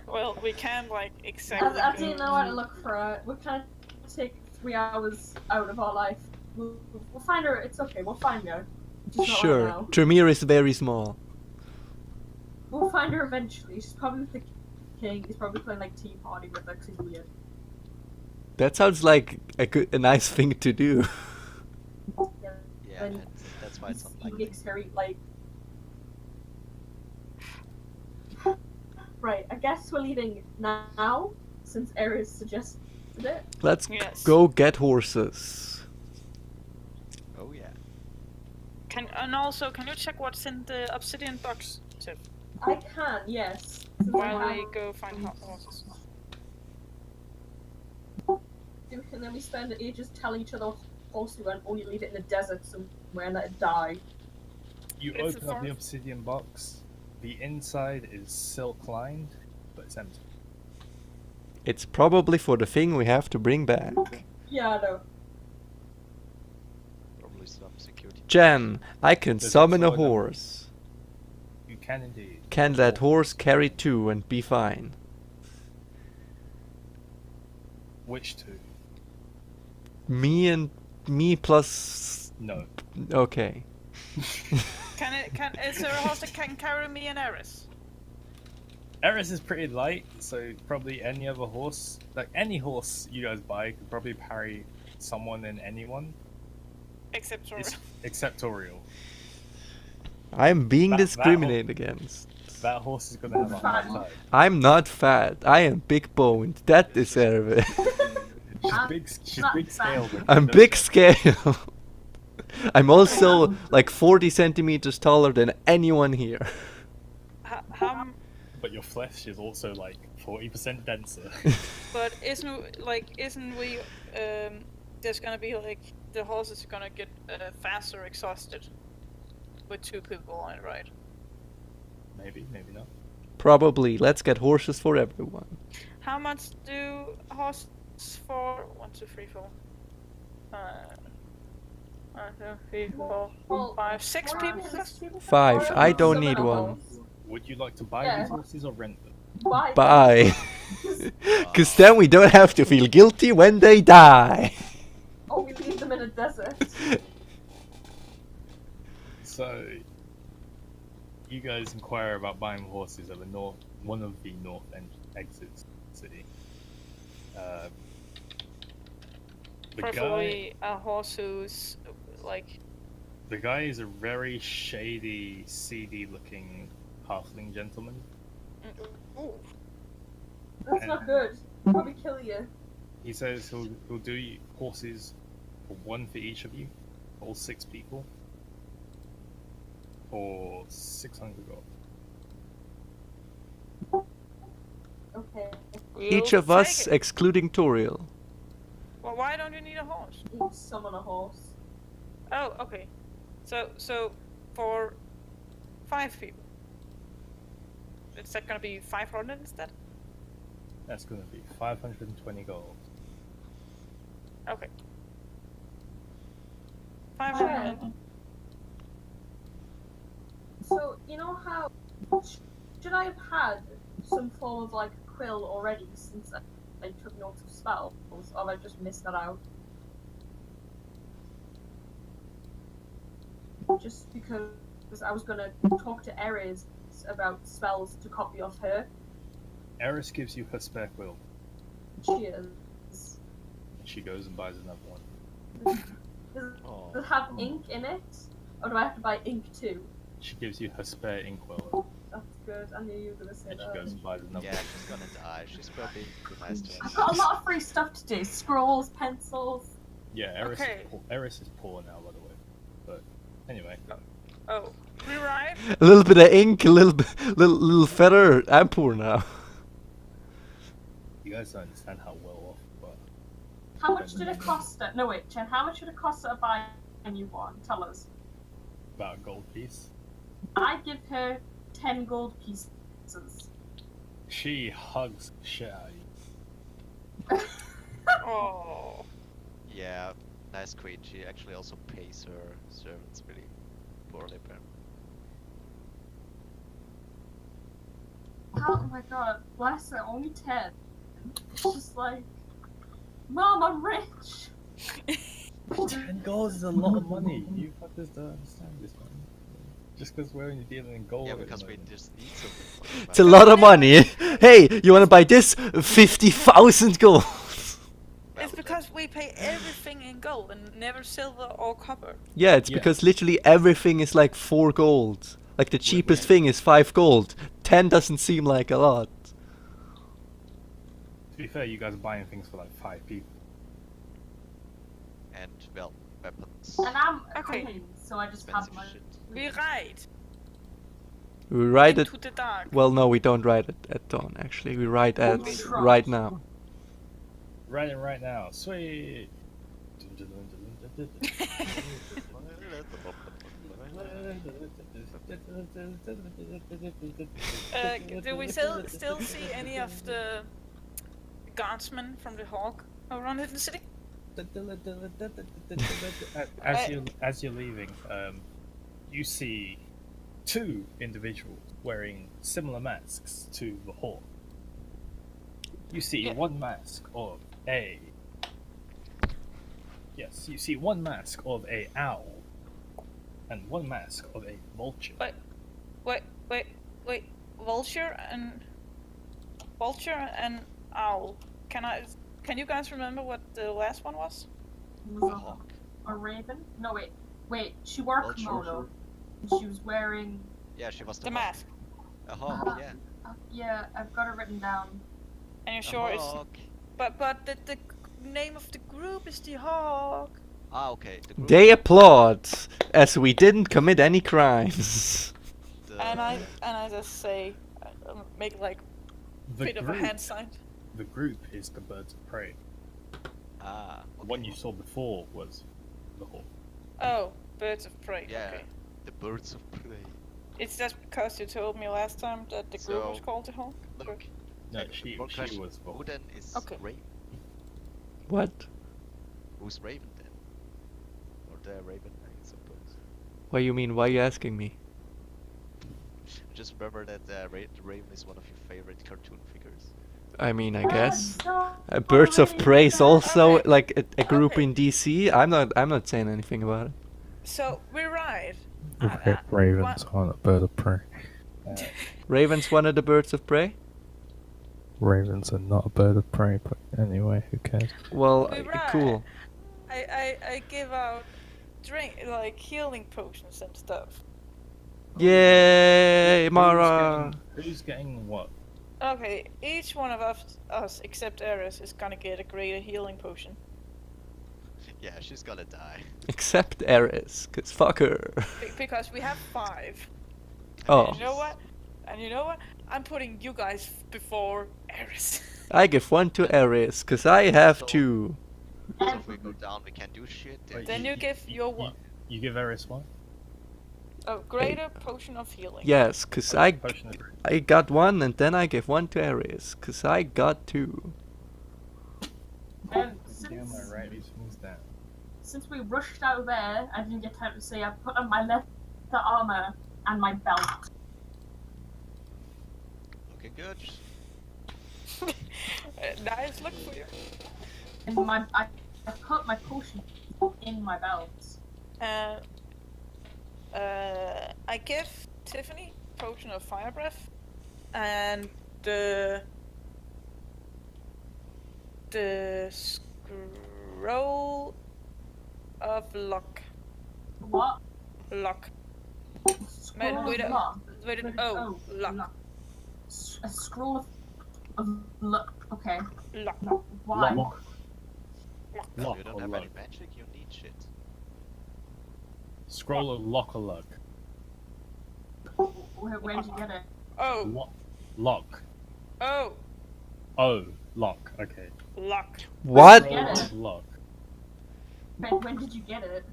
Well, we can't like exactly. I didn't know where to look for her. We can't take 3 hours out of our life. We'll find her. It's okay. We'll find her. Just not right Sure. now. Trymir is very small. We'll find her eventually. She's probably with the king. He's probably playing like Tea Party with her 'cause he's weird. That sounds like a nice thing to do. Yeah, And that's why it's he unlikely. makes very like. Right. I guess we're leaving now since Ares suggested it. Let's Yes. go get horses. Oh yeah. Can you check what's in the obsidian box, Tiff? I can, yes. Since While I I have- go find horses. And then we spend ages telling each other horse we went, only leave it in the desert somewhere and let it die. You It's a open up the forest. obsidian box. The inside is silk lined, but it's empty. It's probably for the thing we have to bring back. Yeah, I know. Probably some security. Jen, I can There's summon a also another- horse. You can indeed. Can that horse carry 2 and be fine? Which 2? Me plus. No. Okay. Is there a horse that can carry me and Eris? Eris is pretty light, so probably any other horse, like any horse you guys buy, could probably carry someone and anyone, Except for except Toriel. I'm being That- discriminated against. That horse is gonna have a hard time. I'm not fat. I am big boned. That is Erve. She's big scale. but I'm she big doesn't- scale. I'm also like 40 centimeters taller than anyone here. how But your flesh is also like 40% denser. But isn't we there's gonna be like the horses are gonna get faster exhausted with 2 people on it, right? Maybe not. Probably. Let's get horses for everyone. How much do horses for 1, 2, 3, 4? 1, 2, 3, 4, Well, 5, 6 people. 6 people? 5. I don't Summon need a one. horse. Would you like to buy Yeah. these horses or rent them? Bye. Bye. Cause then we don't have to feel guilty when they die. Oh, we leave them in a desert. So, you guys inquire about buying horses at one of the north exits of the city. The guy, Preferably a horse who's like the guy is a very shady, seedy-looking halfling gentleman. ooh, That's not good. He'll probably kill you. He says he'll do horses for 1 for each of you, all 6 people, for 600 gold. Okay. Each we'll of us, take it. excluding Toriel. Well, why don't you need a horse? You summon a horse. Oh, okay. So for 5 people, is that gonna be 500 instead? That's going to be 520 gold. Okay. 500. So, you know how... Should I have had some form of, like, quill already since I took notes of spells, or have I just missed that out? Just because I was gonna talk to Ares about spells to copy off her. Eris gives you her spare quill. Cheers. And she goes and buys another one. Does Oh. it have ink in it? Or do I have to buy ink too? She gives you her spare inkwell. That's good. I knew you were gonna say And she that. goes and buys another Yeah, one. she's gonna die. She's probably too nice to I've us. got a lot of free stuff to do. Scrolls, pencils. Yeah, Eris, Okay. Eris is poor now, by the way. But anyway, Oh, rewrite. A little bit of ink, a little feather. I'm poor now. you guys don't understand how well off. But How much did it cost her? No wait, Chen, how much did it cost her to buy a new one? Tell us. about a gold piece. I give her 10 gold pieces. She hugs the shit out of you. Oh. Yeah, nice queen. She actually also pays her servants really poorly, apparently. Oh my god, bless her, only 10. It's just like, Mom, I'm rich! 10 gold is a lot of money. You fuckers don't understand this, man. Just because we're only dealing in gold. Yeah, at the because we moment. just need something. It's a lot of money. Hey, you wanna buy this? 50,000 gold. It's because we pay everything in gold and never silver or copper. Yeah, it's Yeah. because literally everything is like 4 gold. Like the cheapest thing is 5 gold. 10 doesn't seem like a lot. To be fair, you guys are buying things for like 5 people. And, well, weapons. And I'm a Okay. queen, so I just have Expensive my... shit. We ride We ride it. into the dark. Well, no, we don't ride it at dawn. Actually, we ride at Okay. right now. Riding right now. Sweet! Do we still see any of the guardsmen from the Hawk around in the city? As you're leaving, you see 2 individuals wearing similar masks to the Hawk. You see Yeah. one mask of a... Yes, you see one mask of a owl, and one mask of a vulture. Wait. Vulture and owl. Can you guys remember what the last one was? Was a raven? No, wait, she wore a Vulture. kimono. She was wearing... Yeah, she was The hawk. mask. A hawk, yeah. Yeah, I've got it written down. And you're A sure it's... hawk. But the name of the group is the Hawk. Ah, okay. The group, They applaud as we didn't commit any crimes. the, And I just say, make like The bit of a hand sign. the group is the birds of prey. Ah, The okay. one you saw before was the Hawk. Oh, birds of prey. Yeah, Okay. the birds of prey. It's just because you told me last time that the group was So, called the Hawk. Look, No, one she question. was the Who Hawk. then is Okay. Raven? What? Who's Raven then? Or the Raven, I suppose. What do you mean? Why are you asking me? Just remember that Raven is one of your favorite cartoon figures. I mean, I guess. So Birds of Prey is also Okay. like a group Okay. in DC. I'm not saying anything about it. So we ride. Ravens aren't a bird of prey. Raven's one of the birds of prey. Ravens are not a bird of prey, but anyway, who cares? Well, We ride. cool. I give out healing potions and stuff. Yay, Mara! Who's getting what? Okay, each one of us except Ares is gonna get a greater healing potion. Yeah, she's gonna die. Except Ares, cause fuck her. Because we have 5. Oh, You know what? And you know what? I'm putting you guys before Ares. I give 1 to Ares, cause I have So- 2. So if we go down, we can't do shit. Wait, Then you give your one. You give Eris one? A greater potion of healing. Yes, cause Potion of... I got 1 and then I give 1 to Ares, cause I got 2. And Get on my right, these things down. since we rushed out of there, I didn't get time to say I put on my leather armor and my belt. Looking good. Nice look for you. And I put my potion in my belt. Uh, I give Tiffany potion of fire breath, and the scroll of luck. What? Luck. Scroll Wait, of luck. Wait, oh, luck. A scroll of luck. Okay. Luck. Why? Lock. If Lock you don't or have luck. any magic, you need shit. Scroll of lock or luck. Where did you get it? Oh. Lock. Oh. Oh, lock. Okay. Luck. What? Scroll Get it. of lock. When did you get it?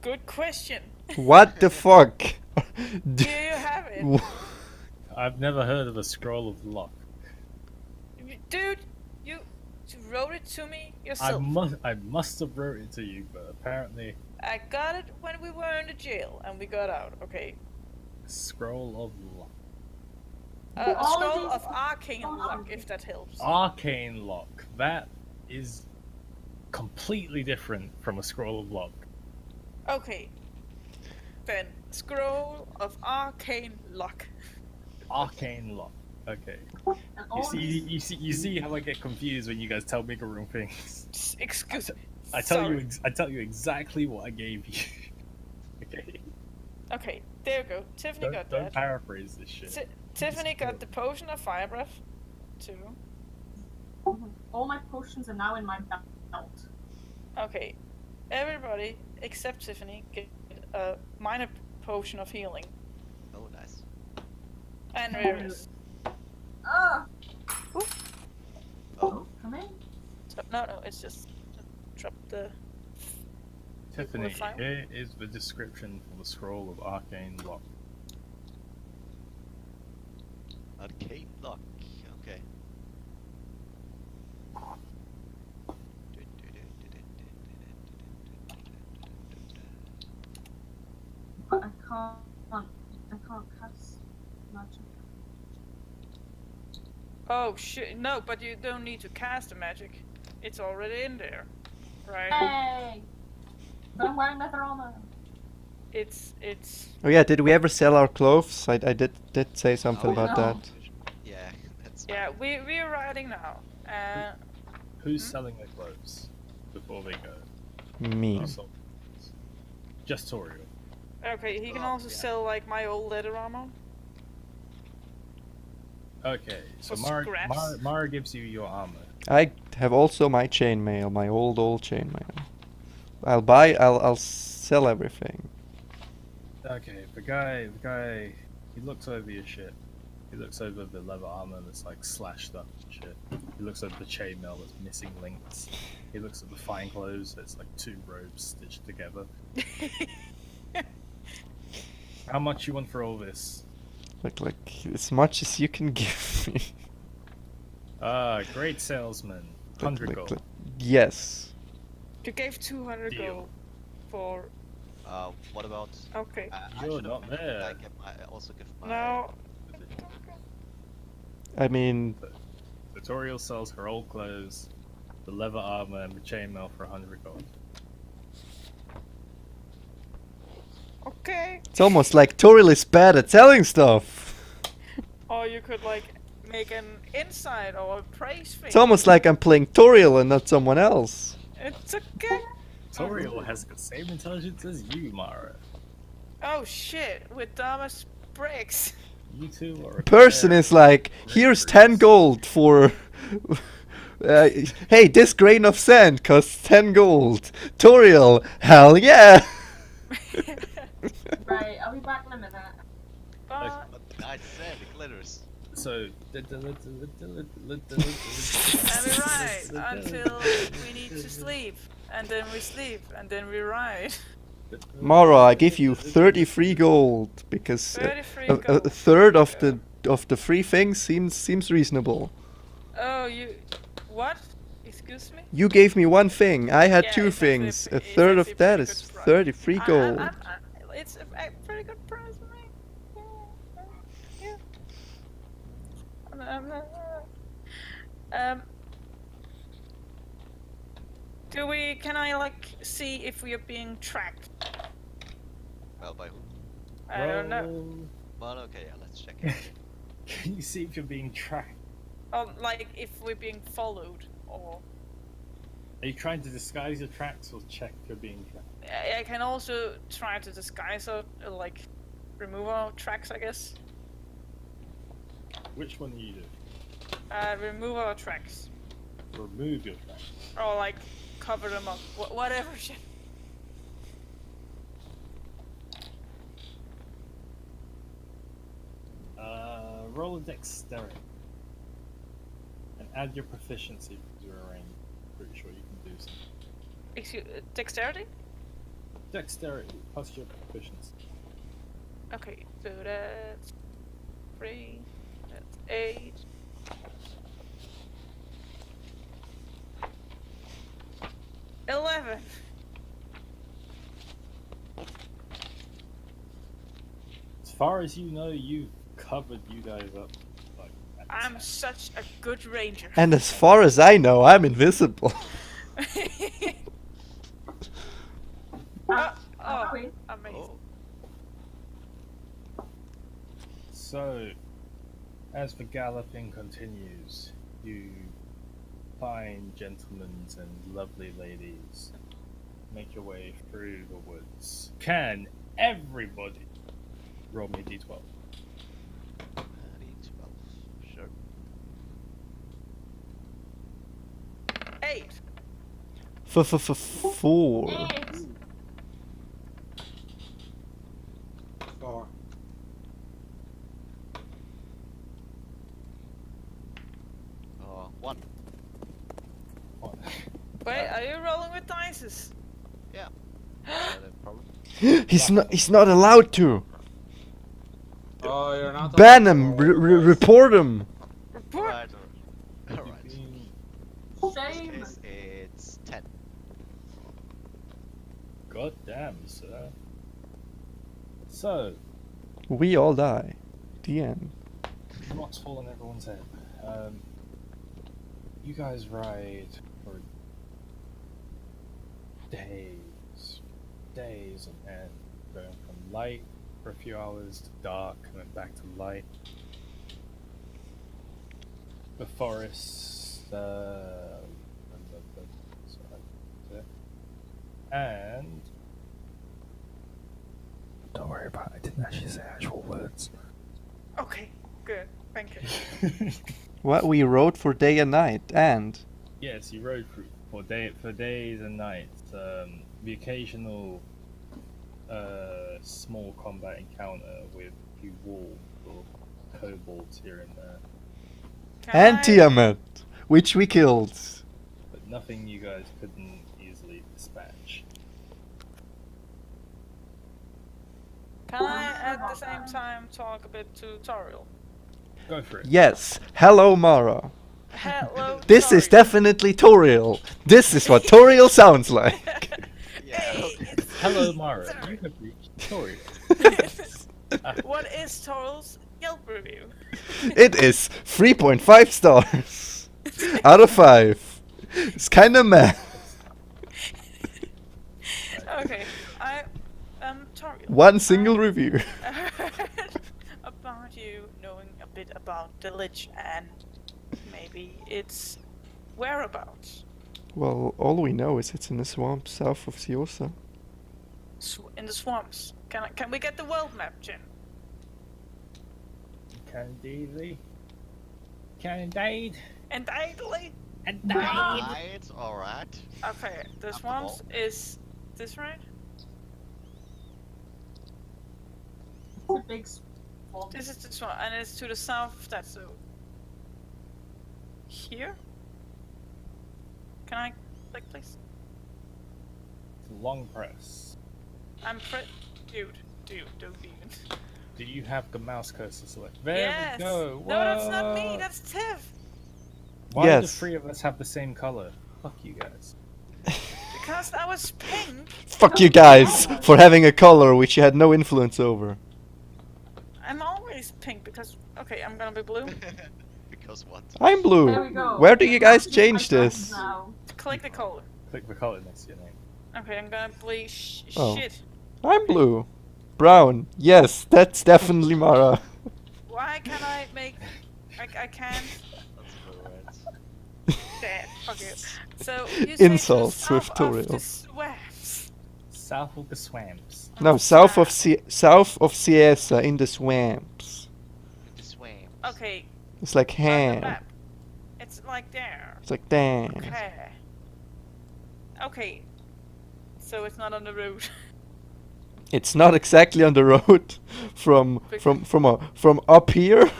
Good question. What the fuck? Here you have it. I've never heard of a scroll of lock. Dude, you wrote it to me I yourself. must have wrote it to you, but apparently I got it when we were in the jail and we got out, okay? scroll of lock. A All of scroll these of arcane potions- luck, if that helps. Arcane lock. That is completely different from a scroll of lock. Okay. Then, scroll of arcane luck. Arcane lock. Okay. And You all see, these you see how I get confused when you guys tell me the wrong things. Excuse me. I tell Sorry. I tell you exactly what I gave you. Okay. Okay, there you go. Tiffany got Don't that. paraphrase this shit. Tiffany got the potion of fire breath, too. all my potions are now in my belt. Okay, everybody except Tiffany get a minor potion of healing. Oh, nice. And Riris. Ah! Oh, Come in. No, it's just drop the. Tiffany, file? here is the description for the scroll of arcane lock. arcane lock. Okay. But I can't cast magic. Oh shit! No, but you don't need to cast the magic. It's already in there, right? Hey! But I'm wearing leather armor. It's. Oh yeah, did we ever sell our clothes? I did say something Oh, about no. that. Yeah, that's Yeah, we're riding now. Who's selling their clothes before they go? Me. Who sold theirs? Just Toriel. Okay, he can Oh, also yeah. sell like my old leather armor. Okay, so For scraps. Mara gives you your armor. I have also my chainmail, my old chainmail. I'll sell everything. Okay, the guy, he looks over your shit. He looks over the leather armor that's like slashed up and shit. He looks over the chainmail that's missing links. He looks at the fine clothes that's like two robes stitched together. How much you want for all this? Like as much as you can give me. Ah, great salesman. 100 gold. Yes. You gave 200 Deal. gold for. what about? Okay. I You're should not have there. I also give my. No. I mean, Tutorial sells her old clothes, the leather armor, and the chainmail for 100 gold. Okay. it's almost like Toril is bad at selling stuff. Or you could like make an insight or a praise thing. It's almost like I'm playing Toril and not someone else. It's okay. Tutorial has the same intelligence as you, Mara. Oh shit! With Thomas Briggs. You two are a Person pair is like, of here's breakers. 10 gold for. Hey, this grain of sand costs 10 gold. Toriel, hell yeah! Right, I'll be back in a minute. But But I said it glitters. So. and we ride until we need to sleep, and then we sleep, and then we ride. Mara, I give you 33 gold because 33 a gold. third of the free things seems reasonable. Oh, you. What? Excuse me? You gave me one thing. I had Yeah, two it's actually things. a A pre- third it's of actually a that pretty is good price. 33 gold. It's a pretty good price for me. Yeah. Can I like see if we are being tracked? Well, by who? I don't know. Roll- Well, okay, yeah, let's check it. Can you see if you're being tracked? Oh, like if we're being followed, or Are you trying to disguise your tracks or check if you're being tracked? I can also try to disguise or like remove our tracks, I guess. Which one do you do? Remove our tracks, Remove your tracks. or like cover them up, whatever shit. Roll a dexterity. And add your proficiency to your range. Pretty sure you can do something. Excuse, dexterity? Dexterity plus your proficiency. Okay, so that's 3, that's 8. $11. As far as you know, you've covered you guys up. Like, I'm such a good ranger. And as far as I know, I'm invisible. Oh, Wait. amazing. Oh, So, as the galloping continues, you find gentlemen and lovely ladies make your way through the woods. Can everybody roll me d12? D12. Sure. 8. 4. 8. 4. Oh, 1. Wait, are you rolling with dices? Yeah. Problem. He's not allowed to. Oh, you're not. Ban allowed him. to roll dice. Report him. Report. Alright, alright. Shame. In this case, it's 10. God damn, sir. So, We all die. The end. what's fallen everyone's head? You guys ride for days on end, going from light for a few hours to dark and then back to light. The forests, and Don't worry about it. I didn't actually say actual words. Okay, good. Thank you. What we rode for day and night, and yes, you rode for days and nights. The occasional small combat encounter with a few wolves or kobolds here and there, and I- Tiamat, which we killed. but nothing you guys couldn't easily dispatch. Can I at the same time talk a bit to Toriel? Go for it. Yes. Hello, Mara. Hello. This is Toriel. definitely Toriel. This is what Toriel sounds like. Yeah, Hey, okay. it's Hello, Mara. Sorry. You have reached Tori. What is Toriel's Yelp review? It is 3.5 stars out of 5. It's kind of meh. Okay, Toriel. One single review. I heard about you knowing a bit about the Lich and maybe its whereabouts. Well, all we know is it's in the swamp south of Siosa. In the swamps. Can we get the world map, Jin? Candidly. Candide. And idly? And Alright. Okay, the the swamps wall. is this right? The big swamp. This is the swamp, and it's to the south of that, so here? Can I click, please? Long press. I'm dude, don't even. Do you have the mouse cursor select? There Yes. we go. No, that's not me. What? That's Tiff. Why do the Yes. three of us have the same color? Fuck you guys. Because I was pink. Fuck you guys for having a color which you had no influence over. I'm always pink because okay, I'm gonna be blue. because what? I'm There blue. we go. Where do you guys Matching change my friends this? now. Click the color. Click the color next to your name. Okay, I'm gonna play Oh. shit. I'm blue. Brown. Yes, that's definitely Mara. Why can't I make... I can't... That's correct. Dad, fuck you. So, you say Insults to the with south of Toriel. the swamps. South of the swamps. No, south of Ciesa in the swamps. The swamp. Okay, It's like on the ham. map. It's like there. It's like damn. Okay. Okay. So it's not on the road. It's not exactly on the road from up here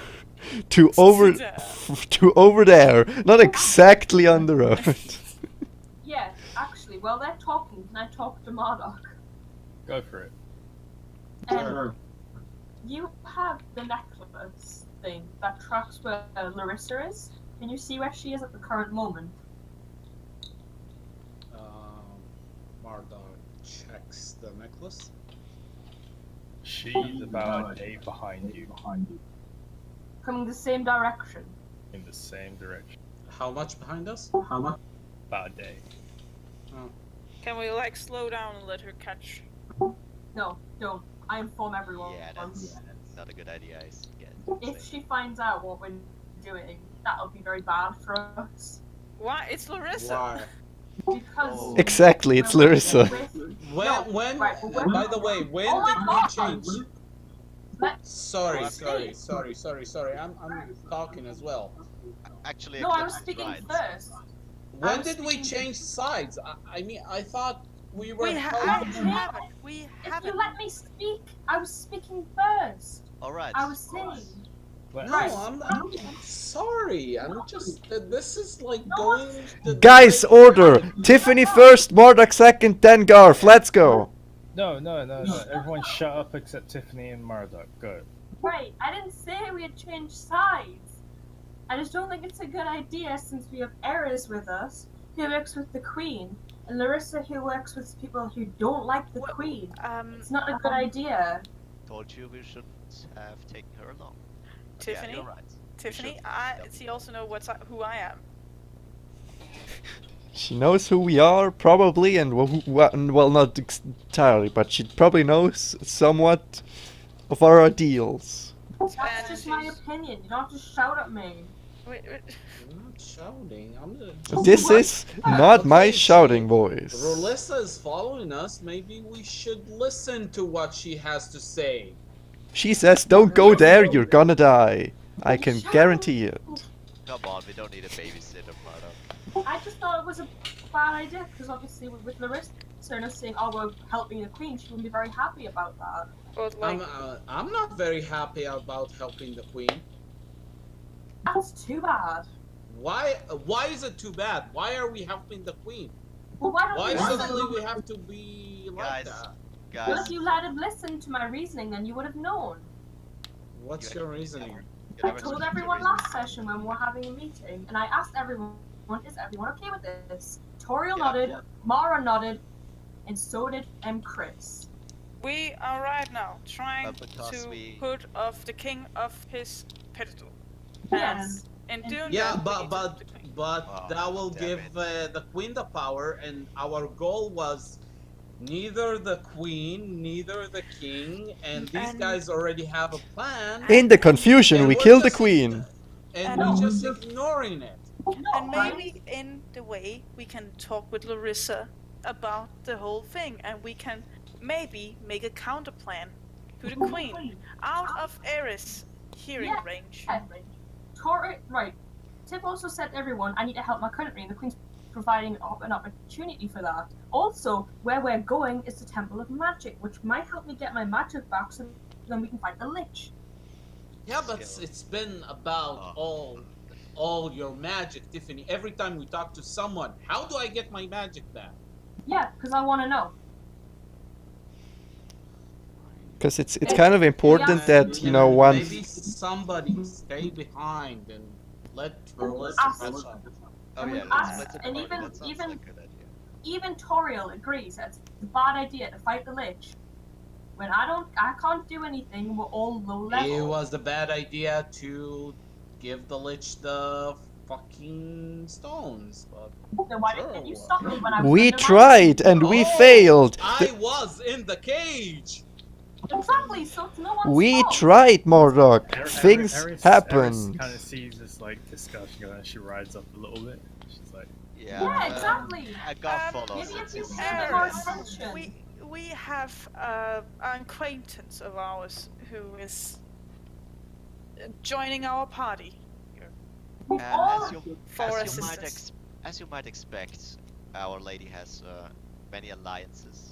to over there. to over there. Not exactly on the road. Yeah, actually, while they're talking, can I talk to Marduk? Go for it. You have the necklace thing that tracks where Larissa is. Can you see where she is at the current moment? Marduk checks the necklace. She's about a day behind you. Coming the same direction. In the same direction. How much behind us? About a day. Can we like slow down and let her catch? No, don't. I inform everyone. Yeah, that's not a good idea. If she finds out what we're doing, that'll be very bad for us. Why? It's Larissa. Why? Because Oh. Exactly, it's we're Larissa. When? Right, but when- By the way, when Oh my did we God. change? Let's Sorry. Stay. I'm talking as well. Actually, No, I Eclipse was is speaking right. first. When was did we speaking- change sides? I mean, I thought we were. I helping- haven't. We If haven't. you let me speak, I was speaking first. All right. I was saying. Let- No, Right. I'm sorry. I'm just. This is like No, going. The Guys, direction- order! Tiffany first, Marduk second, then Garth. Let's go. No. Everyone shut up except Tiffany and Marduk. Go. Right, I didn't say we had changed sides. I just don't think it's a good idea since we have Eris with us, who works with the Queen, and Larissa, who works with people who don't like the Queen. It's not a good idea. Told you we should have taken her along. Tiffany? Yeah, you're right. Tiffany, should. she also know who I am. She knows who we are, probably, and well, not entirely, but she probably knows somewhat of our ideals. That's And just my she's- opinion. You don't have to shout at me. Wait. I'm not shouting. I'm just. This is not my Okay, shouting voice. Rolissa is following us. Maybe we should listen to what she has to say. She says, don't go there, you're gonna die. I can guarantee it. Come on, we don't need a babysitter, Mara. I just thought it was a bad idea because obviously with Larissa and us saying, "Oh, we're helping the Queen," she wouldn't be very happy about that. But like, I'm not very happy about helping the Queen. That's too bad. Why is it too bad? Why are we helping the Queen? Well, why don't Why you suddenly listen? we have to be like Guys. that? Well, Guys, if you let him listen to my reasoning, then you would have known. What's your reasoning? I told everyone last session when we were having a meeting, and I asked everyone, "Is everyone okay with this?" Toriel nodded, Mara nodded, and so did Chris. we are right now trying But because to we- put off the king of his pedestal. Yes. And doing Yeah, that, we need but to- Oh, that will damn give it. the Queen the power, and our goal was neither the Queen, neither the King, and these And- guys already have a plan. In the confusion, and we we're killed the just- queen. And No. we're just ignoring it. No, And maybe in the way we can talk with Larissa about the whole thing, and we can maybe make a counter plan to the Queen out of Eris hearing Yeah. range. Right. Tip also said to everyone, "I need to help my country," and the Queen's providing an opportunity for that. Also, where we're going is the Temple of Magic, which might help me get my magic back, so then we can fight the Lich. Yeah, but it's been about all your magic, Tiffany. Every time we talk to someone, how do I get my magic back? Yeah, because I want to know. Because it's kind of important Yeah. that, you know, one... Maybe somebody stay behind and let Rolissa Ask- catch up. Oh And yeah, we let's asked- split the and party. even- That sounds even- like a good idea. Even Toriel agrees that it's a bad idea to fight the Lich. When I can't do anything, we're all low level. It was a bad idea to give the lich the fucking stones. But Then why sure, didn't you well. stop me when I was We under my- tried and we Oh, failed. I was in the cage. Exactly, so it's no one's We fault. tried, Mordok. Things Eris happen. kind of sees this like discussion and she rides up a little bit. She's like, Yeah. Yeah, exactly. I got follows. Maybe if you It's paid more Eris, attention. we have an acquaintance of ours who is joining our party here. We've And all For assistance. as you might expect, Our Lady has many alliances.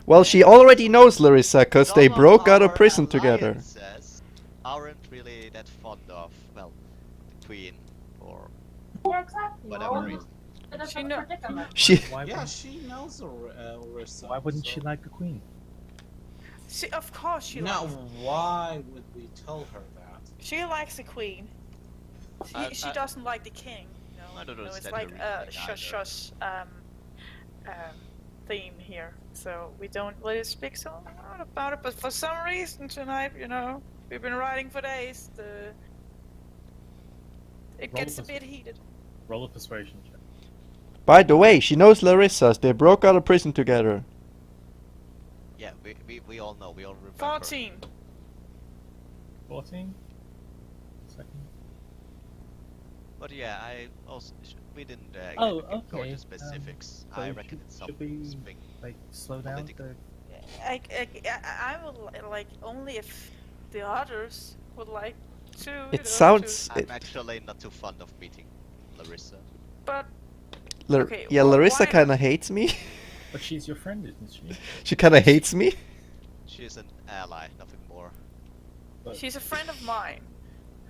Well, she already knows Larissa because they Some of broke out of our prison together. alliances aren't really that fond of, well, the Queen or Yeah, exactly. whatever We're all reason. in a She know- predicament. She why, Yeah, wouldn't, she knows Orisa. why wouldn't so- she like the queen? Of course she Now, likes. why would we tell her that? She likes the queen. She doesn't like the king. I don't No, it's understand like her a reasoning shush theme here, so we don't really speak so loud about it. But for some reason tonight, we've been riding for days. It Roll gets a us- bit heated. Roll a persuasion check. By the way, she knows Larissa's. They broke out of prison together. Yeah, we all know, we all remember. 14. 14? Second. But yeah, I also we didn't Oh, go okay, into specifics. so I reckon it's should we, something. like, slow down? political. I would like only if the others would like to. It sounds. I'm actually not too fond of meeting Larissa. But okay, Yeah, well, Larissa why- kind of hates me. But she's your friend, isn't she? She kind of hates me. She's an ally, nothing more. But she's a friend of mine.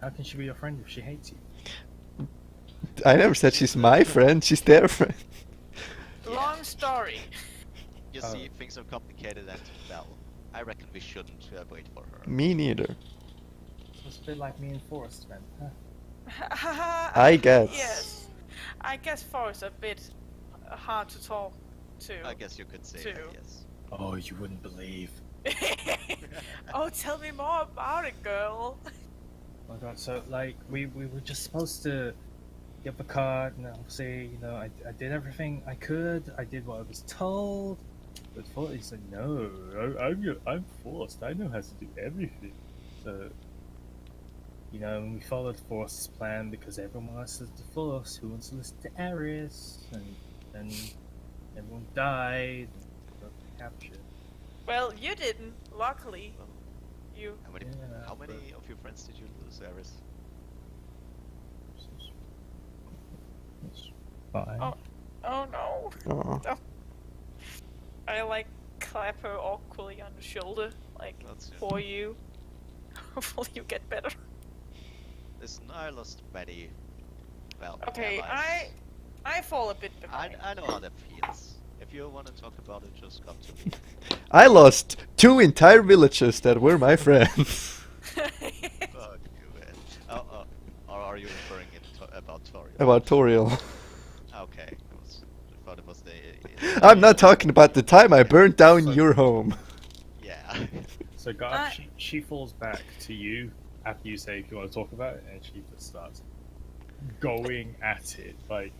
how can she be your friend if she hates you? I never said she's my friend. She's their friend. Yeah. Long story. You Oh. see, things are complicated and well, I reckon we shouldn't wait for her. Me neither. So it's a bit like me and Forrest, then. Huh? I guess. Yes. I guess Forrest a bit hard to talk to. I guess you could say that, Two. yes. Oh, you wouldn't believe. Oh, tell me more about it, girl. Oh my god, so, like, we were just supposed to get the card, and obviously, I did everything I could, I did what I was told, but Forrest said, no, I'm Forrest, I know how to do everything. So, we followed Forrest's plan because everyone wants to listen to Forrest, who wants to listen to Eris, and then everyone died, and got captured. Well, you didn't. Luckily, Well, you. how many of your friends did you lose, Eris? It's fine. Oh. Oh no. Oh. I clap her awkwardly on the shoulder, That's for you. Hopefully you get better. Listen, I lost many. Well, Okay, allies. I fall a bit behind. I know how that feels. If you want to talk about it, just come to me. I lost 2 entire villages that were my friends. Fuck you, man. Or are you referring about Toriel? About Toriel. Okay, I thought it was the. I'm not talking about the time I burned down So- your home. Yeah. So Garth, she falls back to you after you say if you want to talk about it, and she just starts going at it. Like,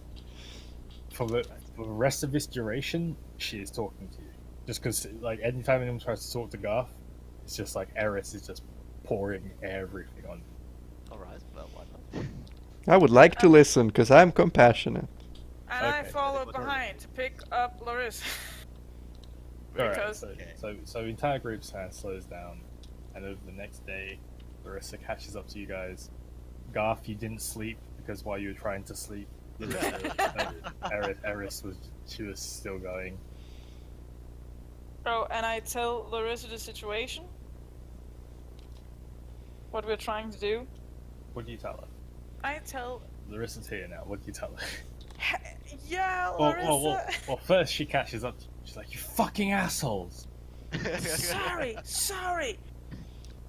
for the rest of this duration, she is talking to you. Just because, like, anytime anyone tries to talk to Garth, it's just like Eris is just pouring everything on. Alright, well, why not? I would like to listen because I'm compassionate. And I Okay. followed Whatever. behind to pick up Larissa. Alright, Because so the entire group kind of slows down, and over the next day, Larissa catches up to you guys. Garth, you didn't sleep because while you were trying to sleep, Eris was still going. oh, and I tell Larissa the situation. What we're trying to do. What do you tell her? I tell. Larissa's here now. What do you tell her? Yeah, Well, Larissa. well, first she catches up. She's like, "You fucking assholes!" Sorry.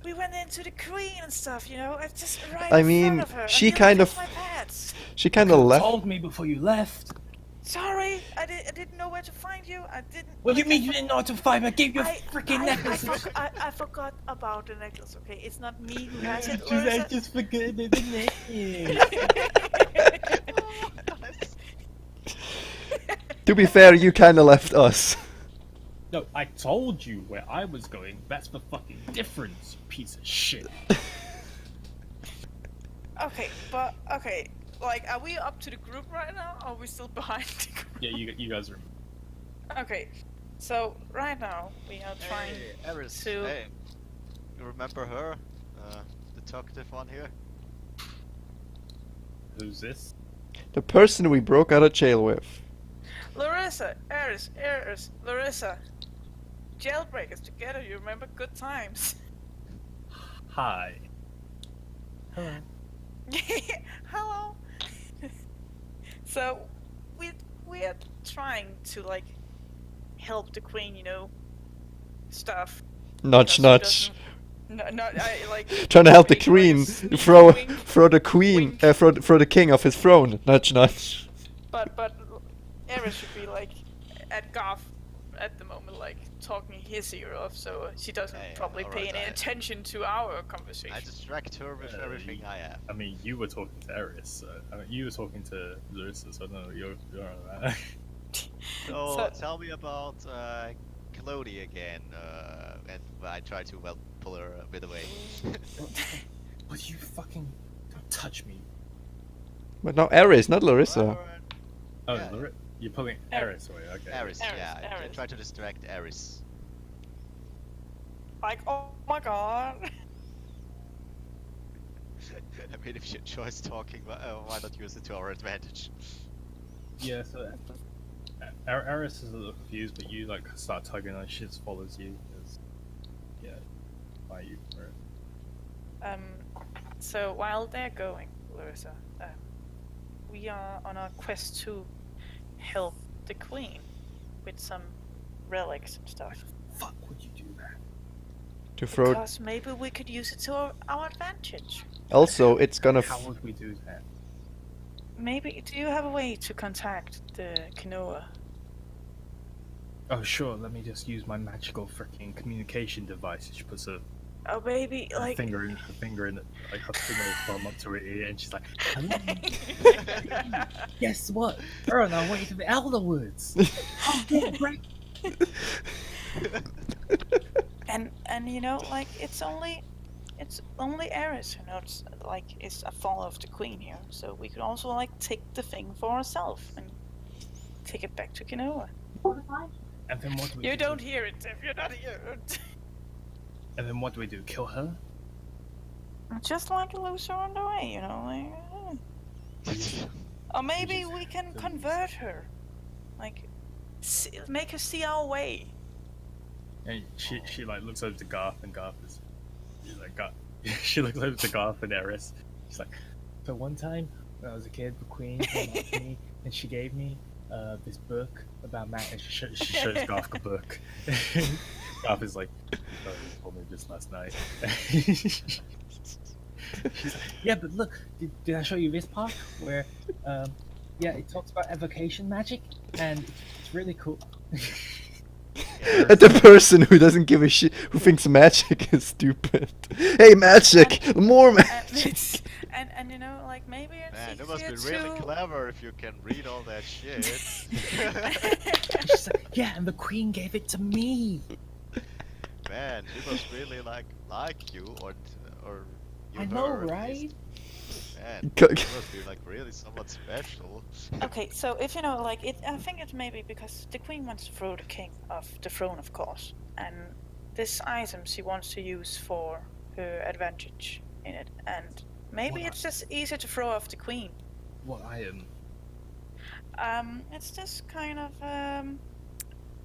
We went into the queen and stuff, I just right I in mean, front of her. she and you kind took of- my pets. She kind of left. Told me before you left. Sorry, I didn't know where to find you. I didn't. What do you like, mean you didn't know what to find? I gave you a I, freaking necklace. I forgot about the necklace. Okay, it's not me who has it, I Larissa. just forgot the name. To be fair, you kind of left us. No, I told you where I was going. That's the fucking difference, you piece of shit. Okay, like, are we up to the group right now, or are we still behind the group? Yeah, you guys are. Okay, so right now we are trying Hey, Eris, to. hey, you remember her? The talkative one here? Who's this? The person we broke out of jail with. Larissa, Eris, Larissa. Jailbreakers together, you remember good times. Hi. Hello. Hello. So, we are trying to like help the queen, you know, stuff. Nudge, because she nudge. doesn't- No, I like. Trying to help the make, like, a queen sneaky throw wink. throw the queen Wink. throw the king off his throne. Nudge, nudge. But Eris should be like at Garth at the moment, like talking his ear off, so she doesn't Yeah, probably pay alright, any attention to our conversation. I distract her with everything I have. I mean, you were talking to Eris. I mean, you were talking to Larissa, so no, you're on that. So, So- tell me about Clody again, and I try to pull her a bit away. But you fucking don't touch me. But no, Ares, not Larissa. Alright. Oh, Yeah. You're pulling Eris away. Okay. Eris, Eris, yeah, I Eris. try to distract Eris. Like, oh my god. I mean, if she enjoys talking, why not use it to our advantage? Yeah. So Eris is a little confused, but you like start tugging on. She just follows you. 'Cause, yeah. Why you? So while they're going, Larissa, we are on a quest to help the queen with some relics and stuff. Fuck would you do that? To throw. Because maybe we could use it to our advantage. Also, it's gonna. How would we do that? Maybe, do you have a way to contact the Kinoa? Oh sure. Let me just use my magical freaking communication device. She puts a Oh, baby, her like. finger in her finger in it, like her finger will thumb up to her ear, and she's like, "Hello." Guess what? We're on our way to the Elder Woods. Oh, yeah, great. and you know, like, it's only Eris who knows, like, is a follower of the queen here. So we could also like take the thing for ourselves and take it back to Kinoa. What if I? And then what do we You do? don't hear it if you're not here. And then what do we do? Kill her? Just like lose her on the way, you know, like. Or maybe just we can have to- convert her, like, make her see our way. And she like looks over to Garth, and Garth is she's like Garth. She looks over to Garth and Eris. She's like, so one time when I was a kid, the Queen came up to me and she gave me this book about magic. And she shows Garth the book. Garth is like, oh, you told me this last night. She's like, yeah, but look, did I show you this part where, yeah, it talks about evocation magic, and it's really cool. And the person who doesn't give a shit, who thinks magic is stupid. Hey, magic! More magic! And you know, like, maybe it's Man, it must be easier really to... clever if you can read all that shit. And she's like, yeah, and the Queen gave it to me. Man, she must really like you, or you I know, her, at right? least. Man, Co- you must be like really somewhat special. Okay, so if you know, like, I think it's maybe because the queen wants to throw the king off the throne, of course, and this item she wants to use for her advantage in it, and maybe What it's just easier to throw off the queen. What item? It's this kind of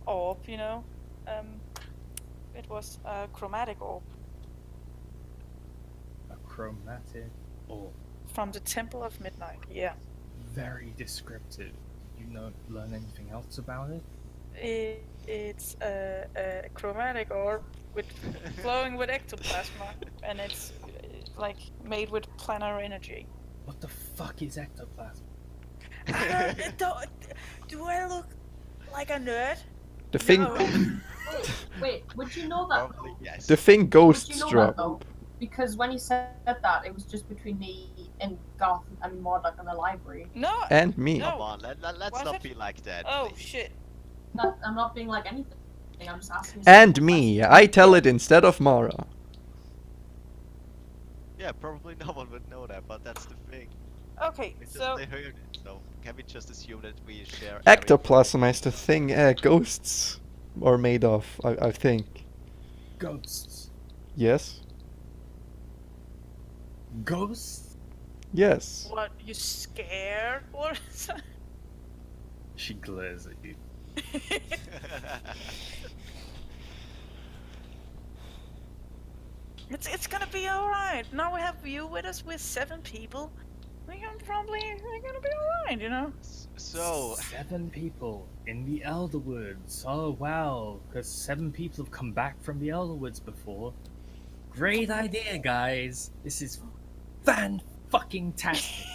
orb, you know. It was a chromatic orb A chromatic or from the Temple of Midnight. Yeah. very descriptive. Did you learn anything else about it? It's a chromatic orb with glowing with ectoplasma, and it's like made with planar energy. What the fuck is ectoplasm? Do I look like a nerd? The thing, No. Wait, would you know that? Probably yes. the thing Would you ghosts know drop. that though? Because when he said that, it was just between me and Garth and Mordok in the library. No. And me. No. Come on, let's Was not it? be like that. Oh please. shit. I'm not being like anything. I'm just asking. And simple me. questions. I tell it instead of Mara. Yeah, probably no one would know that, but that's the thing. Okay, It's just so they heard it, so can we just assume that we share? Ectoplasm is the thing ghosts are made of, I think. Ghosts. Yes? Ghosts? Yes. what? You scared or? She glares at you. It's gonna be alright. Now we have you with us with 7 people. We're gonna be alright, you know. So 7 people in the Elderwoods. Oh wow, because 7 people have come back from the Elderwoods before. Great idea, guys. This is fan-fucking-tastic.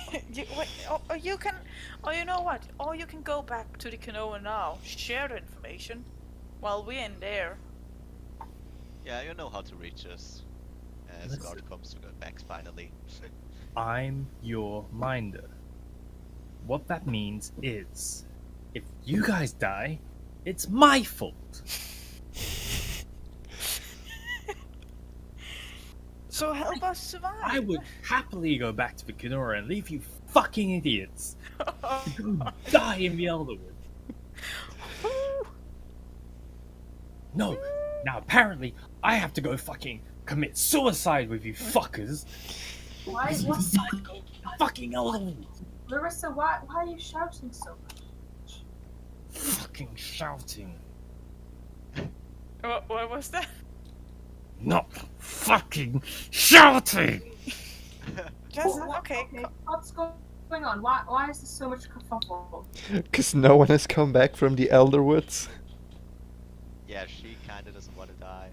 You can. Oh, you know what? Or you can go back to the Canoa now. Share the information, while we're in there. yeah, you know how to reach us. As Listen. Guard comes back finally. I'm your minder. What that means is, if you guys die, it's my fault. So help us survive. I would happily go back to the Kenora and leave you fucking idiots to go die in the Elderwood. No, now apparently I have to go fucking commit suicide with you fuckers. Why? Because you What? decided to go fucking Elderwood. Larissa, why are you shouting so much? Fucking shouting. What was that? Not fucking shouting! Just okay. What's going on? Why is there so much kerfuffle? Because no one has come back from the Elderwoods. Yeah, she kinda doesn't want to die.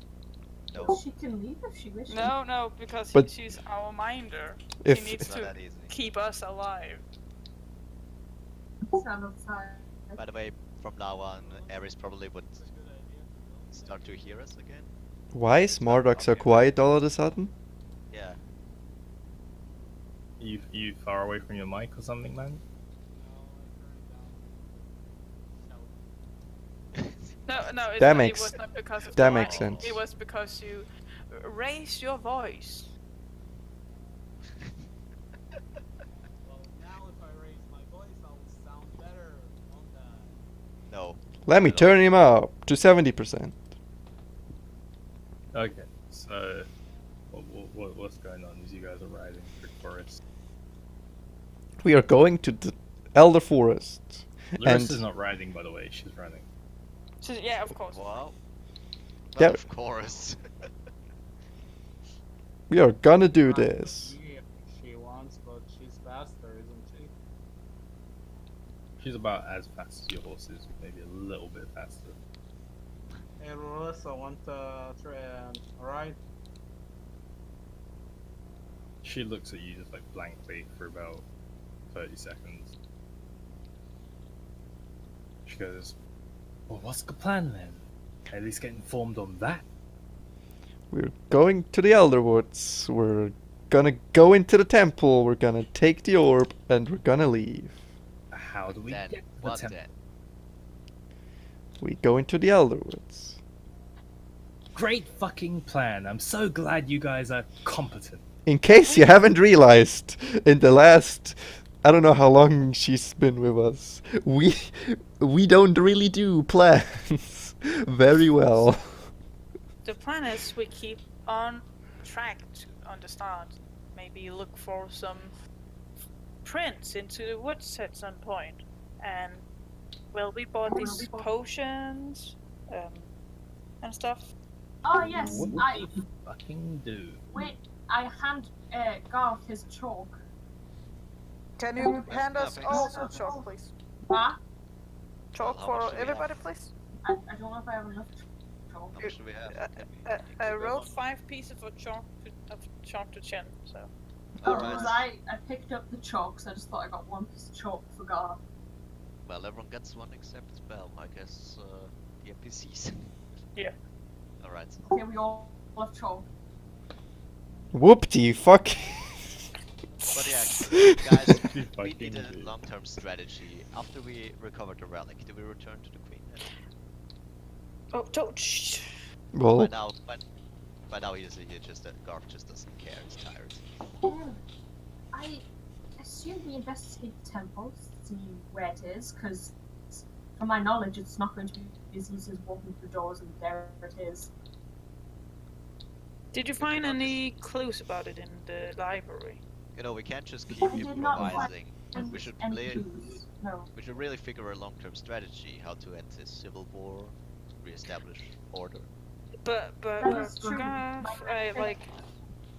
Well, No, she can leave if she wishes. No, because But she's our minder. if- She needs it's not to that easy. keep us alive. Sound outside. By the way, from now on, Ares probably would start to hear us again. Why is Mordok so quiet all of a sudden? Yeah. You far away from your mic or something, man? No, That it makes- was not because of that the makes mic. sense. It was because you raised your voice. Well, now if I raise my voice, I'll sound better, won't I? No. Let me turn him up to 70%. Okay, so what's going on as you guys are riding through forest? We are going to the Elder Forest. Larissa's And- not riding, by the way, she's running. So, yeah, of course. Wow. Yeah. Well, of course. We are gonna do this. She wants, but she's faster, isn't she? She's about as fast as your horse is, maybe a little bit faster. Hey, Larissa, want to try a ride? She looks at you just like blankly for about 30 seconds. She goes, well, what's the plan then? At least get informed on that. We're going to the Elderwoods. We're gonna go into the temple. We're gonna take the orb, and we're gonna leave. How do we Then, get to the what temple? then? We go into the Elderwoods. Great fucking plan. I'm so glad you guys are competent. In case you haven't realized, in the last, I don't know how long she's been with us, we don't really do plans very well. The plan is we keep on track on the start. Maybe look for some prints into the woods at some point. And well, we bought these potions and stuff. Oh yes, What do I we fucking do? wait. I hand Garth his chalk. Can you hand us all some chalk, please? Huh? Chalk Well, how much do we everybody, have? please. I don't know if I have enough chalk. How much do we have? Can we I give wrote one? 5 pieces of chalk to chin. So Alright. Because I picked up the chalk, so I just thought I got one piece of chalk for Garth. Well, everyone gets one except Bell, I guess, the NPCs. Yeah. Alright. Okay, we all have chalk. Whoop-de fuck. But yeah, guys, You we fucking need a do. long-term strategy. After we recover the relic, do we return to the Queen then? Oh, don't. Shh. Well, By now he just Garth just doesn't care. He's tired. I assume we investigate the temple, see where it is, because from my knowledge, it's not going to be as easy as walking through doors and there it is. Did you Good find to know. any clues about it in the library? You know, we can't just keep I did not improvising. find We should any play. clues. No. We should really figure a long-term strategy how to end this civil war, re-establish order. But That is true. Garth, I like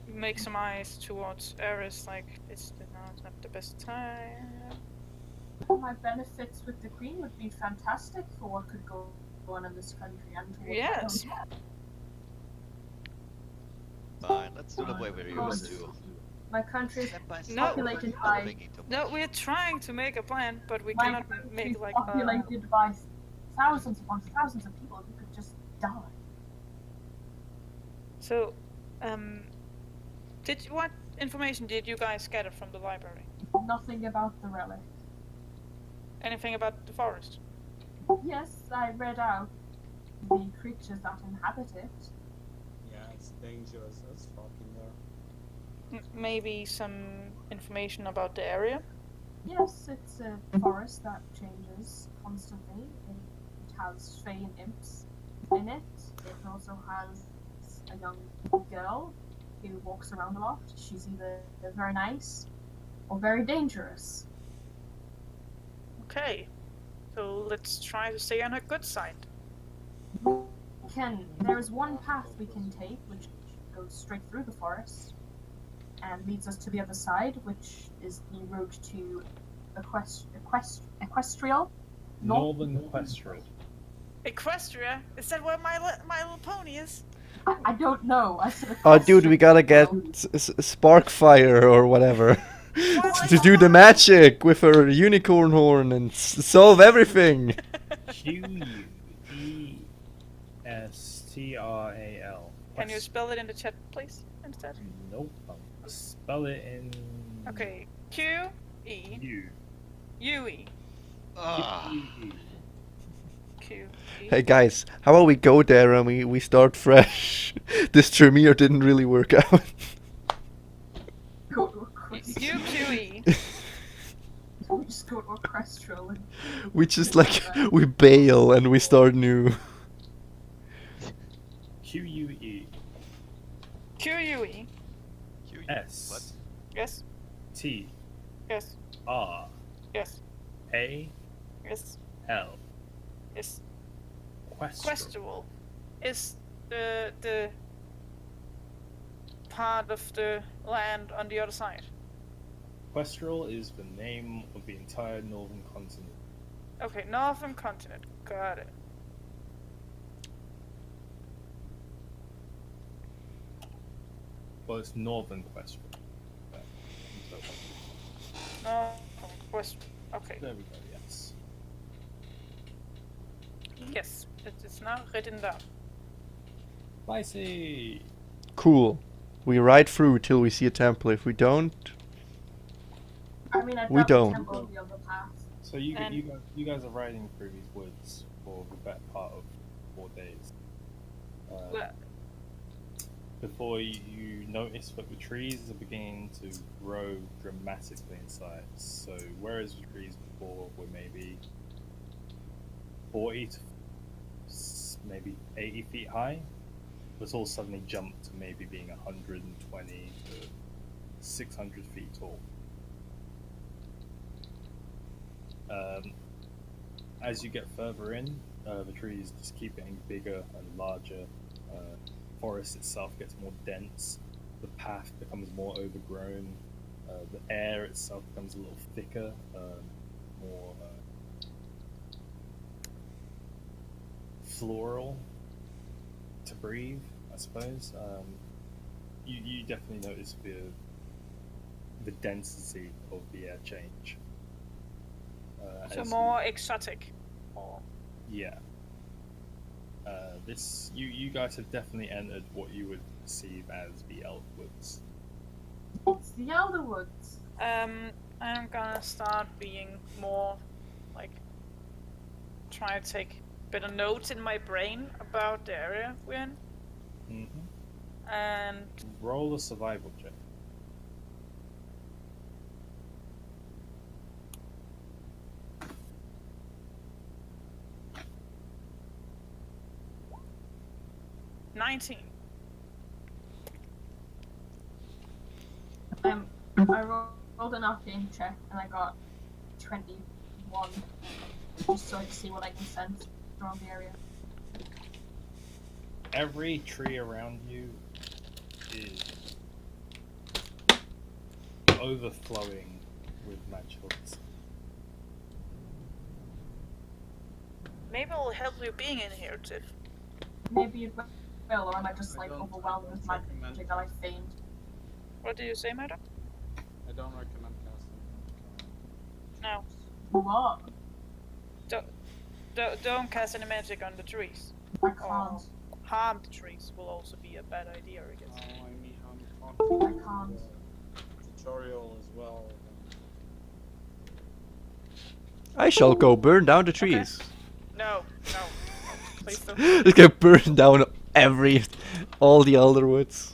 make some eyes towards Eris. Like it's not the best time. My benefits with the Queen would be fantastic for what could go on in this country and towards Yes. my own. Fine, let's do the way we're used to. My country is Step by step, No. populated not by thinking too No, much. we're trying to make a plan, but we my cannot country make is like populated by thousands upon thousands of people who could just die. So, what information did you guys gather from the library? Nothing about the relic. Anything about the forest? Yes, I read out the creatures that inhabit it. Yeah, it's dangerous as fuck in there. Maybe some information about the area? Yes, it's a forest that changes constantly. It has fae and imps in it. It also has a young girl who walks around a lot. She's either very nice or very dangerous. Okay, so let's try to stay on her good side. There is one path we can take which goes straight through the forest and leads us to the other side, which is the road to Equestrial. Northern Equestrial. Equestria? Is that where my little pony is? I don't know. I said oh dude, we gotta get Sparkfire or whatever to do the magic with her unicorn horn and solve everything. Questral. Can you spell it in the chat, please, instead? Nope. Spell it in. Okay, Q-E. U. U-E. Ah, Q-E. Hey guys, how about we go there and we start fresh? This Trymir didn't really work out. go to Equestrial. U-Q-E. We just go to Equestrial and We just we bail and we start new. QUE. Q-U-E. S. What? Yes, T. yes, R. yes, A. yes, L. yes. Questral. Questral is the part of the land on the other side. Questral is the name of the entire northern continent. Okay, northern continent. Got it. Well, it's northern Questral. No, west. Okay. There we go, yes. Yes, it is now written down. Spicy! Cool. We ride through till we see a temple. If we don't, I mean, I We doubt don't. the temple on the other path. So you And- guys are riding through these woods for the better part of 4 days. Well, Before you notice that the trees are beginning to grow dramatically in size. So whereas the trees before were maybe 40 to maybe 80 feet high, this all suddenly jumped to maybe being 120 to 600 feet tall. As you get further in, the trees just keep getting bigger and larger. Forest itself gets more dense. The path becomes more overgrown. The air itself becomes a little thicker, more floral to breathe, I suppose. You definitely notice the density of the air change. So as more exotic. Or yeah. You guys have definitely entered what you would perceive as the Elfwoods. It's the Elderwoods. I'm gonna start being more like try to take better notes in my brain about the area we're in. Mm-hmm. And Roll a survival check. $19. I rolled an arcane check and I got 21, just so I can see what I can sense around the area. Every tree around you is overflowing with magical. Maybe it'll help you being in here, Tiff. Maybe it will, or am I just like I don't overwhelmed with recommend magic that I faint? What do you say, madam? I don't recommend casting. No. What? Don't cast any magic on the trees. I can't. Harm the trees will also be a bad idea, I guess. No, I mean I'm talking I can't. the tutorial as well. I shall go burn down the trees. No, please don't. Just gonna burn down all the Elderwoods.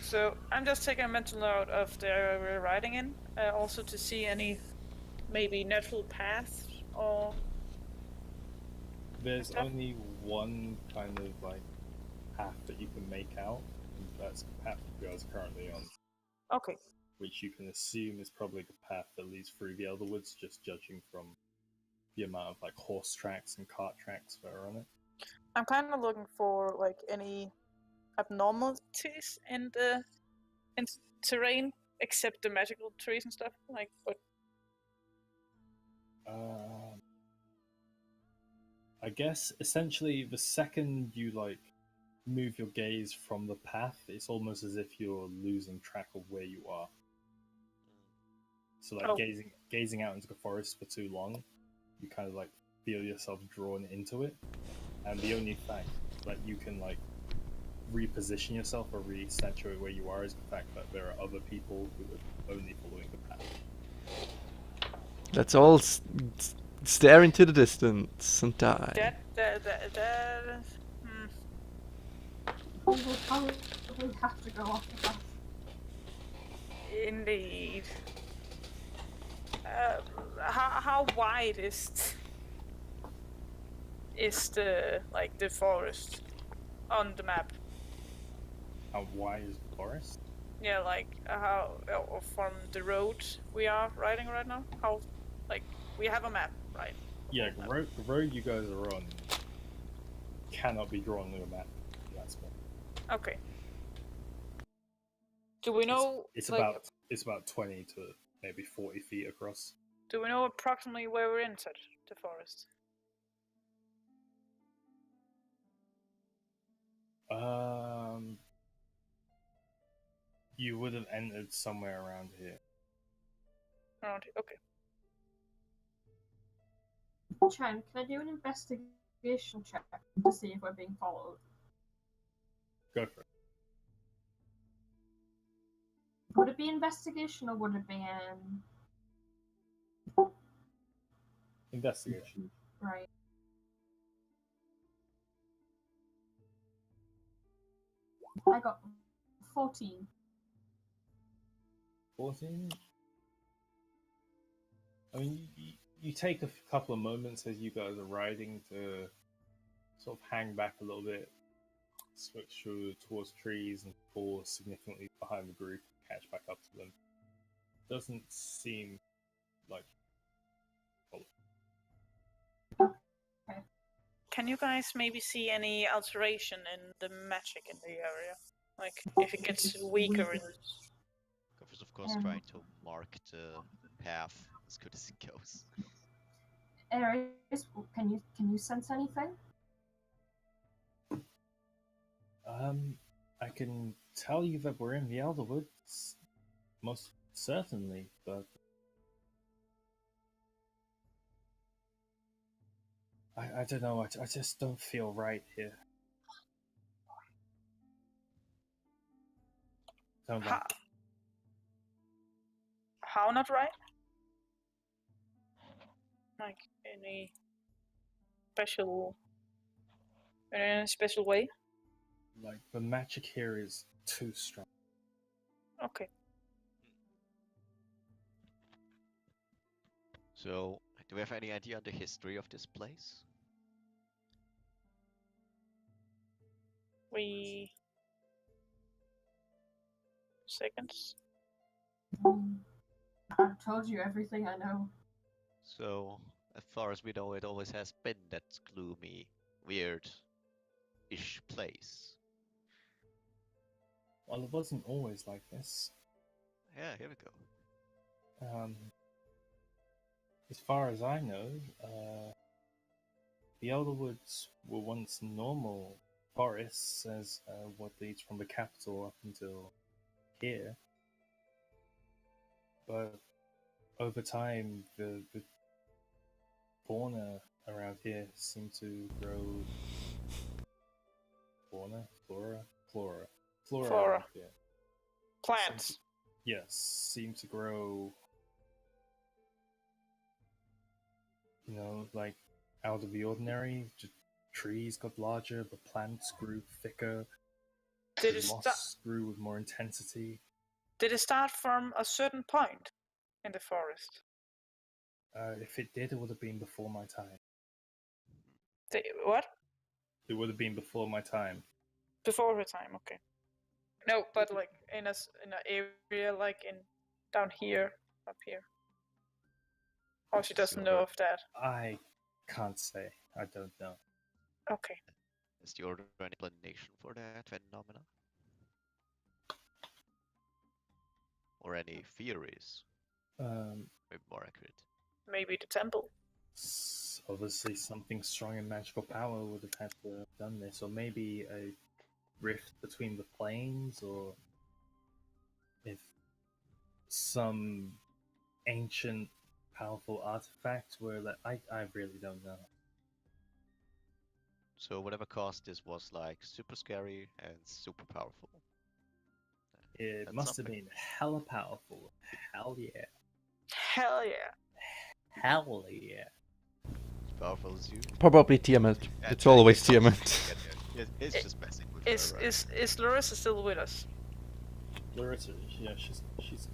So I'm just taking a mental note of the area we're riding in, also to see any maybe natural paths or. There's stuff? only one kind of like path that you can make out, and that's the path you guys are currently on, Okay. which you can assume is probably the path that leads through the Elderwoods, just judging from the amount of like horse tracks and cart tracks that are on it. I'm kind of looking for like any abnormalities in the terrain, except the magical trees and stuff. Like, what? I guess essentially the second you like move your gaze from the path, it's almost as if you're losing track of where you are. So like gazing out into the forest for too long, you kind of like feel yourself drawn into it, and the only fact that you can like reposition yourself or re-saturate where you are is the fact that there are other people who are only following the path. Let's all stare into the distance and die. We will probably have to go off the path. Indeed. How wide is the forest on the map? How wide is the forest? Yeah, like how from the road we are riding right now. How, like, we have a map, right? Yeah, the road you guys are on cannot be drawn on a map. That's one. Okay. Do we know? It's about 20 to maybe 40 feet across. Do we know approximately where we're entered the forest? You would have entered somewhere around here. Around here. Okay. Chen, can I do an investigation check to see if we're being followed? Go for it. Would it be investigation or would it be Investigation. right? I got 14. 14? I mean, you take a couple of moments as you guys are riding to sort of hang back a little bit, switch towards trees and fall significantly behind the group, catch back up to them. Doesn't seem like... Can you guys maybe see any alteration in the magic in the area? Like, if it gets weaker in... Gophers, of course, trying to mark the path as good as it goes. Aries, can you sense anything? I can tell you that we're in the Elderwoods. Most Certainly, but I don't know. I just don't feel right here. Don't like How, how not right? Like any special, in a special way? like the magic here is too strong. Okay. So, do we have any idea on the history of this place? We seconds. I've told you everything I know. So, as far as we know, it always has been that gloomy, weird-ish place. Well, it wasn't always like this. Yeah, here we go. As far as I know, the Elderwoods were once normal forests, as what leads from the capital up until here. But over time, the fauna around here seemed to grow. Flora Flora. around here. Plants. Yes, seemed to grow. Like out of the ordinary. Just trees got larger, the plants grew thicker. Did the it moss grew with more intensity. Did it start from a certain point in the forest? If it did, it would have been before my time. What? It would have been before my time. Before her time, okay. No, but like in an area like in down here, up here. Oh, she doesn't know of that. I can't say. I don't know. Okay. Is the order any explanation for that phenomena? Or any theories? Maybe more accurate. Maybe the temple. Obviously, something strong and magical power would have had to have done this, or maybe a rift between the planes, or if some ancient powerful artifact were that I really don't know. So whatever caused this was like super scary and super powerful. It That's must have something. been hella powerful. Hell yeah. Hell yeah. Hell yeah. As powerful as you. Probably Tiamat. Yeah, It's always Tiamat. It's just messing with Is her. Right? is Larissa still with us? Larissa, yeah, she's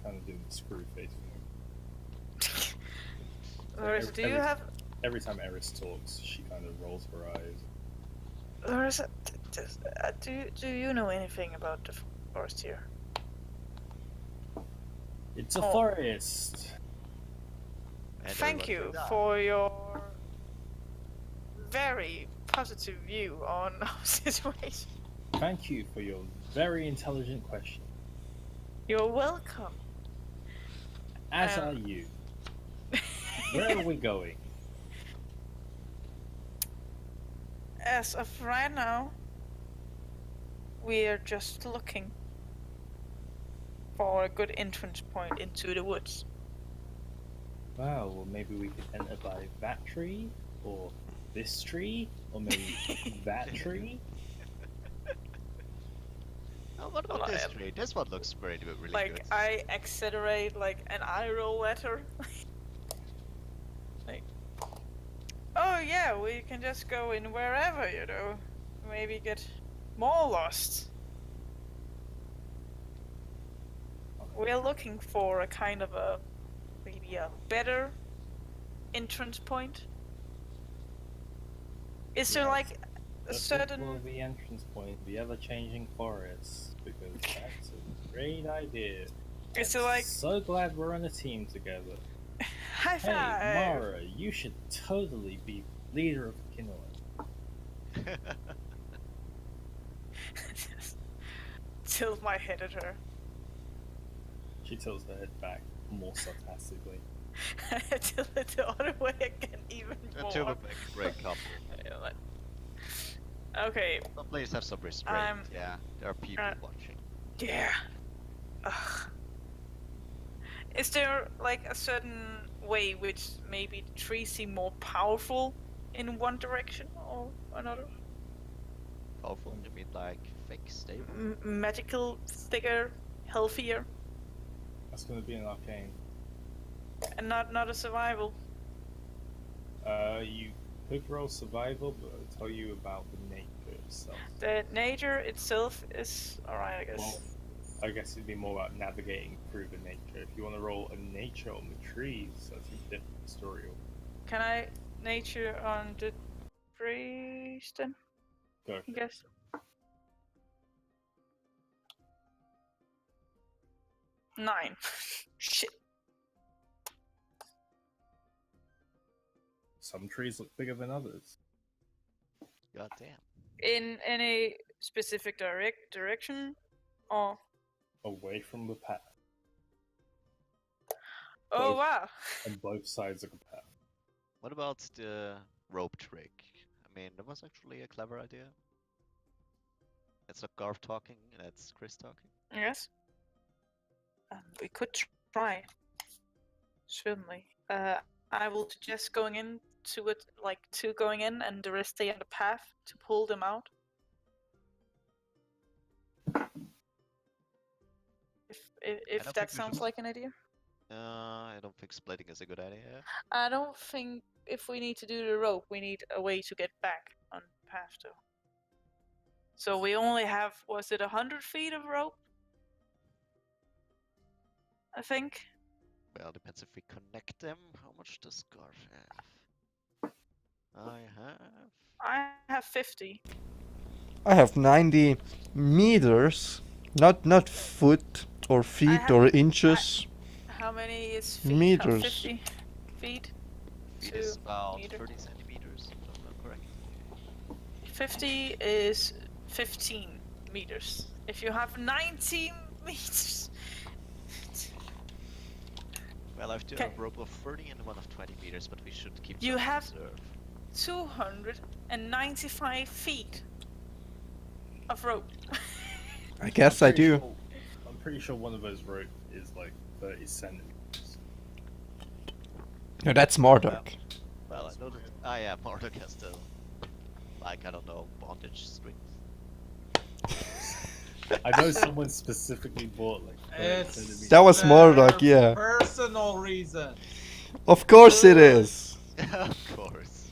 kind of doing the screw face thing. Larissa, do you have Every time Eris talks, she kind of rolls her eyes. Larissa? Do you know anything about the forest here? It's a forest. And Thank you for your very positive view on our situation. Thank you for your very intelligent question. You're welcome. As are you. Where are we going? As of right now, we're just looking for a good entrance point into the woods. Wow, well maybe we could enter by that tree, or this tree, or maybe that tree. Oh, what about this tree? This one looks really good. Like I accelerate like an eye roll at her. Like, oh yeah, we can just go in wherever, maybe get more lost. We're looking for a kind of maybe a better entrance point. Is there like a certain for the entrance point, the ever-changing forest, because that's a great idea. Is there like So glad we're on a team together. high Hey, five? Mara, you should totally be leader of Kinoa. Tilt my head at her. She tilts her head back more sarcastically. Tilt it the other way again, even more. Two would make a great couple. Okay. Please have some restraint. Yeah, there are people watching. Yeah. Ugh. Is there like a certain way which maybe the trees seem more powerful in one direction or another? Powerful? You mean like fake stable? Magical, thicker, healthier, That's going to be an arcane. and not a survival. You could roll survival, but I'll tell you about the nature itself. The nature itself is alright, I guess. Well, I guess it'd be more about navigating through the nature. If you want to roll a nature on the trees, that's a different story. Can I nature on the trees then? Go. I guess. Nine. Shit. Some trees look bigger than others. God damn. In any specific direction? Or Away from the path. oh Both. wow. On both sides of the path. What about the rope trick? I mean, that was actually a clever idea. It's not Garth talking, it's Chris talking. Yes. We could try. Certainly. I will suggest going into it, like two going in, and the rest stay on the path to pull them out. If don't that think we sounds should- like an idea. I don't think splitting is a good idea. I don't think if we need to do the rope, we need a way to get back on the path though. So we only have, was it 100 feet of rope? I think. Well, depends if we connect them. How much does Garth have? I have 50. I have 90 meters, not foot or feet have- or inches. How many is feet? Meters. 50 feet. Feet Two is about meter. 30 centimeters, if I'm not correct. 50 is 15 meters. If you have 19 meters. Well, I have Okay. a rope of 30 and one of 20 meters, but we should keep You some in have- reserve. 295 feet of rope. I guess I do. I'm pretty sure one of those rope is like 30 centimeters. No, that's Marduk. Well, I know that. Yeah, Marduk has the, like, I don't know, bondage strings. I know someone specifically bought like 30 It's centimeters. That was their Marduk, yeah. Personal reason. Of course it is. Of course.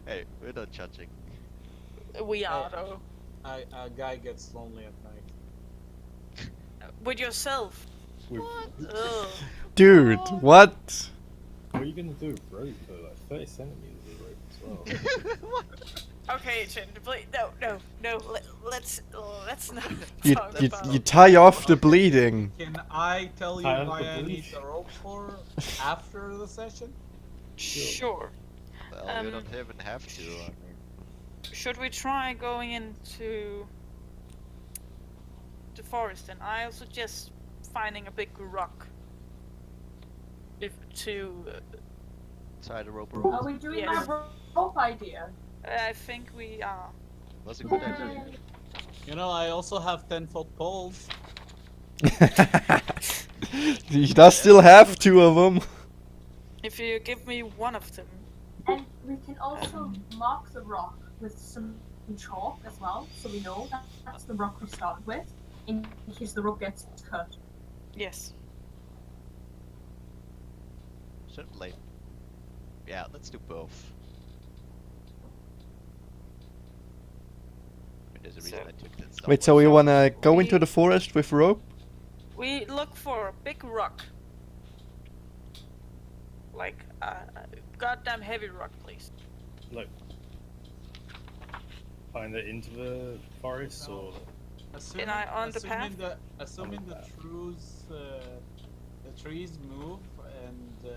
Hey, we're not judging. We are though. A guy gets lonely at night. With yourself. With- Ugh. Dude, what? What are you gonna do with rope though? Like 30 centimeters of rope as well. Okay, Chin, please, no. Let's not You, talk you, about. you tie off the bleeding. Can I tell you Time why for I need bleach. the rope for after the session? Sure. Well, you don't even have to. I mean, Should we try going into the forest? And I'll suggest finding a big rock. If to, tie the rope Are around. we doing Yes. my rope idea? I think we are. Was a good idea. You know, I also have 10-foot poles. He does still have two of them. If you give me one of them, And we can also mark the rock with some chalk as well, so we know that that's the rock we started with, in case the rope gets cut. yes. Certainly. Yeah, let's do both. I mean, there's a reason So- I took that stuff. Wait, so we wanna go into the forest with rope? We look for a big rock. Like a goddamn heavy rock, please. Like, find it into the forest or Assuming, I on the path? assuming the trees move and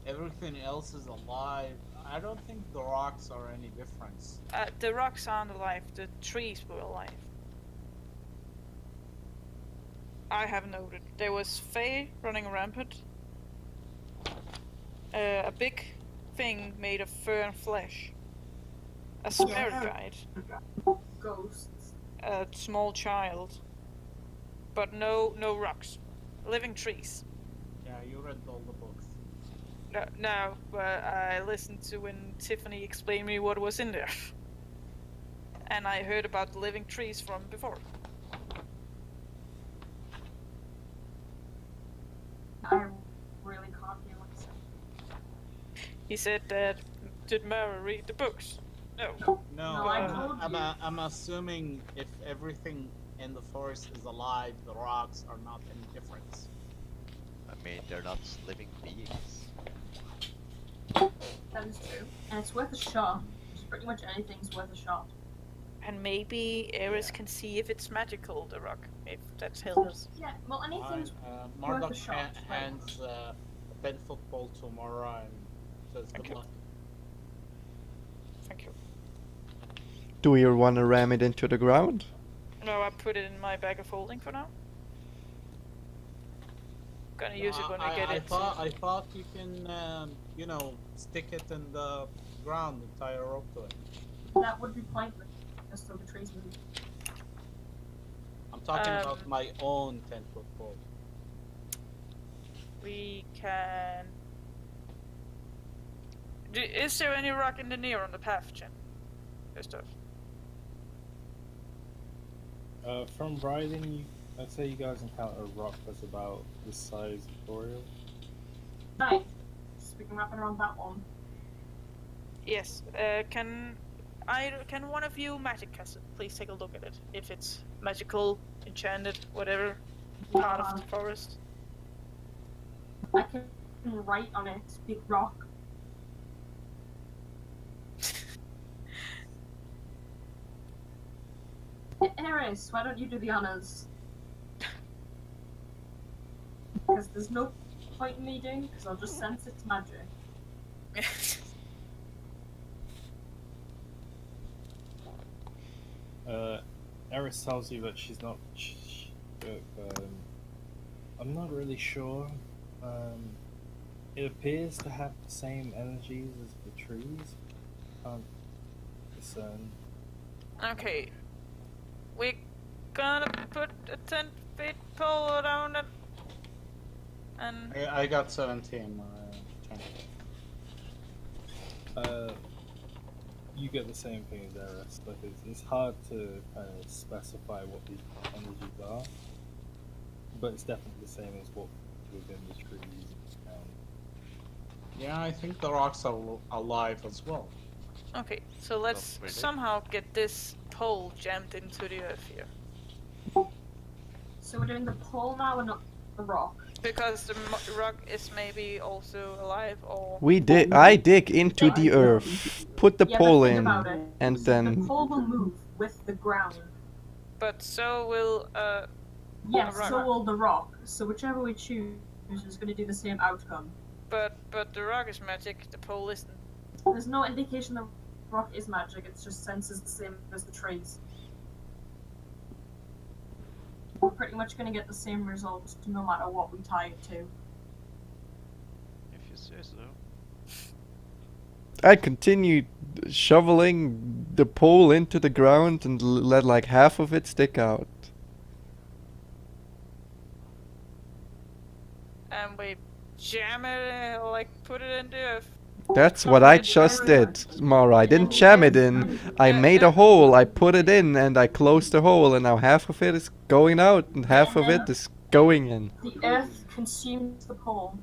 everything else is alive, I don't think the rocks are any difference. The rocks aren't alive. The trees were alive. I have noted there was Faye running rampant. A big thing made of fur and flesh. A spirit guide. Ghosts. A small child. But no rocks. Living trees. Yeah, you read all the books. No, but I listened to when Tiffany explained me what was in there. And I heard about the living trees from before. I really can't hear what you said. He said that, did Mara read the books? No. No, I told you. I'm assuming if everything in the forest is alive, the rocks are not any difference. I mean, they're not living beings. That is true. And it's worth a shot. Pretty much anything's worth a shot. And maybe Eris Yeah. can see if it's magical, the rock, if that helps. Yeah, well, anything's Marduk worth a shot. hands a pen football to Mara and says Thank good you. luck. Thank you. Do you want to ram it into the ground? No, I put it in my bag of holding for now. Gonna use it when I get it. I thought you can, you know, stick it in the ground and tie a rope to it. That would be pointless. Just so the trees move. I'm talking about my own 10-foot pole. We can... Is there any rock in the near on the path, Jen? Gustav? From riding, I'd say you guys encounter a rock that's about this size of Oriole. Nice. We can wrap it around that one. Yes. Can one of you magic cast it? Please take a look at it. If it's magical, enchanted, whatever part of the forest. I can write on it, big rock. Eris, why don't you do the honors? Because there's no point in me doing, because I'll just sense it's magic. Eris tells you that she's not. I'm not really sure. It appears to have the same energies as the trees. Can't discern. Okay. We're gonna put a 10-foot pole around it. And I got 17. You get the same thing as Eris. Like it's hard to kind of specify what these energies are, but it's definitely the same as what within the trees. Yeah, I think the rocks are alive as well. okay, so let's really? somehow get this pole jammed into the earth here. So we're doing the pole now and not the rock. Because the rock is maybe also alive, or... I dig into the earth, put the Yeah, pole but think in, about it. and The then pole will move with the ground. But so will, Yes, rock. so will the rock. So whichever we choose is going to do the same outcome. but the rock is magic, the pole isn't. There's no indication the rock is magic, it just senses the same as the trees. We're pretty much going to get the same result no matter what we tie it to. If you say so. I continue shoveling the pole into the ground and let like half of it stick out. And we jam it, like put it in the earth. That's what I just did, Mara. I didn't jam it in. I made a hole, I put it in, and I closed the hole, and now half of it is going out, and half of it is going in. The earth consumes the pole.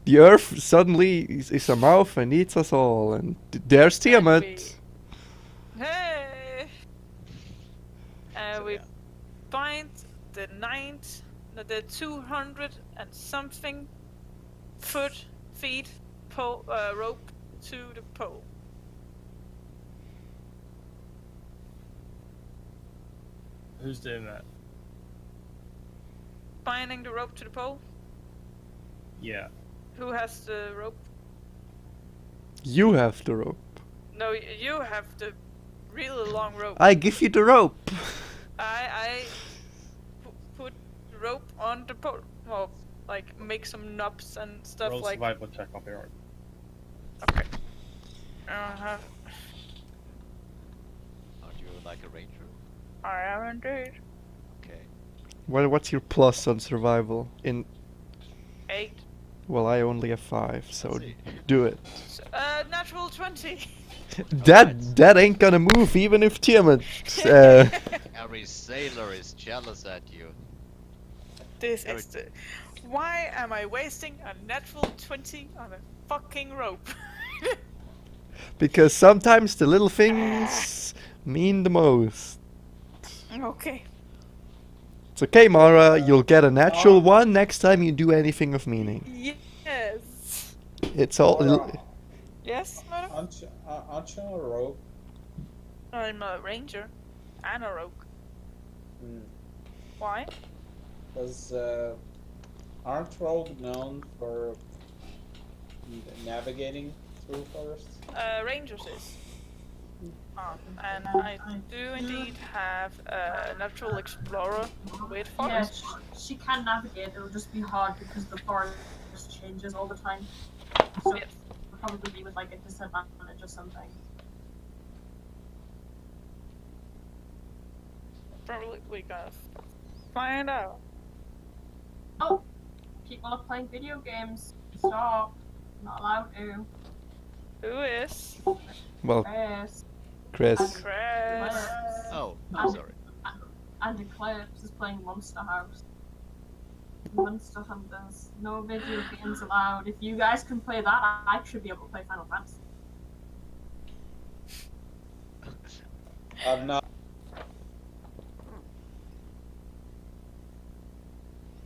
The earth suddenly is a mouth and eats us all, and there's Tiamat. Hey! And So, we yeah. bind the 200 and something feet rope to the pole. Who's doing that? Binding the rope to the pole. Yeah. Who has the rope? You have the rope. No, you have the really long rope. I give you the rope. I put the rope on the pole. Well, like make some knobs and stuff Roll like. survival check off your arm. Okay. Aren't you like a ranger? I am indeed. Okay. What's your plus on survival? In 8. Well, I only have 5, so Let's see. do it. Natural 20. That ain't gonna move even if Tiamat. Every sailor is jealous at you. This Every- is the. Why am I wasting a natural 20 on a fucking rope? Because sometimes the little things mean the most. Okay. It's okay, Mara. You'll get a natural 1 next time you do anything of meaning. Yes. It's all. Mara, Yes, madam? aren't you on a rope? I'm a ranger and a rogue. Why? Because aren't rogue known for navigating through forests? Rangers is. And I do indeed have a natural explorer with Yeah, forest. she can navigate. It'll just be hard because the forest changes all the time. So Yes. it'll probably be with like a disadvantage or something. Probably we gotta find out. Oh, people are playing video games. Stop. Not allowed to. Who is? Well, Chris. Chris. Chris. Oh, I'm sorry. And Eclipse is playing Monster House. Monster Hunters. No video games allowed. If you guys can play that, I should be able to play Final Fantasy. I'm not.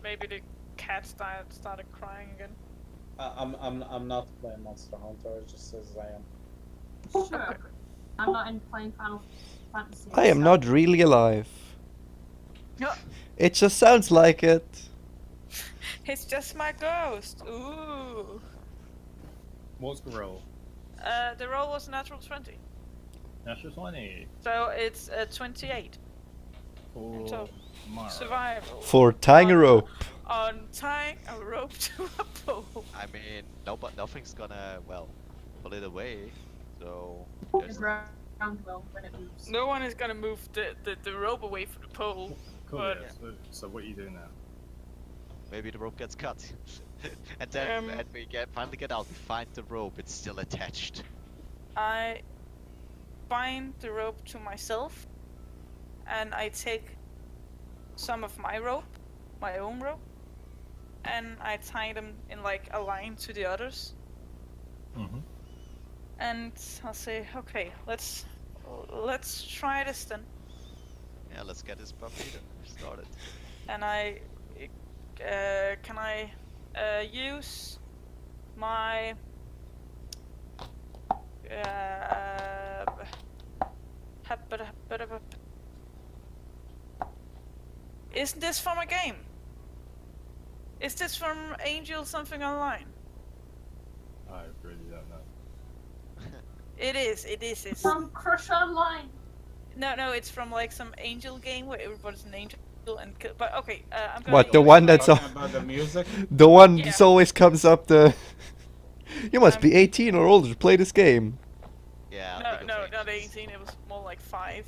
Maybe the cat started crying again. I'm not playing Monster Hunter. It just says I am. Sure. I'm not in playing Final Fantasy. I am not really alive. No, It just sounds like it. it's just my ghost. Ooh. What's the roll? The roll was a natural 20. Natural 20 So it's 28. for So, Mara. Survival. For tying a rope. On tying a rope to a pole. I mean, nothing's gonna, well, pull it away. So, The there's ground will when it moves. No one is gonna move the rope away from the pole. Cool, But- yeah. So what are you doing now? maybe the rope gets cut. And then Um, when we finally get out, we find the rope, it's still attached. I bind the rope to myself, and I take some of my rope, my own rope, and I tie them in like a line to the others. Mm-hmm. And I'll say, okay, let's try this then. Yeah, let's get this puppy started. And can I use my isn't this from a game? Is this from Angel something online? I really don't know. It is. It's From Crush Online. no, it's from like some Angel game where everybody's an angel and but okay, I'm gonna What, the use one my- that's Talking about the music. The one Yeah. that always comes up the. You must be 18 or older to play this game. Yeah, No, League of not Legends. 18. It was more like 5.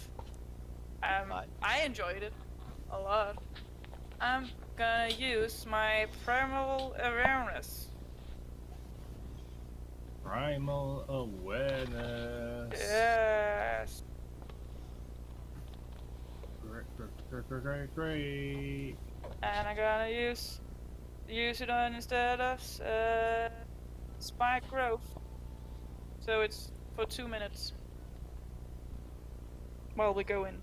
Five. I enjoyed it a lot. I'm gonna use my primal awareness. Primal awareness. Yes. Great. And I'm gonna use it on instead of spike growth. So it's for 2 minutes. While we go in.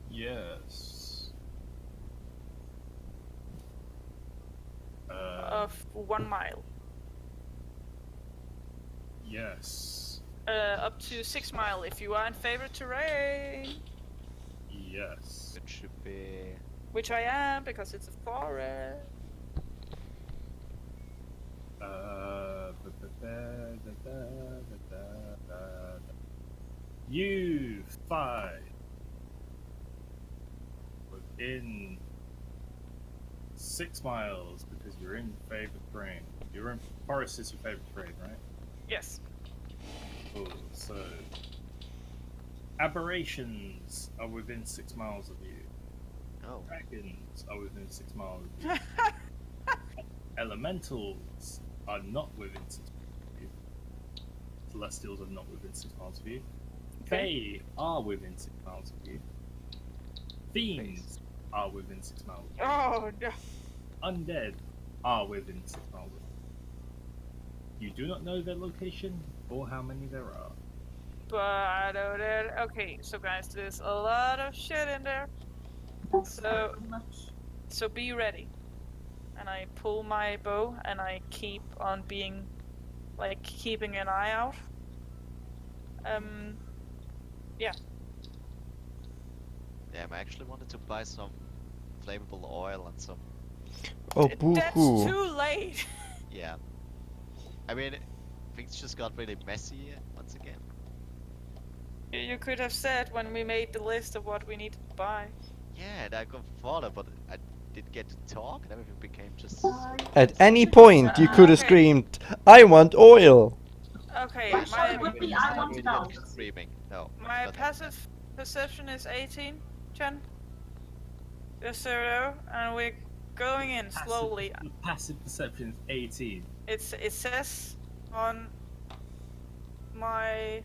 Yes. Of 1 mile. Yes. Up to 6 mile if you are in favorite terrain. Yes. It should be. Which I am because it's a forest. You five within 6 miles because you're in favorite terrain. You're in forest is your favorite terrain, right? Yes. Cool. So aberrations are within 6 miles of you. Oh. Dragons are within 6 miles of you. Elementals are not within 6 miles of you. Celestials are not within 6 miles of you. Fae are within 6 miles of you. Fiends are within 6 miles of you. Oh no. Undead are within 6 miles of you. You do not know their location or how many there are. But okay, so guys, there's a lot of shit in there. So so be ready. And I pull my bow and I keep on being like keeping an eye out. Yeah. Damn, I actually wanted to buy some flammable oil and some. Oh, That's boo-hoo. too late. Yeah. I mean, things just got really messy once again. You could have said when we made the list of what we needed to buy. Yeah, and I got further, but I didn't get to talk, and everything became just. At any point, you could have Okay. screamed, I want oil! Okay, Wait, sorry, my would be I want Did to not know. screaming. No. my not passive perception is 18, Chen. Just so you know, and we're going in slowly. Your passive perception is 18. It says on my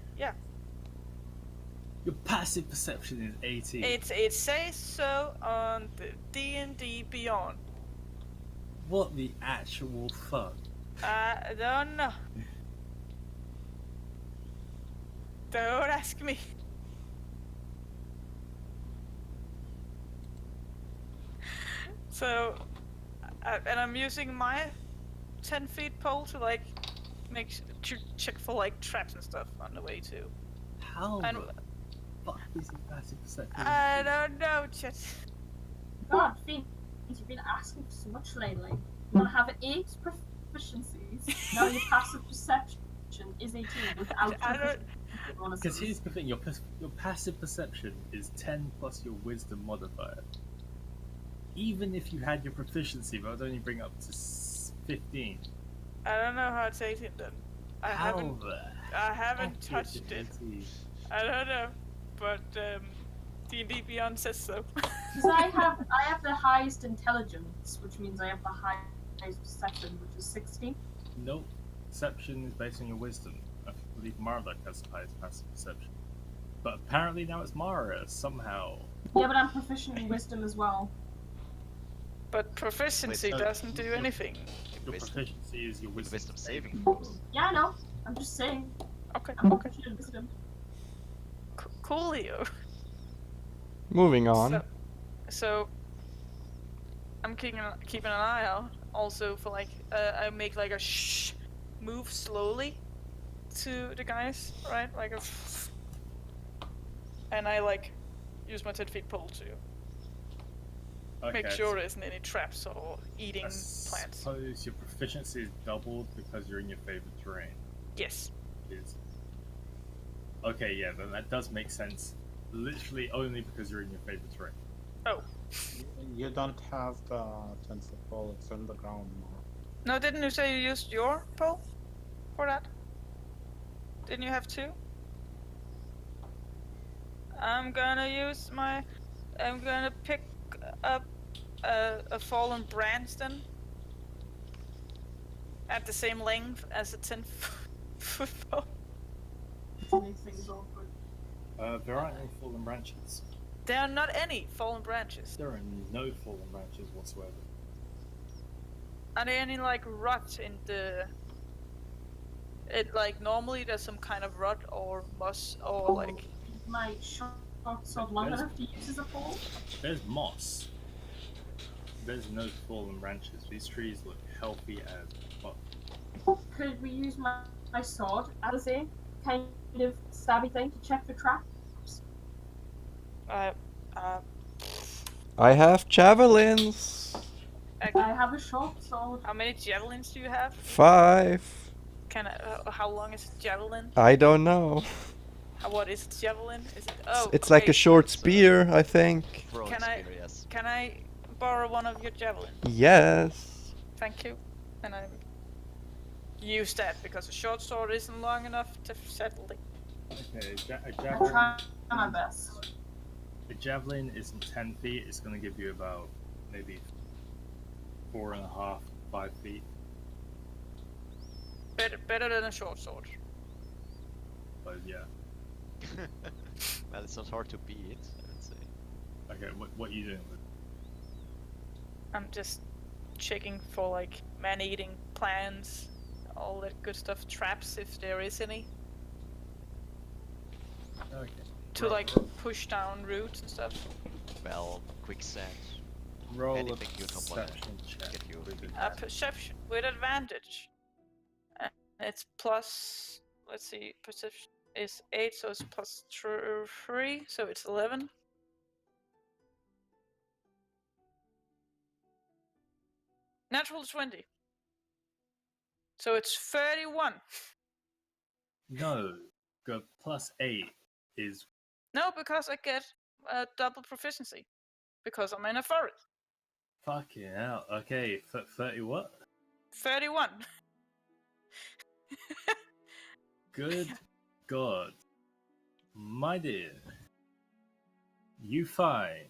Your passive perception is 18. it says so on the D&D Beyond. What the actual fuck? I don't know. Don't ask me. So, and I'm using my 10 feet pole to like to check for like traps and stuff on the way too. How And the fuck is your passive perception? I don't know, Chet. God, Fiend, you've been asking for so much lately. You want to have 8 proficiencies. Now your passive perception is 18 without I don't. Because here's the thing, your passive perception is 10 plus your wisdom modifier. Even if you had your proficiency, that would only bring up to 15. I don't know how it's 18 then. I haven't Fuck touched is it. 18? I don't know, but D&D Beyond says so. Because I have the highest intelligence, which means I have the highest perception, which is 16. Nope. Perception is based on your wisdom. I believe Marduk has the highest passive perception. But apparently now it's Mara, somehow. Yeah, but I'm proficient in wisdom as well. But proficiency so doesn't do you're- anything. Your Wisdom. proficiency is your wisdom, Wisdom saving throws. Yeah, I know. I'm just saying. Okay, I'm okay. proficient in wisdom. Coolio. Moving on. So I'm keeping an eye out also for like I make like a shh move slowly to the guys, right? Like a and I like use my 10 feet pole to make sure there isn't any traps or eating I plants. suppose your proficiency is doubled because you're in your favorite terrain. Yes. Is okay, yeah, then that does make sense. Literally only because you're in your favorite terrain. Oh. You don't have the 10-foot pole, it's on the ground more. No, didn't you say you used your pole for that? Didn't you have 2? I'm gonna pick up a fallen branch then. At the same length as a 10-foot pole. Makes things awkward. There aren't any fallen branches. There are not any fallen branches. There are no fallen branches whatsoever. Are there any like rot in the? It like normally there's some kind of rot or moss or like. My short sword long There's- enough to use as a pole? There's moss. There's no fallen branches. These trees look healthy as fuck. Could we use my sword as a kind of stabby thing to check for traps? I have javelins. I have a short sword. How many javelins do you have? 5. How long is a javelin? I don't know. What is a javelin? Is it? Oh, It's like okay. a short spear, I think. Throwing Can I- spear, yes. Can I borrow one of your javelins? Yes. Thank you. And I use that because a short sword isn't long enough to settle it. Okay, a I javelin. try my best. A javelin isn't 10 feet. It's going to give you about maybe 4.5, 5 feet. Better than a short sword. But yeah. Well, it's not hard to beat, I would say. Okay, what are you doing with it? I'm just checking for like man-eating plants, all that good stuff, traps if there is any, Okay. to like push down roots and stuff. Well, quicksand. Roll a Anything you don't wanna perception check. get you with beat. advantage. Perception with advantage. And it's plus. Let's see, perception is 8, so it's plus 3, so it's 11. Natural 20. So it's 31. No, the +8 is No, because I get double proficiency. Because I'm in a forest. fucking hell. Okay, 30 what? 31. Good God. My dear. You find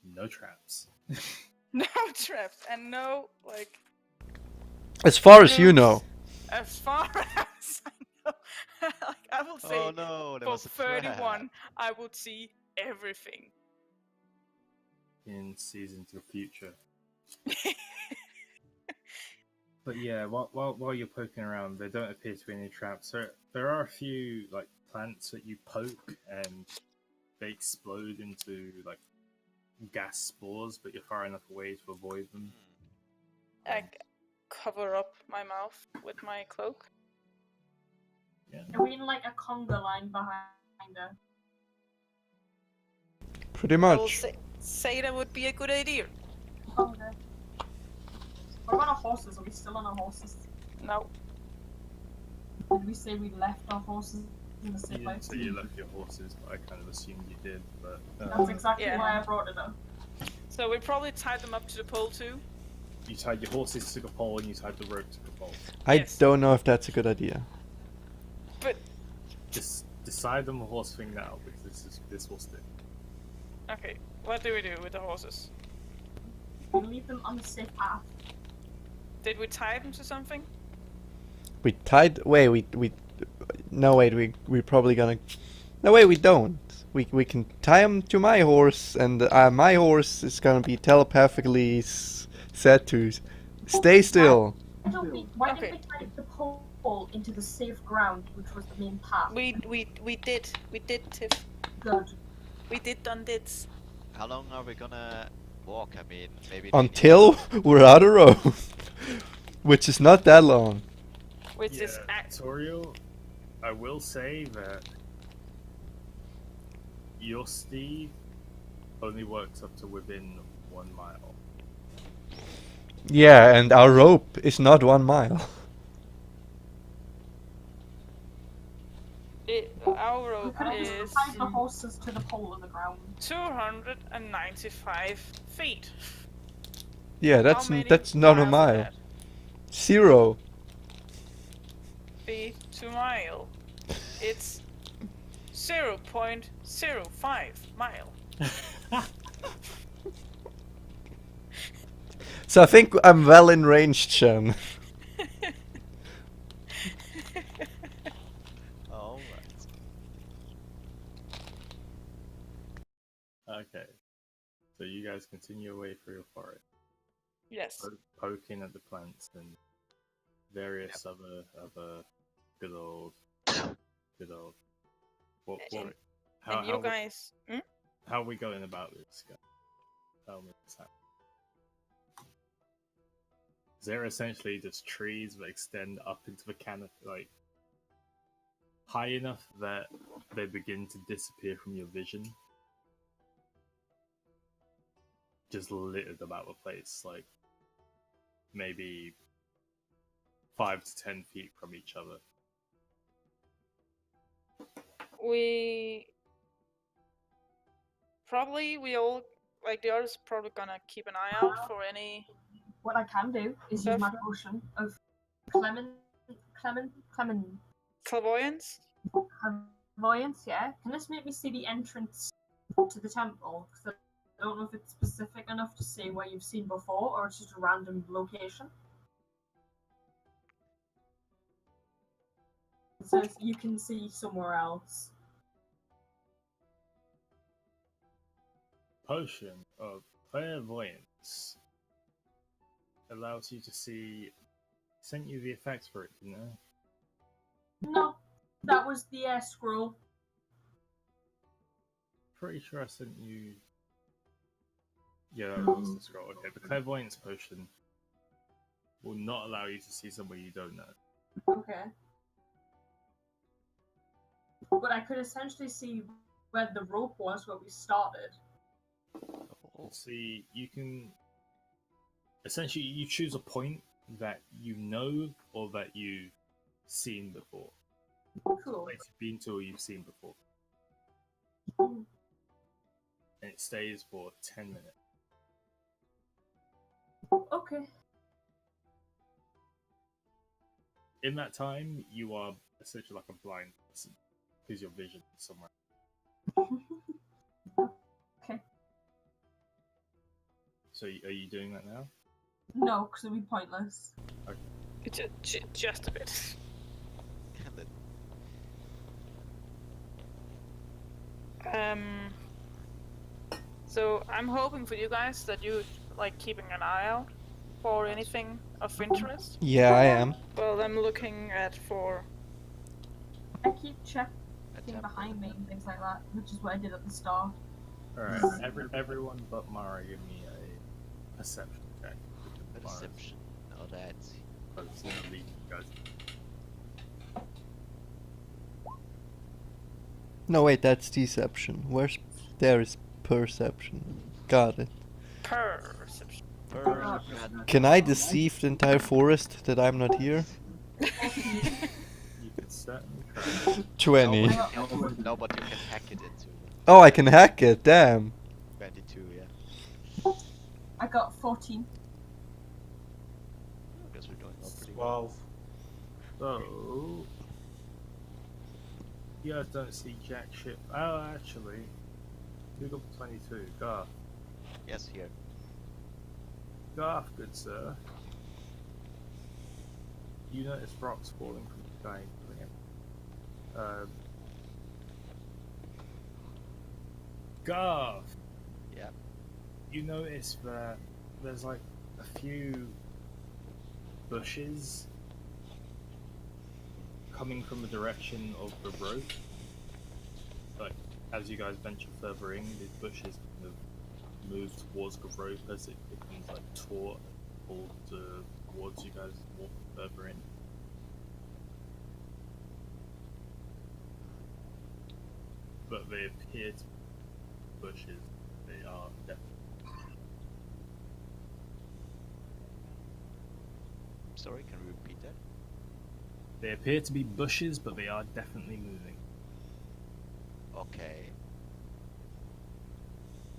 no traps. No traps and no, like, As far as you know. as far as I know. Like, I will say, Oh no, there for was a trap. 31, I would see everything. In seasons of the future. But yeah, while you're poking around, there don't appear to be any traps. There are a few like plants that you poke and they explode into like gas spores, but you're far enough away to avoid them. I cover up my mouth with my cloak. Yeah. Are we in like a conga line behind her? Pretty I will much. say that would be a good idea. Oh, okay. What about our horses? Are we still on our horses? No. Did we say we left our horses in the You safe didn't place? say you left your horses, but I kind of assumed you did. But That's exactly Yeah. why I brought it up. So we probably tied them up to the pole too. you tied your horses to the pole and you tied the rope to the pole. I Yes. don't know if that's a good idea. But Just decide on the horse thing now because this will stick. okay, what do we do with the horses? We leave them on the safe path. Did we tie them to something? We tied. Wait, we. No, wait. We probably gonna. No, wait. We don't. We can tie him to my horse, and my horse is gonna be telepathically said to stay still. Why Okay. didn't we tie the pole into the safe ground, which was the main path? We did, Tiff. Good. We did done this. How long are we gonna walk? I mean, maybe Until we're out of road, which is not that long. Which is Toriel, I will say that your steed only works up to within 1 mile. Yeah, and our rope is not 1 mile. Our We rope could have is just tied the horses to the pole on the ground. 295 feet. Yeah, How that's many that's not a miles is mile. that? 0. Feet to mile. It's 0.05 mile. So I think I'm well in range, Chen. Alright. Okay. So you guys continue away through your forest, Yes. poking at the plants and various other good old. What, And- how, and you how, guys. how are we going about this, guys? Tell me this happened. They're essentially just trees that extend up into the canopy, like high enough that they begin to disappear from your vision. Just littered about the place, like maybe 5 to 10 feet from each other. We all, like, the others probably gonna keep an eye out for any. What I can do is use my potion of Clairvoyance? clairvoyance, yeah? Can this make me see the entrance to the temple? 'Cause don't know if it's specific enough to say where you've seen before, or it's just a random location. It says you can see somewhere else. Potion of clairvoyance allows you to see. Sent you the effects for it, didn't it? No, that was the air scroll. Pretty sure I sent you. Yeah, that was the scroll. Okay, the clairvoyance potion will not allow you to see somewhere you don't know. Okay. But I could essentially see where the rope was where we started. See, you can essentially you choose a point that you know or that you've seen before. Cool. Place you've been to or you've seen before. And it stays for 10 minutes. Okay. In that time, you are essentially like a blind person because your vision is somewhere. Okay. So, are you doing that now? No, because it'd be pointless. Just a bit. And then So I'm hoping for you guys that you like keeping an eye out for anything of interest. Yeah, I am. Well, I'm looking at for. I keep checking attempt. behind me and things like that, which is what I did at the start. Alright, everyone but Mara give me a perception check. Perception. No, that's. It's gonna lead you guys. No, wait, that's deception. Where's there is perception? Got it. Perception. Can I deceive the entire forest that I'm not here? You could certainly try. 20. No, but you can hack it into Oh, I can hack it. Damn. 22, yeah. I got 14. I guess we're doing all pretty well. 12. So, you guys don't see jack shit. Oh, actually, you got 22. Garth. Yes, here. Garth, good sir. You notice rocks falling from the sky. Garth. Yeah. You notice that there's like a few bushes coming from the direction of the road. Like, as you guys venture further in, these bushes kind of move towards the road as it becomes like taut and pulled towards you guys walk further in. But they appear to be bushes. They are definitely. Sorry, can we repeat that? They appear to be bushes, but they are definitely moving. Okay.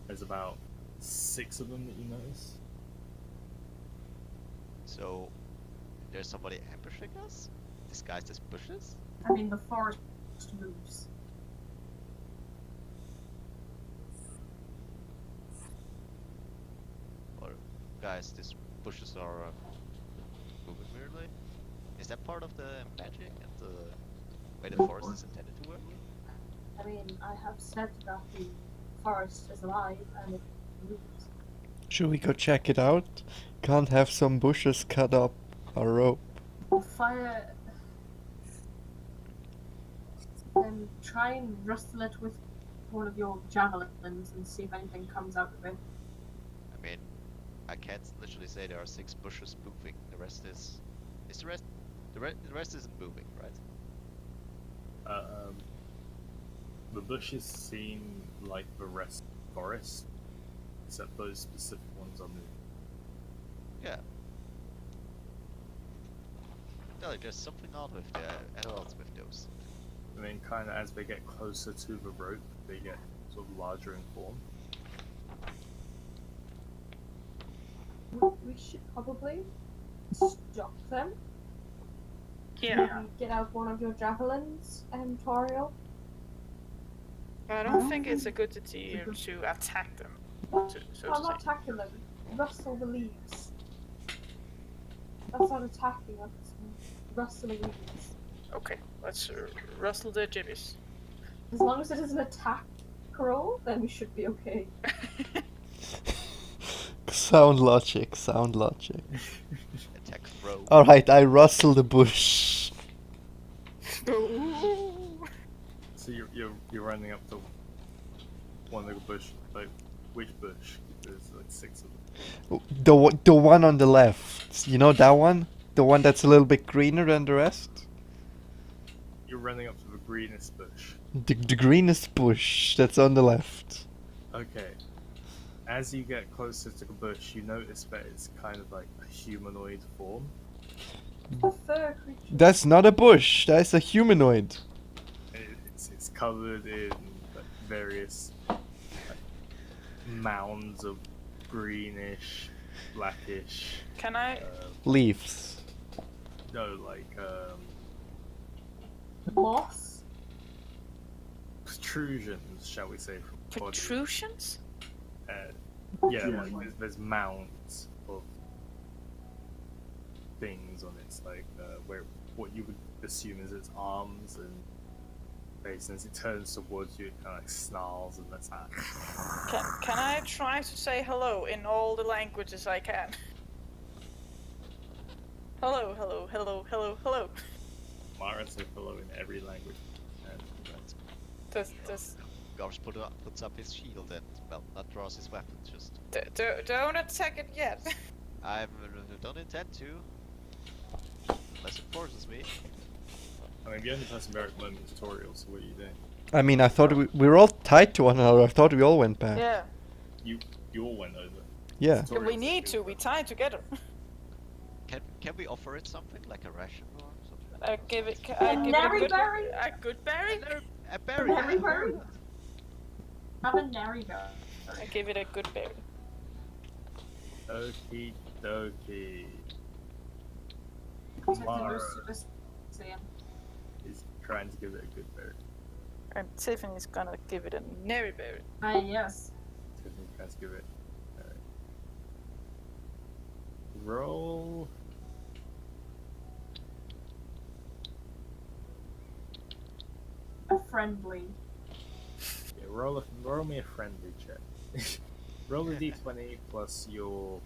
There's about 6 of them that you notice. So, there's somebody ambushing us? Disguised as bushes? I mean, the forest moves. Or, guys, these bushes are moving weirdly? Is that part of the magic and the way the forest is intended to work? I mean, I have said that the forest is alive and it moves. Should we go check it out? Can't have some bushes cut up a rope. Fire. Try and rustle it with one of your javelins and see if anything comes out of it. I mean, I can't literally say there are 6 bushes moving. The rest is the rest isn't moving, right? The bushes seem like the rest of the forest, except those specific ones are moving. Yeah. No, there's something odd with the adults with those. And then kind of as they get closer to the rope, they get sort of larger in form. We should probably stop them. Yeah. Maybe get out one of your javelins, Toriel. I don't think it's a good idea to attack them. so I'm to not say. attacking them. Rustle the leaves. That's not attacking, that's rustling leaves. Okay, let's rustle the gibbies. As long as it is an attack roll, then we should be okay. Sound logic, sound logic. Attack throw. Alright, I rustle the bush. So you're running up to one little bush. Like, which bush? There's like 6 of them. The one on the left. You know that one? The one that's a little bit greener than the rest? You're running up to the greenest bush. The greenest bush that's on the left. Okay. As you get closer to the bush, you notice that it's kind of like a humanoid form. A fur creature. That's not a bush, that's a humanoid. It's covered in like, various like, mounds of greenish, blackish. Can I? Leaves. No, like Moss? protrusions, shall we say, from the body. Protrusions? Yeah, like there's mounds of things on its like where what you would assume is its arms and face, and as it turns towards you, it kind of like snarls and that's that. Can I try to say hello in all the languages I can? Hello, hello, hello, hello, hello. Mara said hello in every language. And Does Garsh puts up his shield and, well, not draws his weapon, just... don't attack it yet. I don't intend to. Unless it forces me. I mean, the only person there at the moment is Toriel, so what are you doing? I mean, I thought we were all tied to one another. I thought we all went back. Yeah. You all went over. Yeah. Yeah, we need to. We tie together. Can we offer it something, like a ration or something? Give it. A Give it nary a good, berry? a good berry. A berry! Nary berry? Have a nary berry. I give it a good berry. Okie dokie. Take the Mara most Super Saiyan. is trying to give it a good berry. And Tiffany's gonna give it a nary berry. Yes. Tiffany tries to give it. Roll. A friendly. Yeah, roll me a friendly check. Roll a d20 plus your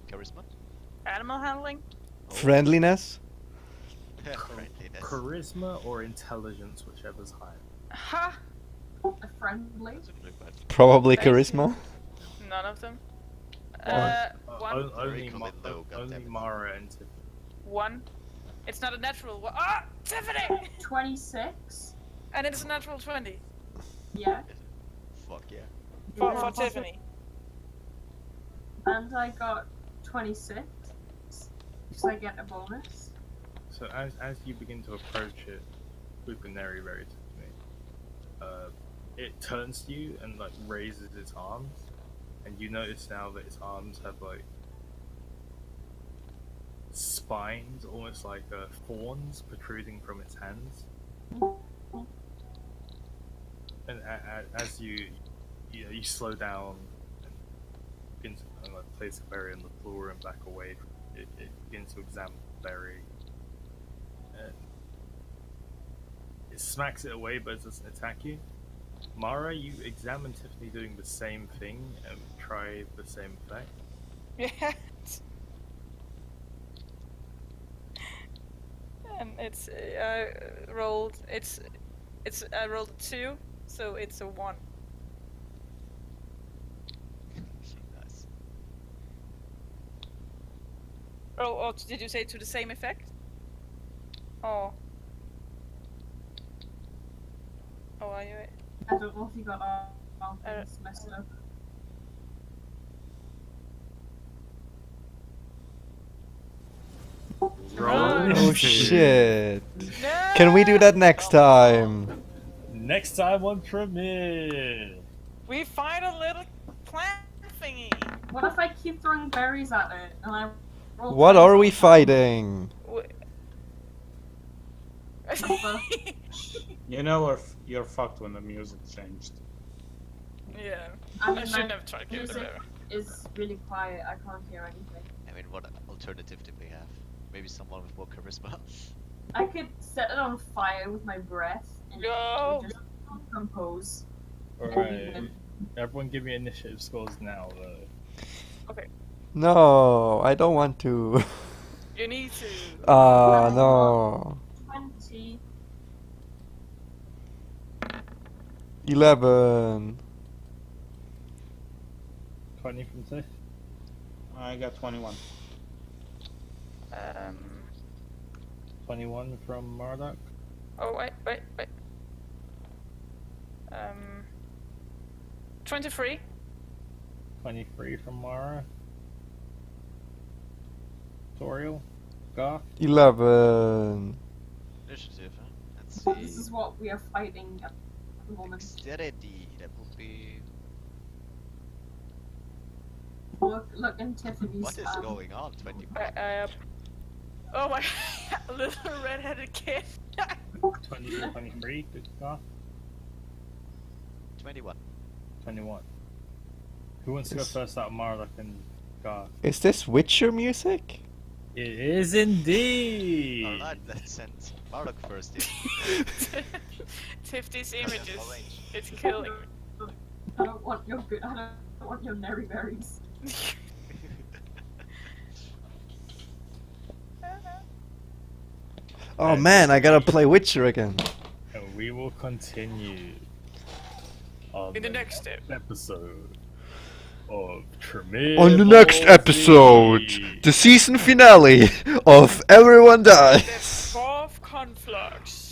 Charisma? Animal handling. Friendliness? Friendliness. charisma or intelligence, whichever's higher. Ha! A friendly. Doesn't look bad. Probably Thank you. charisma. None of them. Only, Very low, only goddammit. Mara and Tiffany. One. It's not a natural one. Ah! Tiffany! 26. And it's a natural 20. Yeah. Fuck yeah. For Tiffany. And I got 26. So I get a bonus. So as you begin to approach it with the Neri very Tiffany, it turns to you and like raises its arms, and you notice now that its arms have like spines, almost like thorns protruding from its hands. And as you slow down and begin to kind of like place the berry on the floor and back away, it begins to examine the berry. And it smacks it away, but it doesn't attack you. Mara, you examine Tiffany doing the same thing and try the same effect. Yeah. And it's rolled. I rolled a 2, so it's a 1. Nice. Oh, did you say to the same effect? Oh. Oh, are you? I don't know if you got all things messed up. Oh shit. No! Can we do that next time? Next time on Trymir! We find a little plant thingy. What if I keep throwing berries at it and I roll What 20 are we all the time? fighting? You know you're fucked when the music changed. Yeah. I I mean, shouldn't my have tried to get the music bear. is really quiet. I can't hear anything. I mean, what alternative did we have? Maybe someone with more charisma. I could set it on fire with my breath and it No. would just compose. Alright. Everyone give me initiative scores now, though. No, I don't want to. You need to. Ah, no. 20. 11. 20 from Tiff. I got 21. 21 from Marduk. Oh wait. 23. 23 from Mara. Toriel. Garth. 11. Initiative, huh? Let's This see. is what we are fighting at the moment. Dexterity, that would be... Look in Tiffany's. What is going on? 20. Oh my little redheaded kid. 20 to 23. Good Garth. 21. 21. Who wants to go first out of Marduk and Garth? Is this Witcher music? It is indeed! Alright, then send Marduk first. Tiffany's Yeah, images. full range. It's killing I don't want your good. I don't want your Neri berries. me. Oh man, I gotta play Witcher again. And we will continue on In the next step. episode of Trymir. On the next episode, the season finale of Everyone The Dies. fourth conflux.